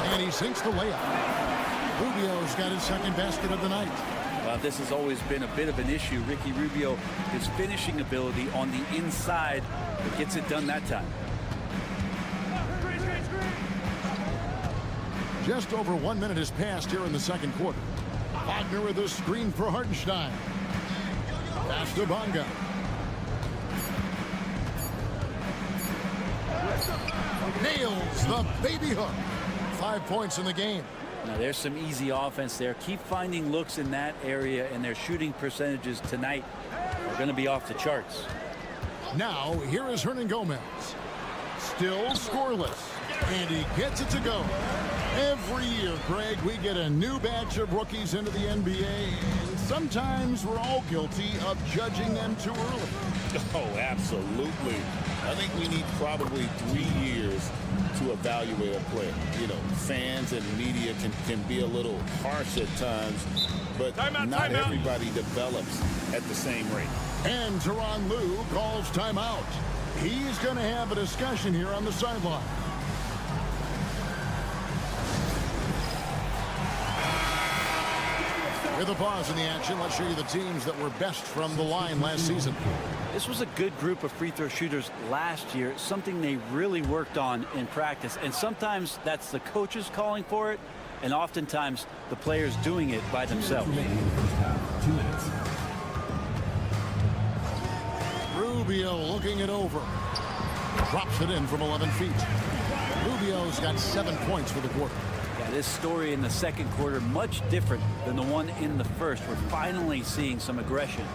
Speaker 8: and he sinks the layup. Rubio's got his second basket of the night.
Speaker 16: This has always been a bit of an issue. Ricky Rubio, his finishing ability on the inside, but gets it done that time.
Speaker 8: Just over 1 minute has passed here in the second quarter. Wagner with a screen for Hartenstein. Pass to Bonga. Nails the baby hook. 5 points in the game.
Speaker 16: Now there's some easy offense there. Keep finding looks in that area, and their shooting percentages tonight are going to be off the charts.
Speaker 8: Now here is Hernan Gomez. Still scoreless. And he gets it to go. Every year, Greg, we get a new batch of rookies into the NBA, and sometimes we're all guilty of judging them too early.
Speaker 11: Oh, absolutely. I think we need probably 3 years to evaluate a player. You know, fans and media can be a little harsh at times, but not everybody develops at the same rate.
Speaker 8: And Tyronn Lue calls timeout. He's going to have a discussion here on the sideline. With a pause in the action, let's show you the teams that were best from the line last season.
Speaker 16: This was a good group of free throw shooters last year, something they really worked on in practice. And sometimes that's the coaches calling for it, and oftentimes the players doing it by themselves.
Speaker 4: 2 minutes.
Speaker 8: Rubio looking it over. Drops it in from 11 feet. Rubio's got 7 points for the quarter.
Speaker 16: Yeah, Yeah, this story in the second quarter, much different than the one in the first. We're finally seeing some aggression.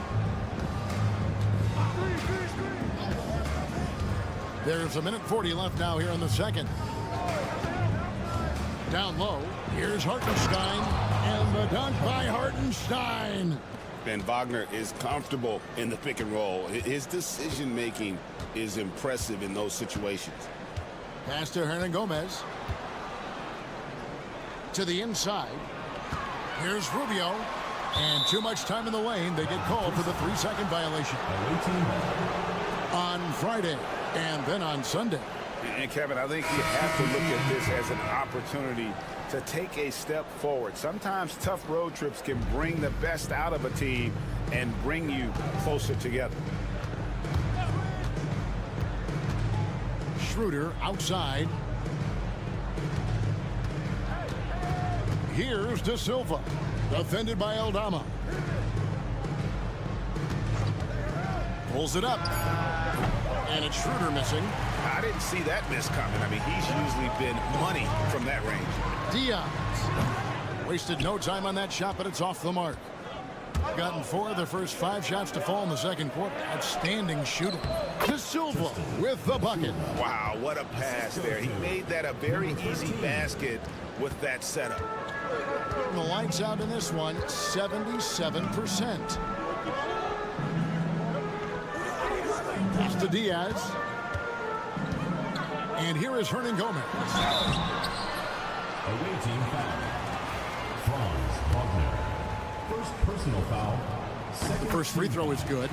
Speaker 8: There's 1:40 left now here in the second. Down low, here's Hartenstein, and the dunk by Hartenstein.
Speaker 10: And Wagner is comfortable in the pick and roll. His decision-making is impressive in those situations.
Speaker 8: Pass to Hernangomez. To the inside. Here's Rubio. And too much time in the lane. They get called for the 3-second violation. On Friday and then on Sunday.
Speaker 10: And Kevin, I think you have to look at this as an opportunity to take a step forward. Sometimes tough road trips can bring the best out of a team and bring you closer together.
Speaker 8: Schroeder outside. Here's De Silva. Defended by Aldama. Pulls it up. And it's Schroeder missing.
Speaker 10: I didn't see that miss coming. I mean, he's usually been money from that range.
Speaker 8: Diaz. Wasted no time on that shot, but it's off the mark. Gotten 4 of the first 5 shots to fall in the second quarter. Outstanding shooting. De Silva with the bucket.
Speaker 10: Wow, what a pass there. He made that a very easy basket with that setup.
Speaker 8: The lights out in this one, 77%. Pass to Diaz. And here is Hernangomez.
Speaker 4: Awaiting foul. Franz Wagner. First personal foul.
Speaker 8: The first free throw is good.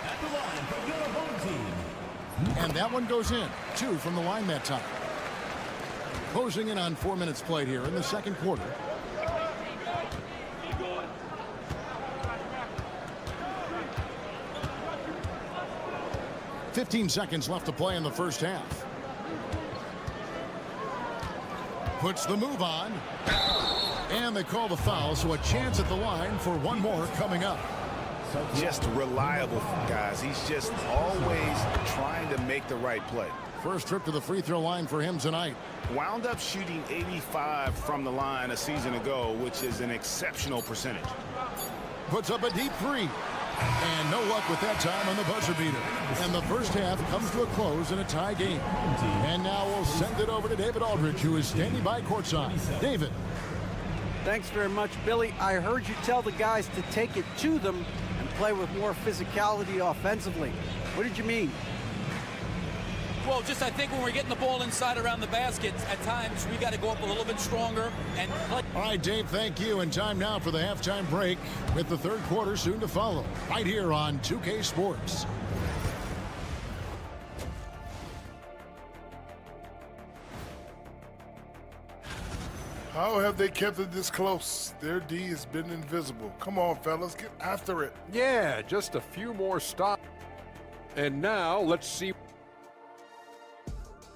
Speaker 4: At the line for your home team.
Speaker 8: And that one goes in. 2 from the line that time. Closing in on 4 minutes played here in the second quarter. "15 seconds left to play in the first half. Puts the move on. And they call the foul, so a chance at the line for one more coming up.
Speaker 10: Just reliable, guys. He's just always trying to make the right play.
Speaker 8: First trip to the free throw line for him tonight.
Speaker 10: Wound up shooting 85 from the line a season ago, which is an exceptional percentage.
Speaker 8: Puts up a deep 3. And no luck with that time on the buzzer beater. And the first half comes to a close in a tie game. And now we'll send it over to David Aldridge, who is standing by courtside. David.
Speaker 12: Thanks very much, Billy. I heard you tell the guys to take it to them and play with more physicality offensively. What did you mean?
Speaker 17: Well, just I think when we're getting the ball inside around the basket, at times we got to go up a little bit stronger and play.
Speaker 8: All right, Dave, thank you. And time now for the halftime break with the third quarter soon to follow. Right here on 2K Sports.
Speaker 5: How have they kept it this close? Their D has been invisible. Come on, fellas, get after it.
Speaker 6: Yeah, just a few more stops. And now let's see.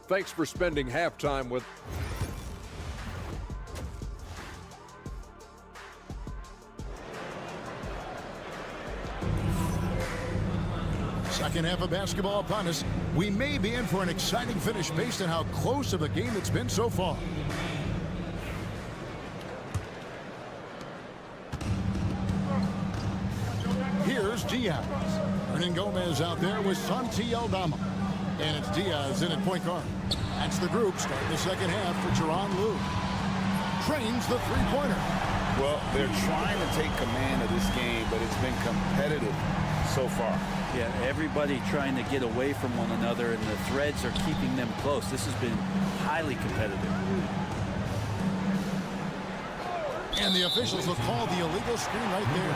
Speaker 6: Thanks for spending halftime with.
Speaker 8: Second half of basketball upon us. We may be in for an exciting finish based on how close of a game it's been so far. Here's Diaz. Hernangomez out there with Santi Aldama. And it's Diaz in at point guard. That's the group starting the second half for Tyronn Lue. Trains the three-pointer.
Speaker 10: Well, they're trying to take command of this game, but it's been competitive so far.
Speaker 16: Yeah, everybody trying to get away from one another, and the threads are keeping them close. This has been highly competitive.
Speaker 8: And the officials will call the illegal screen right there.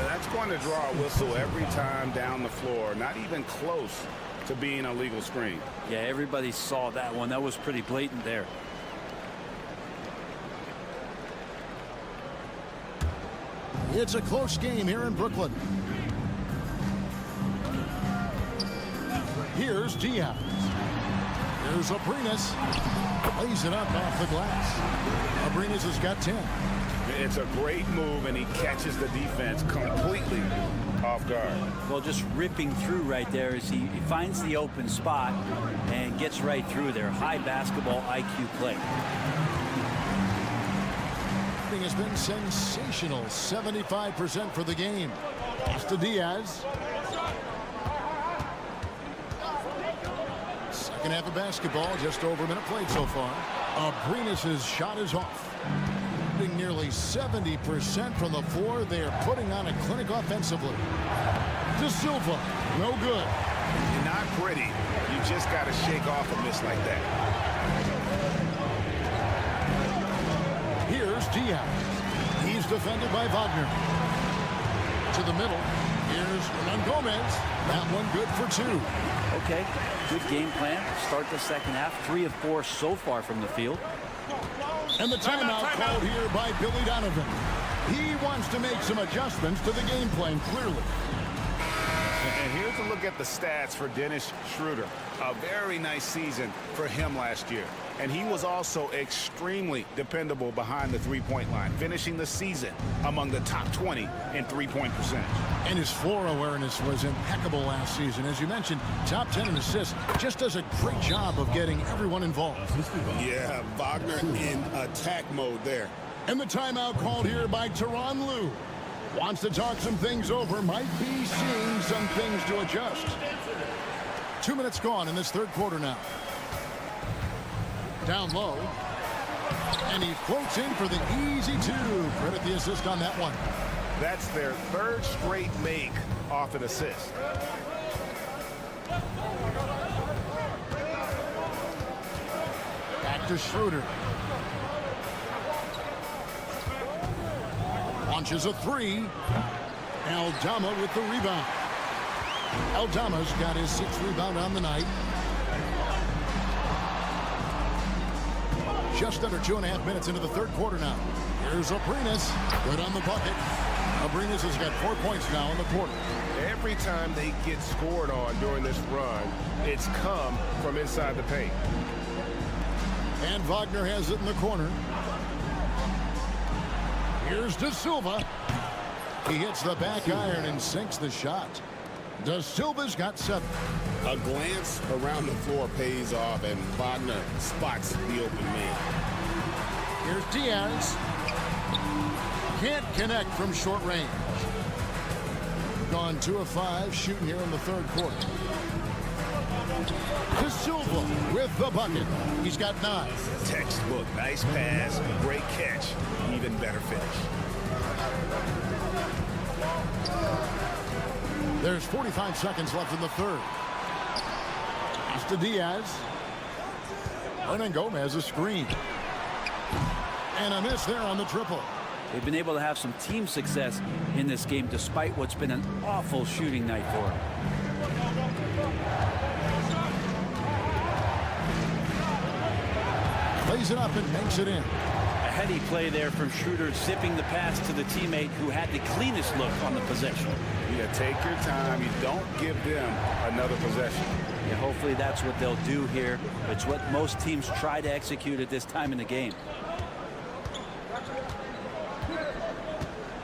Speaker 10: That's going to draw a whistle every time down the floor. Not even close to being a legal screen.
Speaker 16: Yeah, everybody saw that one. That was pretty blatant there.
Speaker 8: It's a close game here in Brooklyn. Here's Diaz. Here's Abrinas. Lays it up off the glass. Abrinas has got 10.
Speaker 10: It's a great move, and he catches the defense completely off guard.
Speaker 16: Well, just ripping through right there as he finds the open spot and gets right through there. High basketball IQ play.
Speaker 8: has been sensational. 75% for the game. Pass to Diaz. Second half of basketball, just over a minute played so far. Abrinas' shot is off. Shooting nearly 70% from the floor. They are putting on a clinic offensively. De Silva, no good.
Speaker 10: You're not pretty. You just got to shake off a miss like that.
Speaker 8: Here's Diaz. He's defended by Wagner. To the middle. Here's Hernan Gomez. That one good for 2.
Speaker 16: Okay, good game plan. Start the second half. 3 of 4 so far from the field.
Speaker 8: And the timeout called here by Billy Donovan. He wants to make some adjustments to the game plan, clearly.
Speaker 10: And here's a look at the stats for Dennis Schroeder. A very nice season for him last year. And he was also extremely dependable behind the three-point line, finishing the season among the top 20 in three-point percentage.
Speaker 8: And his floor awareness was impeccable last season. As you mentioned, top 10 in assists. Just does a great job of getting everyone involved.
Speaker 11: Yeah, Wagner in attack mode there.
Speaker 8: And the timeout called here by Tyronn Lue. Wants to talk some things over. Might be seeing some things to adjust. 2 minutes gone in this third quarter now. Down low. And he floats in for the easy 2. Credit the assist on that one.
Speaker 10: That's their third straight make off an assist.
Speaker 8: Back to Schroeder. Launches a 3. Aldama with the rebound. Aldama's got his 6th rebound on the night. Just under 2.5 minutes into the third quarter now. Here's Abrinas. Good on the bucket. Abrinas has got 4 points now in the quarter.
Speaker 2: Every time they get scored on during this run, it's come from inside the paint.
Speaker 8: And Wagner has it in the corner. Here's De Silva. He hits the back iron and sinks the shot. De Silva's got 7.
Speaker 11: A glance around the floor pays off, and Wagner spots the open man.
Speaker 8: Here's Diaz. Can't connect from short range. Gone 2 of 5 shooting here in the third quarter. De Silva with the bucket. He's got 9.
Speaker 10: Textbook. Nice pass. Great catch. Even better finish.
Speaker 8: There's 45 seconds left in the third. Pass to Diaz. Hernan Gomez a screen. And a miss there on the triple.
Speaker 16: They've been able to have some team success in this game despite what's been an awful shooting night for them.
Speaker 8: Plays it up and makes it in.
Speaker 16: A heady play there from Schroeder, zipping the pass to the teammate who had the cleanest look on the possession.
Speaker 10: You take your time. You don't give them another possession.
Speaker 16: Yeah, hopefully that's what they'll do here. It's what most teams try to execute at this time in the game.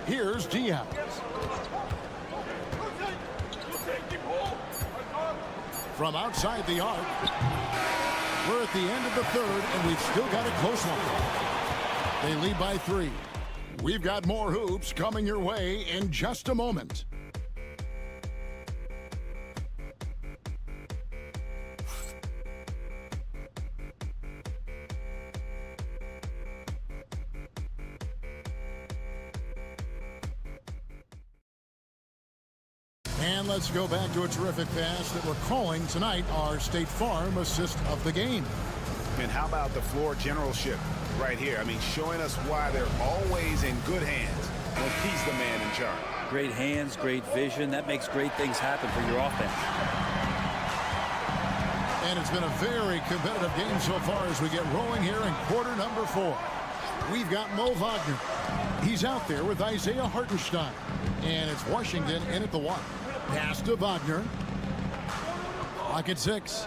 Speaker 8: Here's Diaz. From outside the arc. We're at the end of the third, and we've still got a close one. They lead by 3. We've got more hoops coming your way in just a moment. And let's go back to a terrific pass that we're calling tonight our State Farm assist of the game.
Speaker 10: And how about the floor generalship right here? I mean, showing us why they're always in good hands when he's the man in charge.
Speaker 16: Great hands, great vision. That makes great things happen for your offense.
Speaker 8: And it's been a very competitive game so far as we get rolling here in quarter number 4. We've got Mo Wagner. He's out there with Isaiah Hartenstein. And it's Washington in at the 1. Pass to Wagner. Clock at 6.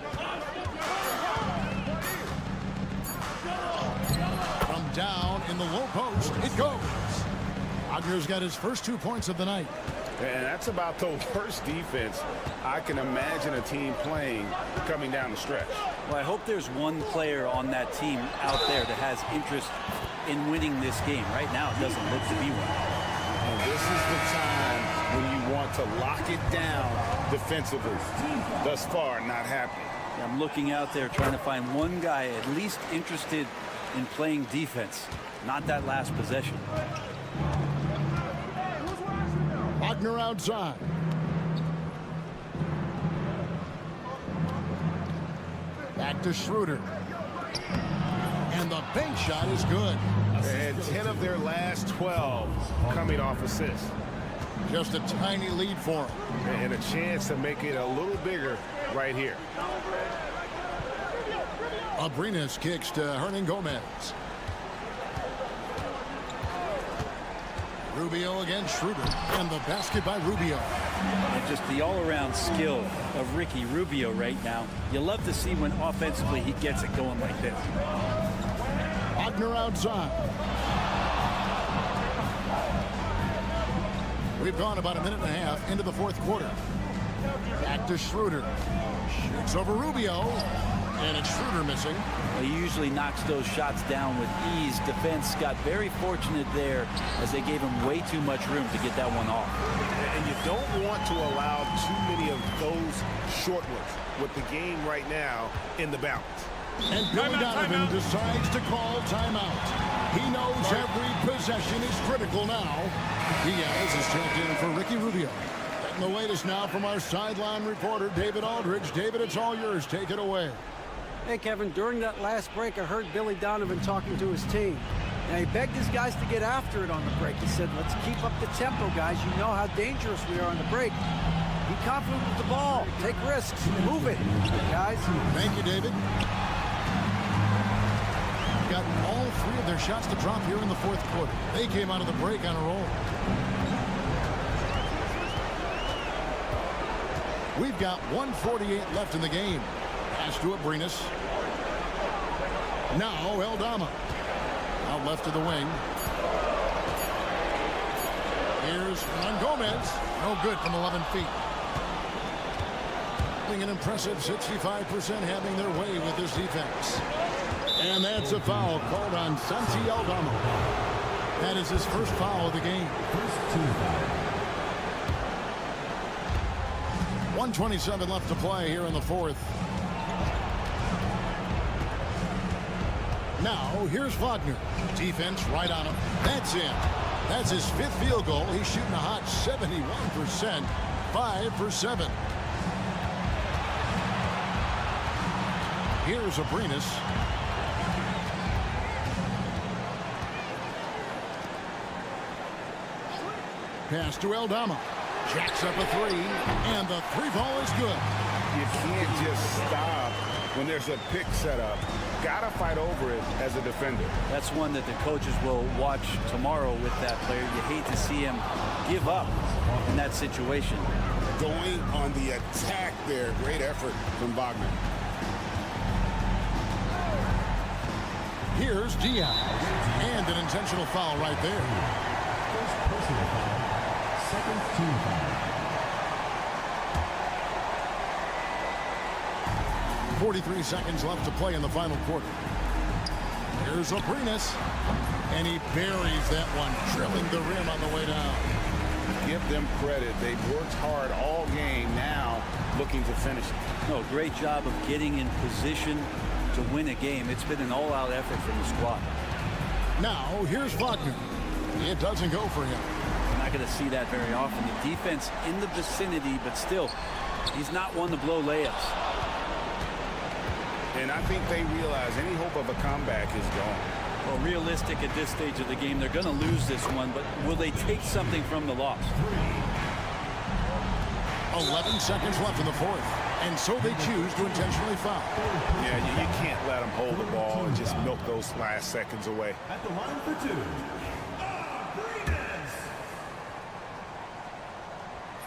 Speaker 8: From down in the low post, it goes. Wagner's got his first 2 points of the night.
Speaker 10: And that's about the worst defense I can imagine a team playing coming down the stretch.
Speaker 16: Well, I hope there's one player on that team out there that has interest in winning this game. Right now, it doesn't look to be one.
Speaker 10: And this is the time when you want to lock it down defensively. Thus far, not happening.
Speaker 16: I'm looking out there trying to find one guy at least interested in playing defense, not that last possession.
Speaker 8: Wagner outside. Back to Schroeder. And the bank shot is good.
Speaker 10: And 10 of their last 12 coming off assists.
Speaker 8: Just a tiny lead for him.
Speaker 10: And a chance to make it a little bigger right here.
Speaker 8: Abrinas kicks to Hernan Gomez. Rubio against Schroeder. And the basket by Rubio.
Speaker 16: And just the all-around skill of Ricky Rubio right now. You love to see when offensively he gets it going like this.
Speaker 8: Wagner outside. We've gone about a minute and a half into the fourth quarter. Back to Schroeder. Shoots over Rubio. And it's Schroeder missing.
Speaker 16: He usually knocks those shots down with ease. Defense got very fortunate there as they gave him way too much room to get that one off.
Speaker 10: And you don't want to allow too many of those short ones with the game right now in the balance.
Speaker 8: And Billy Donovan decides to call timeout. He knows every possession is critical now. Diaz is checked in for Ricky Rubio. Getting the latest now from our sideline reporter, David Aldridge. David, it's all yours. Take it away.
Speaker 12: Hey, Kevin, during that last break, I heard Billy Donovan talking to his team. Now, he begged his guys to get after it on the break. He said, let's keep up the tempo, guys. You know how dangerous we are on the break. Be confident with the ball. Take risks. Move it, guys.
Speaker 8: Thank you, David. Got all three of their shots to drop here in the fourth quarter. They came out of the break on a roll. We've got 1:48 left in the game. Pass to Abrinas. Now Eldama. Out left to the wing. Here's Hernan Gomez. No good from 11 feet. An impressive 65% having their way with this defense. And that's a foul called on Santi Eldama. That is his first foul of the game. 1:27 left to play here in the fourth. Now, here's Wagner. Defense right on him. That's in. That's his fifth field goal. He's shooting a hot 71%. 5 for 7. Here's Abrinas. Pass to Eldama. Jacks up a three, and the three ball is good.
Speaker 10: You can't just stop when there's a pick set up. Gotta fight over it as a defender.
Speaker 16: That's one that the coaches will watch tomorrow with that player. You hate to see him give up in that situation.
Speaker 10: Going on the attack there. Great effort from Wagner.
Speaker 8: Here's Diaz. And an intentional foul right there.
Speaker 4: First personal foul. Second team foul.
Speaker 8: 43 seconds left to play in the final quarter. Here's Abrinas. And he buries that one, drilling the rim on the way down.
Speaker 10: Give them credit. They've worked hard all game, now looking to finish it.
Speaker 16: No, great job of getting in position to win a game. It's been an all-out effort from the squad.
Speaker 8: Now, here's Wagner. It doesn't go for him.
Speaker 16: You're not going to see that very often. The defense in the vicinity, but still, he's not one to blow layups.
Speaker 10: And I think they realize any hope of a comeback is gone.
Speaker 16: Well, realistic at this stage of the game, they're going to lose this one, but will they take something from the loss?
Speaker 8: 11 seconds left in the fourth, and so they choose to intentionally foul.
Speaker 10: Yeah, you can't let them hold the ball and just milk those last seconds away.
Speaker 4: At the line for two,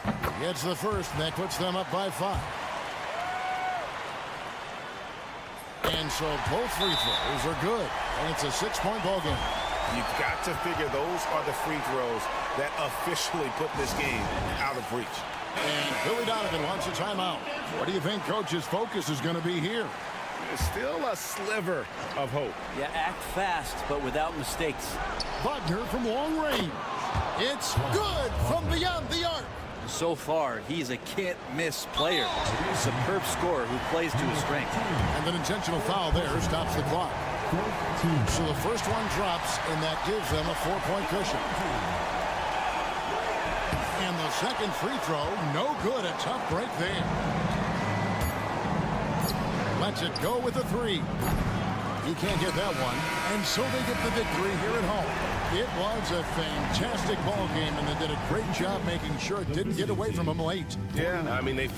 Speaker 4: Abrinas.
Speaker 8: Gets the first, and that puts them up by 5. And so both free throws are good, and it's a 6-point ball game.
Speaker 10: You've got to figure those are the free throws that officially put this game out of reach.
Speaker 8: And Billy Donovan wants a timeout. What do you think Coach's focus is going to be here?
Speaker 10: There's still a sliver of hope.
Speaker 16: Yeah, act fast, but without mistakes.
Speaker 8: Wagner from long range. It's good from beyond the arc.
Speaker 16: So far, he's a can't-miss player. A superb scorer who plays to his strength.
Speaker 8: And an intentional foul there stops the clock. So the first one drops, and that gives them a 4-point cushion. And the second free throw, no good. A tough break there. Lets it go with a 3. He can't get that one, and so they get the victory here at home. It was a fantastic ball game, and they did a great job making sure it didn't get away from them late.
Speaker 2: Yeah, I mean, they...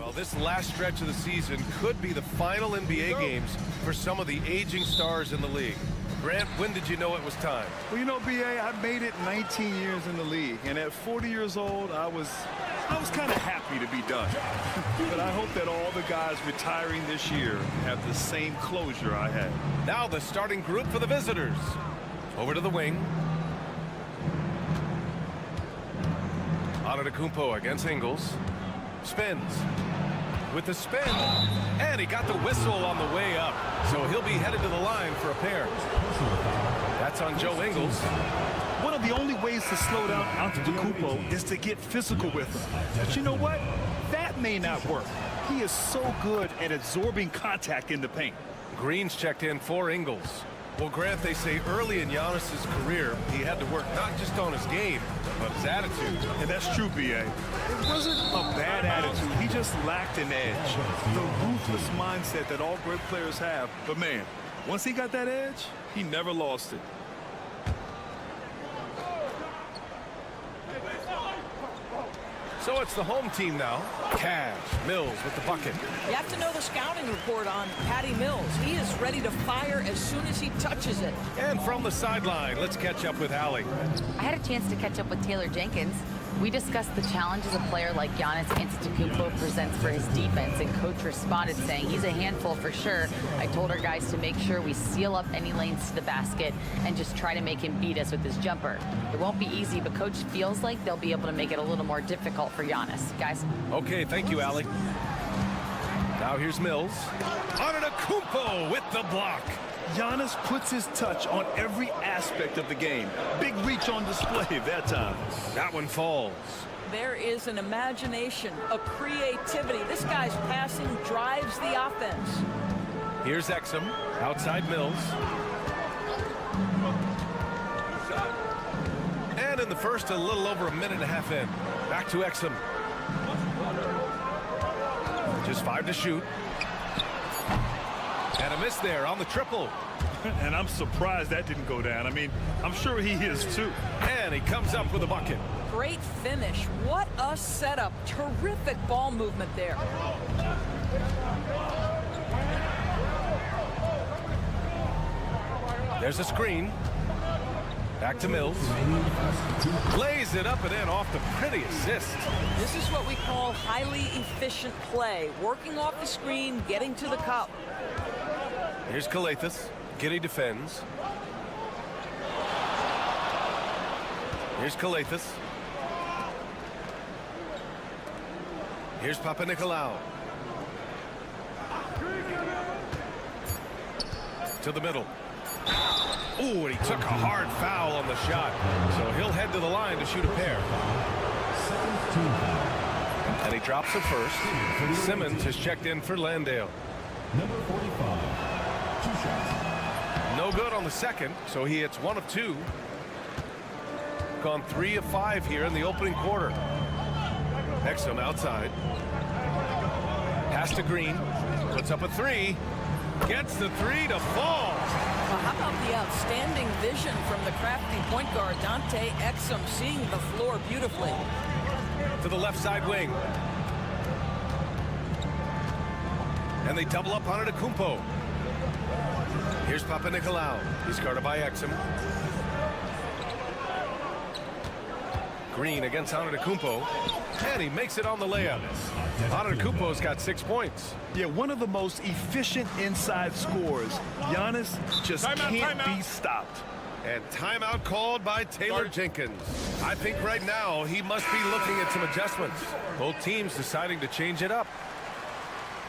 Speaker 2: Well, this last stretch of the season could be the final NBA games for some of the aging stars in the league. Grant, when did you know it was time?
Speaker 3: Well, you know, B.A., I made it 19 years in the league, and at 40 years old, I was kind of happy to be done. But I hope that all the guys retiring this year have the same closure I had.
Speaker 2: Now the starting group for the visitors. Over to the wing. Antetokounmpo against Ingles. Spins. With the spin. And he got the whistle on the way up. So he'll be headed to the line for a pair. That's on Joe Ingles.
Speaker 3: One of the only ways to slow down Antetokounmpo is to get physical with him. But you know what? That may not work. He is so good at absorbing contact in the paint.
Speaker 2: Green's checked in for Ingles. Well, Grant, they say early in Giannis's career, he had to work not just on his game, but his attitude.
Speaker 3: And that's true, B.A. It wasn't a bad attitude. He just lacked an edge. The ruthless mindset that all great players have. But, man, once he got that edge, he never lost it.
Speaker 2: So it's the home team now. Cash, Mills with the bucket.
Speaker 9: You have to know the scouting report on Patty Mills. He is ready to fire as soon as he touches it.
Speaker 2: And from the sideline, let's catch up with Allie.
Speaker 7: I had a chance to catch up with Taylor Jenkins. We discussed the challenges a player like Giannis Antetokounmpo presents for his defense, and Coach responded saying he's a handful for sure. I told our guys to make sure we seal up any lanes to the basket and just try to make him beat us with his jumper. It won't be easy, but Coach feels like they'll be able to make it a little more difficult for Giannis. Guys?
Speaker 2: Okay, thank you, Allie. Now here's Mills. Antetokounmpo with the block.
Speaker 3: Giannis puts his touch on every aspect of the game. Big reach on display that time.
Speaker 2: That one falls.
Speaker 9: There is an imagination, a creativity. This guy's passing drives the offense.
Speaker 2: Here's Exum, outside Mills. And in the first, a little over a minute and a half in. Back to Exum. Just 5 to shoot. And a miss there on the triple.
Speaker 3: And I'm surprised that didn't go down. I mean, I'm sure he is too.
Speaker 2: And he comes up with a bucket.
Speaker 9: Great finish. What a setup. Terrific ball movement there.
Speaker 2: There's a screen. Back to Mills. Lays it up and in off the pretty assist.
Speaker 9: This is what we call highly efficient play. Working off the screen, getting to the cup.
Speaker 2: Here's Calathis. Giddey defends. Here's Calathis. Here's Papanikolaou. To the middle. Ooh, and he took a hard foul on the shot. So he'll head to the line to shoot a pair. And he drops it first. Simmons has checked in for Landale.
Speaker 4: Number 45.
Speaker 2: No good on the second, so he hits 1 of 2. Gone 3 of 5 here in the opening quarter. Exum outside. Pass to Green. Puts up a 3. Gets the 3 to fall.
Speaker 9: Well, how about the outstanding vision from the crafty point guard, Dante Exum, seeing the floor beautifully.
Speaker 2: To the left side wing. And they double up on Antetokounmpo. Here's Papanikolaou. He's guarded by Exum. Green against Antetokounmpo. And he makes it on the layup. Antetokounmpo's got 6 points.
Speaker 3: Yeah, one of the most efficient inside scorers. Giannis just can't be stopped.
Speaker 2: And timeout called by Taylor Jenkins. I think right now he must be looking at some adjustments. Both teams deciding to change it up.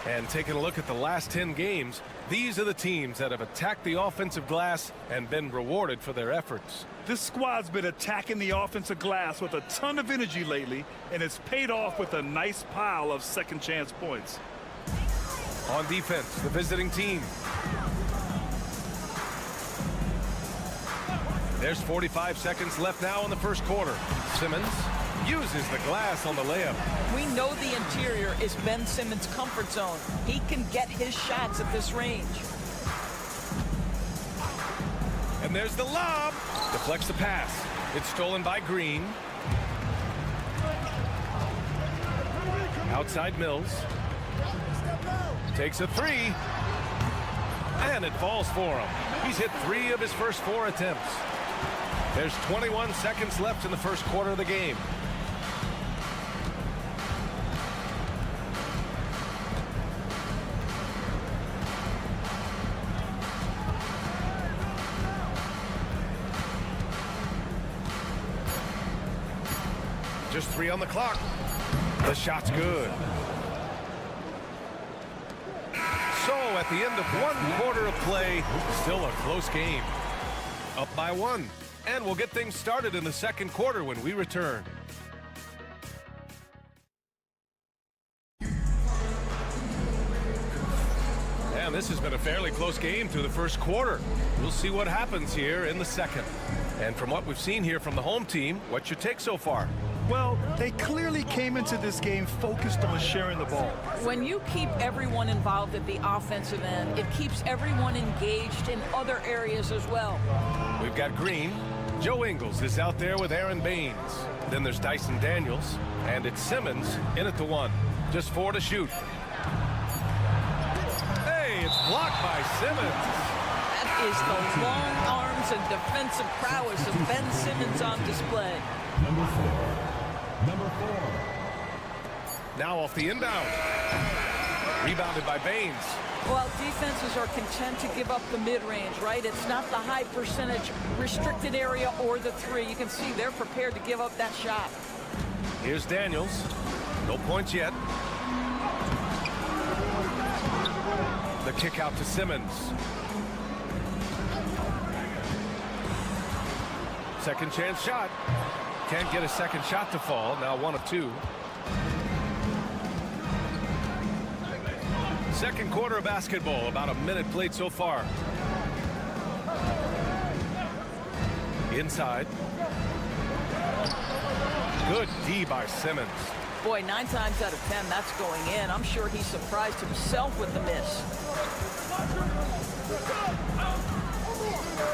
Speaker 2: And taking a look at the last 10 games, these are the teams that have attacked the offensive glass and been rewarded for their efforts.
Speaker 3: This squad's been attacking the offensive glass with a ton of energy lately, and it's paid off with a nice pile of second chance points.
Speaker 2: On defense, the visiting team. There's 45 seconds left now in the first quarter. Simmons uses the glass on the layup.
Speaker 9: We know the interior is Ben Simmons' comfort zone. He can get his shots at this range.
Speaker 2: And there's the lob. Deflects the pass. It's stolen by Green. Outside Mills. Takes a three. And it falls for him. He's hit 3 of his first 4 attempts. There's 21 seconds left in the first quarter of the game. Just 3 on the clock. The shot's good. So at the end of 1 quarter of play, still a close game. Up by 1. And we'll get things started in the second quarter when we return. And this has been a fairly close game through the first quarter. We'll see what happens here in the second. And from what we've seen here from the home team, what's your take so far?
Speaker 3: Well, they clearly came into this game focused on sharing the ball.
Speaker 9: When you keep everyone involved at the offensive end, it keeps everyone engaged in other areas as well.
Speaker 2: We've got Green. Joe Ingles is out there with Aaron Baines. Then there's Dyson Daniels. And it's Simmons in at the 1. Just 4 to shoot. Hey, it's blocked by Simmons.
Speaker 9: That is the long arms and defensive prowess of Ben Simmons on display.
Speaker 4: Number 4.
Speaker 2: Now off the inbound. Rebounded by Baines.
Speaker 9: Well, defenses are content to give up the mid-range, right? It's not the high percentage restricted area or the 3. You can see they're prepared to give up that shot.
Speaker 2: Here's Daniels. No points yet. The kick out to Simmons. Second chance shot. Can't get a second shot to fall. Now 1 of 2. Second quarter of basketball. About a minute played so far. Inside. Good D by Simmons.
Speaker 9: Boy, 9 times out of 10, that's going in. I'm sure he surprised himself with the miss.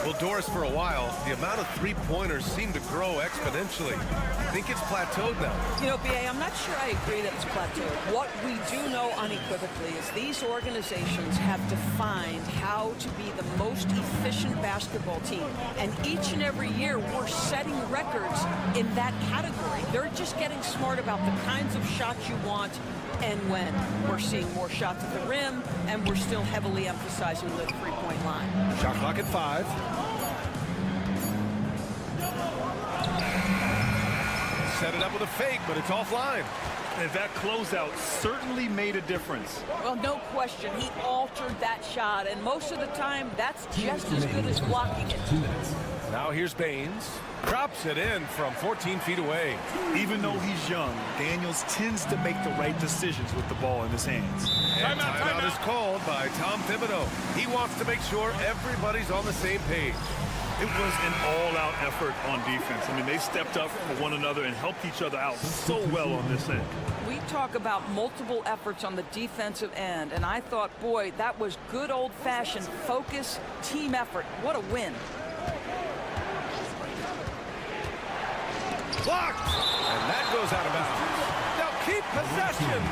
Speaker 2: Well, Doris, for a while, the amount of three-pointers seemed to grow exponentially. I think it's plateaued now.
Speaker 9: You know, B.A., I'm not sure I agree that it's plateaued. What we do know unequivocally is these organizations have defined how to be the most efficient basketball team. And each and every year, we're setting records in that category. They're just getting smart about the kinds of shots you want and when. We're seeing more shots at the rim, and we're still heavily emphasizing the three-point line.
Speaker 2: Shot clock at 5. Set it up with a fake, but it's offline.
Speaker 3: And that closeout certainly made a difference.
Speaker 9: Well, no question. He altered that shot, and most of the time, that's just as good as blocking it.
Speaker 2: Now here's Baines. Drops it in from 14 feet away.
Speaker 3: Even though he's young, Daniels tends to make the right decisions with the ball in his hands.
Speaker 2: And timeout is called by Tom Thibodeau. He wants to make sure everybody's on the same page.
Speaker 3: It was an all-out effort on defense. I mean, they stepped up for one another and helped each other out so well on this end.
Speaker 9: We talk about multiple efforts on the defensive end, and I thought, boy, that was good old-fashioned focus, team effort. What a win.
Speaker 2: Blocked! And that goes out of bounds. Now keep possession!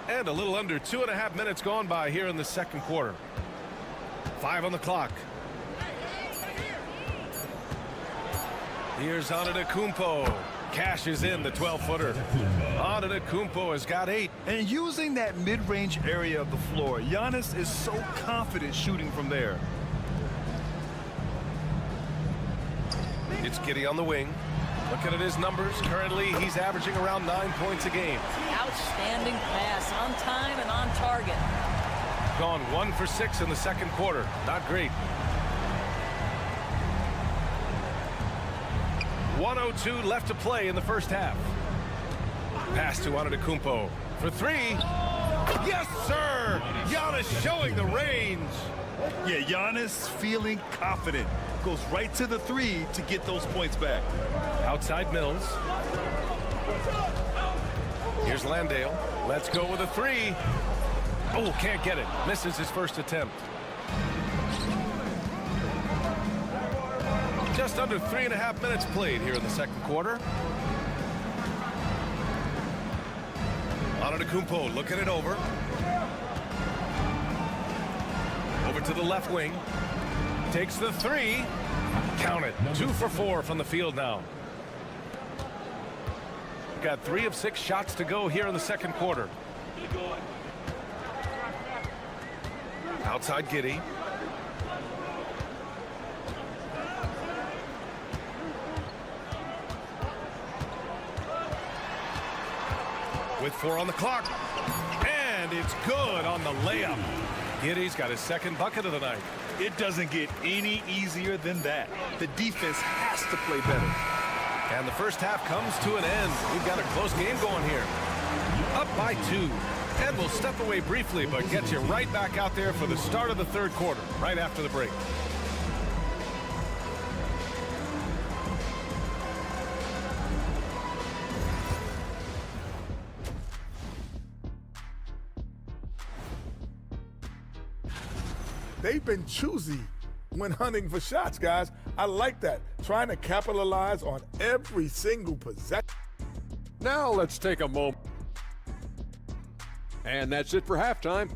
Speaker 2: And a little under 2.5 minutes gone by here in the second quarter. 5 on the clock. Here's Antetokounmpo. Cashes in the 12-footer. Antetokounmpo has got 8.
Speaker 3: And using that mid-range area of the floor, Giannis is so confident shooting from there.
Speaker 2: It's Giddey on the wing. Looking at his numbers, currently he's averaging around 9 points a game.
Speaker 9: Outstanding pass, on time and on target.
Speaker 2: Gone 1 for 6 in the second quarter. Not great. 1:02 left to play in the first half. Pass to Antetokounmpo for 3. Yes, sir! Giannis showing the range.
Speaker 3: Yeah, Giannis feeling confident. Goes right to the 3 to get those points back.
Speaker 2: Outside Mills. Here's Landale. Let's go with a 3. Oh, can't get it. Misses his first attempt. Just under 3.5 minutes played here in the second quarter. Antetokounmpo looking it over. Over to the left wing. Takes the three. Count it. 2 for 4 from the field now. Got 3 of 6 shots to go here in the second quarter. Outside Giddey. With 4 on the clock. And it's good on the layup. Giddey's got his second bucket of the night.
Speaker 3: It doesn't get any easier than that. The defense has to play better.
Speaker 2: And the first half comes to an end. We've got a close game going here. Up by 2. And we'll step away briefly, but get you right back out there for the start of the third quarter, right after the break.
Speaker 14: They've been choosy when hunting for shots, guys. I like that. Trying to capitalize on every single possession.
Speaker 6: Now let's take a moment. And that's it for halftime.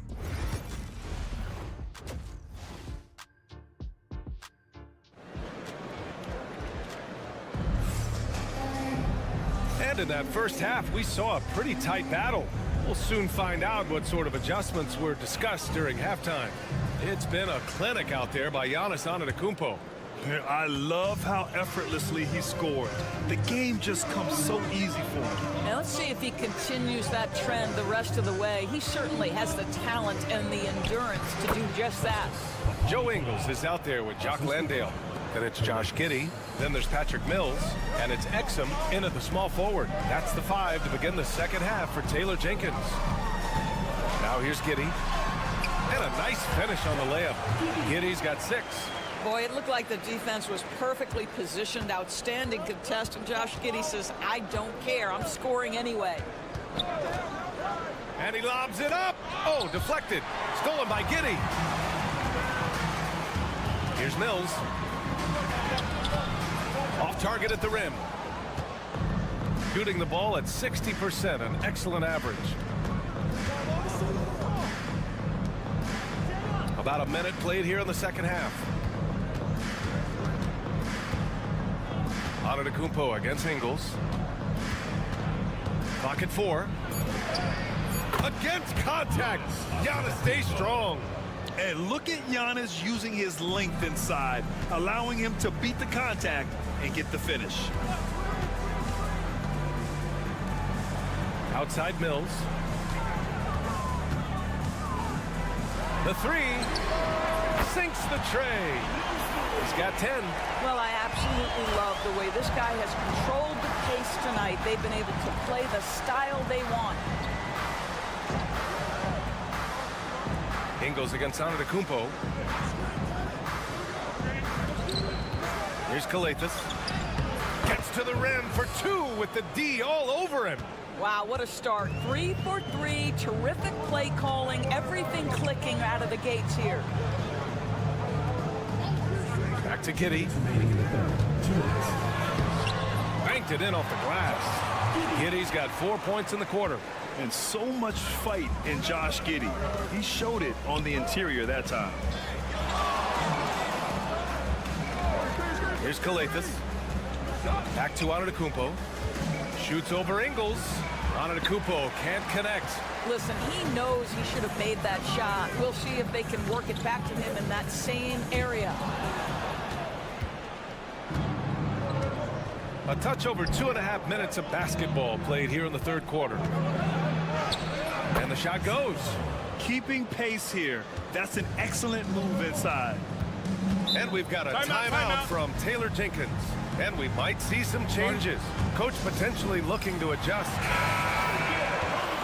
Speaker 2: And in that first half, we saw a pretty tight battle. We'll soon find out what sort of adjustments were discussed during halftime. It's been a clinic out there by Giannis Antetokounmpo.
Speaker 3: I love how effortlessly he scored. The game just comes so easy for him.
Speaker 9: Now let's see if he continues that trend the rest of the way. He certainly has the talent and the endurance to do just that.
Speaker 2: Joe Ingles is out there with Jock Landale. Then it's Josh Giddey. Then there's Patrick Mills. And it's Exum in at the small forward. That's the 5 to begin the second half for Taylor Jenkins. Now here's Giddey. And a nice finish on the layup. Giddey's got 6.
Speaker 9: Boy, it looked like the defense was perfectly positioned. Outstanding contest. And Josh Giddey says, I don't care. I'm scoring anyway.
Speaker 2: And he lobs it up. Oh, deflected. Stolen by Giddey. Here's Mills. Off target at the rim. Shooting the ball at 60%, an excellent average. About a minute played here in the second half. Antetokounmpo against Ingles. Clock at 4. Against contact. Giannis stays strong.
Speaker 3: And look at Giannis using his length inside, allowing him to beat the contact and get the finish.
Speaker 2: Outside Mills. The 3 sinks the tray. He's got 10.
Speaker 9: Well, I absolutely love the way this guy has controlled the pace tonight. They've been able to play the style they want.
Speaker 2: Ingles against Antetokounmpo. Here's Kalathis. Gets to the rim for 2 with the D all over him.
Speaker 9: Wow, what a start. 3 for 3. Terrific play calling. Everything clicking out of the gates here.
Speaker 2: Back to Giddey. Banked it in off the glass. Giddey's got 4 points in the quarter.
Speaker 3: And so much fight in Josh Giddey. He showed it on the interior that time.
Speaker 2: Here's Kalathis. Back to Antetokounmpo. Shoots over Ingles. Antetokounmpo can't connect.
Speaker 9: Listen, he knows he should have made that shot. We'll see if they can work it back to him in that same area.
Speaker 2: A touch over 2.5 minutes of basketball played here in the third quarter. And the shot goes.
Speaker 3: Keeping pace here. That's an excellent move inside.
Speaker 2: And we've got a timeout from Taylor Jenkins. And we might see some changes. Coach potentially looking to adjust.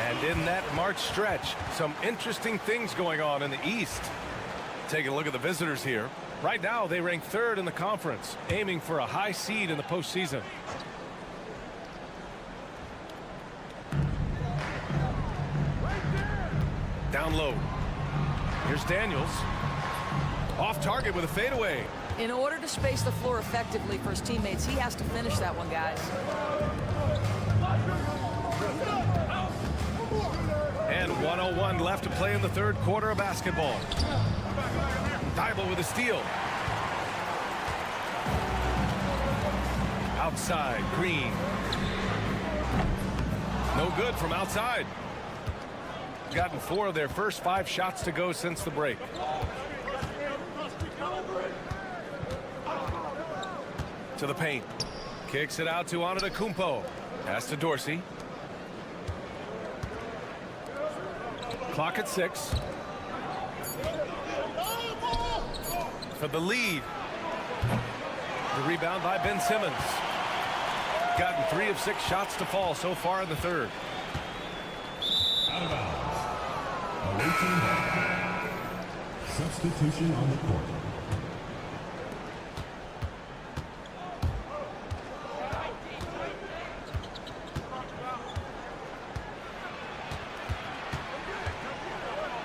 Speaker 2: And in that March stretch, some interesting things going on in the East. Take a look at the visitors here. Right now, they rank 3rd in the conference, aiming for a high seed in the postseason. Down low. Here's Daniels. Off target with a fadeaway.
Speaker 9: In order to space the floor effectively for his teammates, he has to finish that one, guys.
Speaker 2: And 1:01 left to play in the third quarter of basketball. Thibault with a steal. Outside, Green. No good from outside. Gotten 4 of their first 5 shots to go since the break. To the paint. Kicks it out to Antetokounmpo. Pass to Dorsey. Clock at 6. For the lead. The rebound by Ben Simmons. Gotten 3 of 6 shots to fall so far in the third.
Speaker 4: Out of bounds. Awaiting substitution on the court.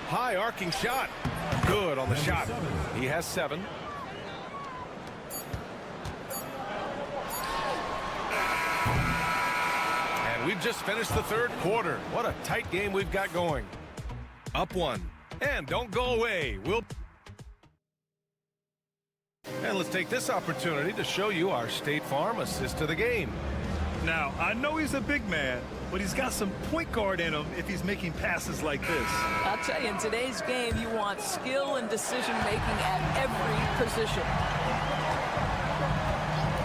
Speaker 2: High arcing shot. Good on the shot. He has 7. And we've just finished the third quarter. What a tight game we've got going. Up 1. And don't go away. And let's take this opportunity to show you our State Farm assist to the game.
Speaker 3: Now, I know he's a big man, but he's got some point guard in him if he's making passes like this.
Speaker 9: I'll tell you, in today's game, you want skill and decision-making at every position.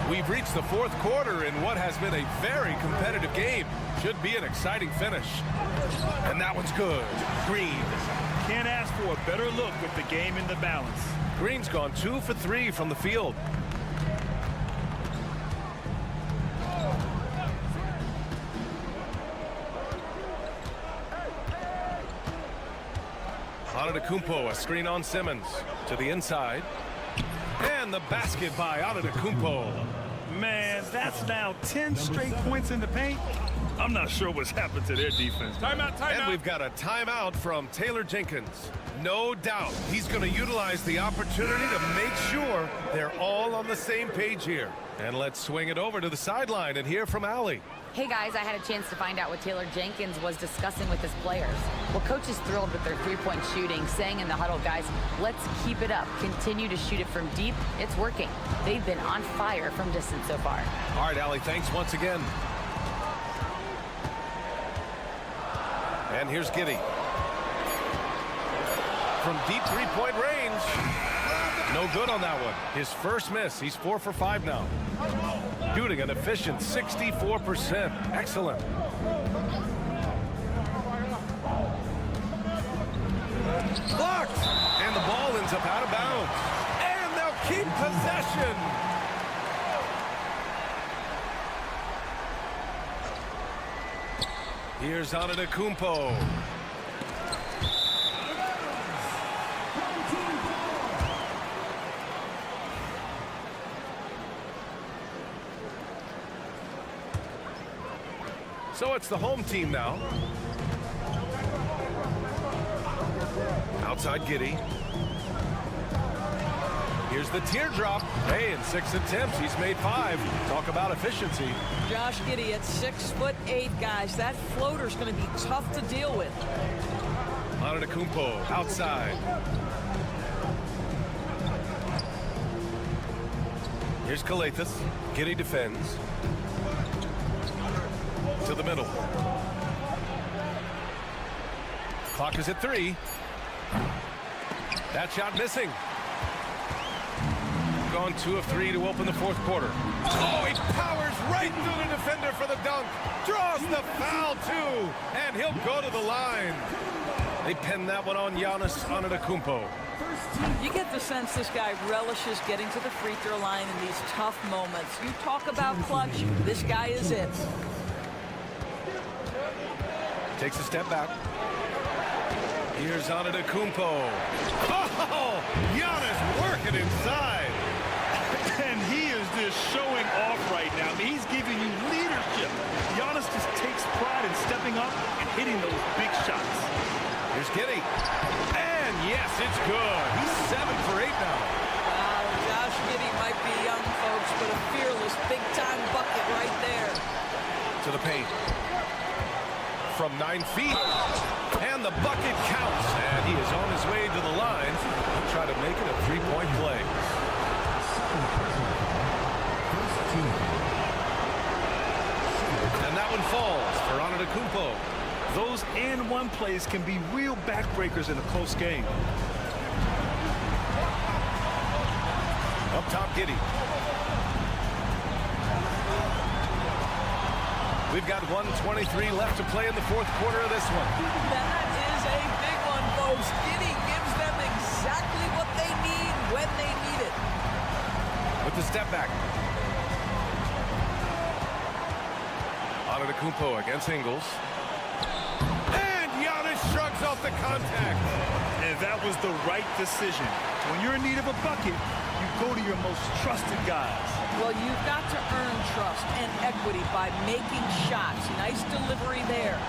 Speaker 2: We've reached the fourth quarter in what has been a very competitive game. Should be an exciting finish. And that one's good. Green.
Speaker 3: Can't ask for a better look with the game in the balance.
Speaker 2: Green's gone 2 for 3 from the field. Antetokounmpo, a screen on Simmons. To the inside. And the basket by Antetokounmpo.
Speaker 3: Man, that's now 10 straight points in the paint. I'm not sure what's happened to their defense.
Speaker 2: Timeout, timeout. And we've got a timeout from Taylor Jenkins. No doubt he's going to utilize the opportunity to make sure they're all on the same page here. And let's swing it over to the sideline and hear from Allie.
Speaker 7: Hey guys, I had a chance to find out what Taylor Jenkins was discussing with his players. Well, coach is thrilled with their three-point shooting, saying in the huddle, guys, let's keep it up. Continue to shoot it from deep. It's working. They've been on fire from distance so far.
Speaker 2: All right, Allie, thanks once again. And here's Giddey. From deep three-point range. No good on that one. His first miss. He's 4 for 5 now. Shooting an efficient 64%. Excellent. Blocked. And the ball ends up out of bounds. And they'll keep possession. Here's Antetokounmpo. So it's the home team now. Outside Giddey. Here's the teardrop. Hey, in 6 attempts, he's made 5. Talk about efficiency.
Speaker 9: Josh Giddey at 6'8", guys. That floater's going to be tough to deal with.
Speaker 2: Antetokounmpo outside. Here's Kalathis. Giddey defends. To the middle. Clock is at 3. That shot missing. Gone 2 of 3 to open the fourth quarter. Oh, he powers right through the defender for the dunk. Draws the foul, too. And he'll go to the line. They pin that one on Giannis Antetokounmpo.
Speaker 9: You get the sense this guy relishes getting to the free throw line in these tough moments. You talk about clutch, this guy is it.
Speaker 2: Takes a step back. Here's Antetokounmpo. Oh, Giannis working inside.
Speaker 3: And he is just showing off right now. I mean, he's giving you leadership. Giannis just takes pride in stepping up and hitting those big shots.
Speaker 2: Here's Giddey. And yes, it's good. He's 7 for 8 now.
Speaker 9: Wow, Josh Giddey but a fearless big-time bucket right there.
Speaker 2: To the paint. From 9 feet. And the bucket counts. And he is on his way to the line. He'll try to make it a three-point play. And that one falls for Antetokounmpo.
Speaker 3: Those and-one plays can be real backbreakers in a close game.
Speaker 2: Up top, Giddey. We've got 1:23 left to play in the fourth quarter of this one.
Speaker 9: That is a big one, folks. Giddey gives them exactly what they need when they need it.
Speaker 2: With the step back. Antetokounmpo against Ingles. And Giannis shrugs off the contact.
Speaker 3: And that was the right decision. When you're in need of a bucket, you go to your most trusted guys.
Speaker 9: Well, you've got to earn trust and equity by making shots. Nice delivery there.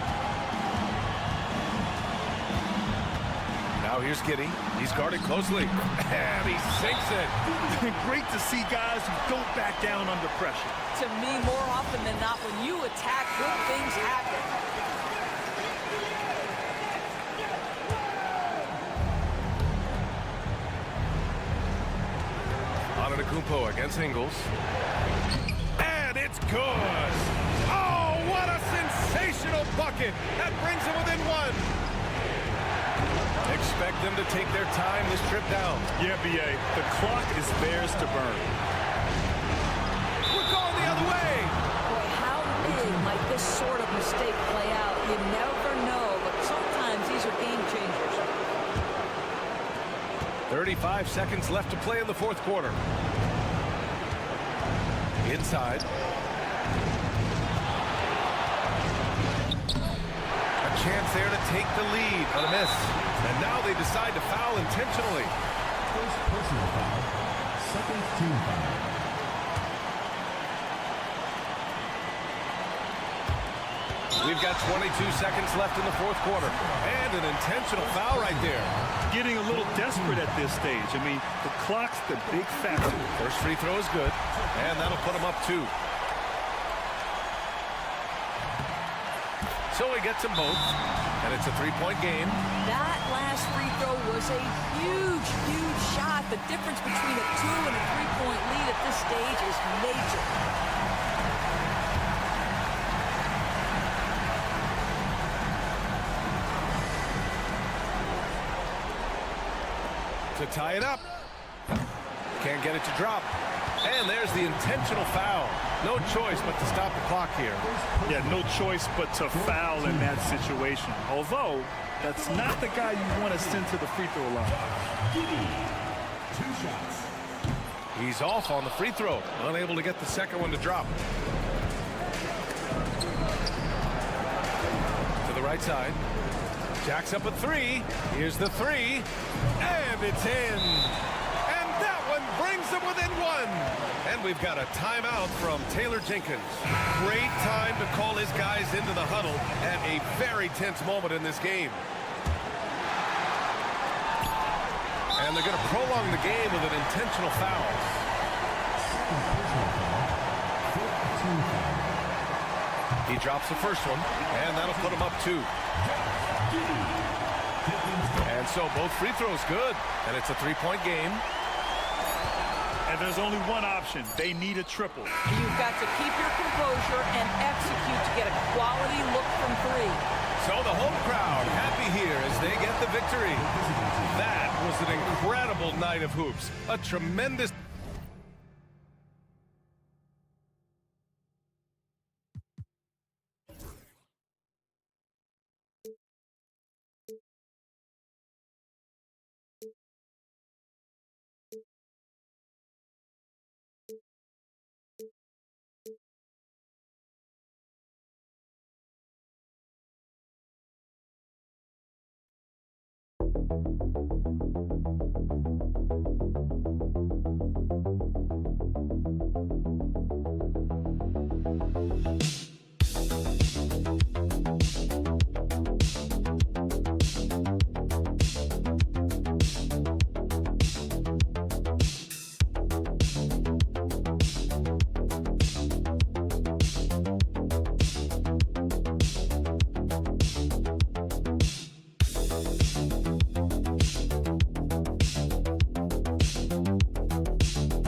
Speaker 2: Now here's Giddey. He's guarded closely. And he sinks it.
Speaker 3: Great to see guys who don't back down under pressure.
Speaker 9: To me, more often than not, when you attack, good things happen.
Speaker 2: Antetokounmpo against Ingles. And it's good. Oh, what a sensational bucket. That brings him within one. Expect them to take their time this trip down.
Speaker 3: Yeah, B.A. The clock is theirs to burn.
Speaker 2: We're going the other way.
Speaker 9: Boy, how big might this sort of mistake play out? You never know, but sometimes these are game changers.
Speaker 2: 35 seconds left to play in the fourth quarter. Inside. A chance there to take the lead, but a miss. And now they decide to foul intentionally.
Speaker 4: First personal foul, second team foul.
Speaker 2: We've got 22 seconds left in the fourth quarter. And an intentional foul right there.
Speaker 3: Getting a little desperate at this stage. I mean, the clock's the big factor.
Speaker 2: First free throw is good. And that'll put him up 2. So he gets them both. And it's a three-point game.
Speaker 9: That last free throw was a huge, huge shot. The difference between a 2 and a 3-point lead at this stage is major.
Speaker 2: To tie it up. Can't get it to drop. And there's the intentional foul. No choice but to stop the clock here.
Speaker 3: Yeah, no choice but to foul in that situation. Although, that's not the guy you want to send to the free throw line.
Speaker 4: 2 shots.
Speaker 2: He's off on the free throw. Unable to get the second one to drop. To the right side. Jacks up a 3. Here's the 3. And it's in. And that one brings them within 1. And we've got a timeout from Taylor Jenkins. Great time to call his guys into the huddle at a very tense moment in this game. And they're going to prolong the game with an intentional foul. He drops the first one, and that'll put him up 2. And so both free throws good, and it's a 3-point game.
Speaker 3: And there's only one option. They need a triple.
Speaker 9: You've got to keep your composure and execute to get a quality look from 3.
Speaker 2: So the home crowd happy here as they get the victory. That was an incredible night of hoops. A tremendous...
Speaker 8: Bye.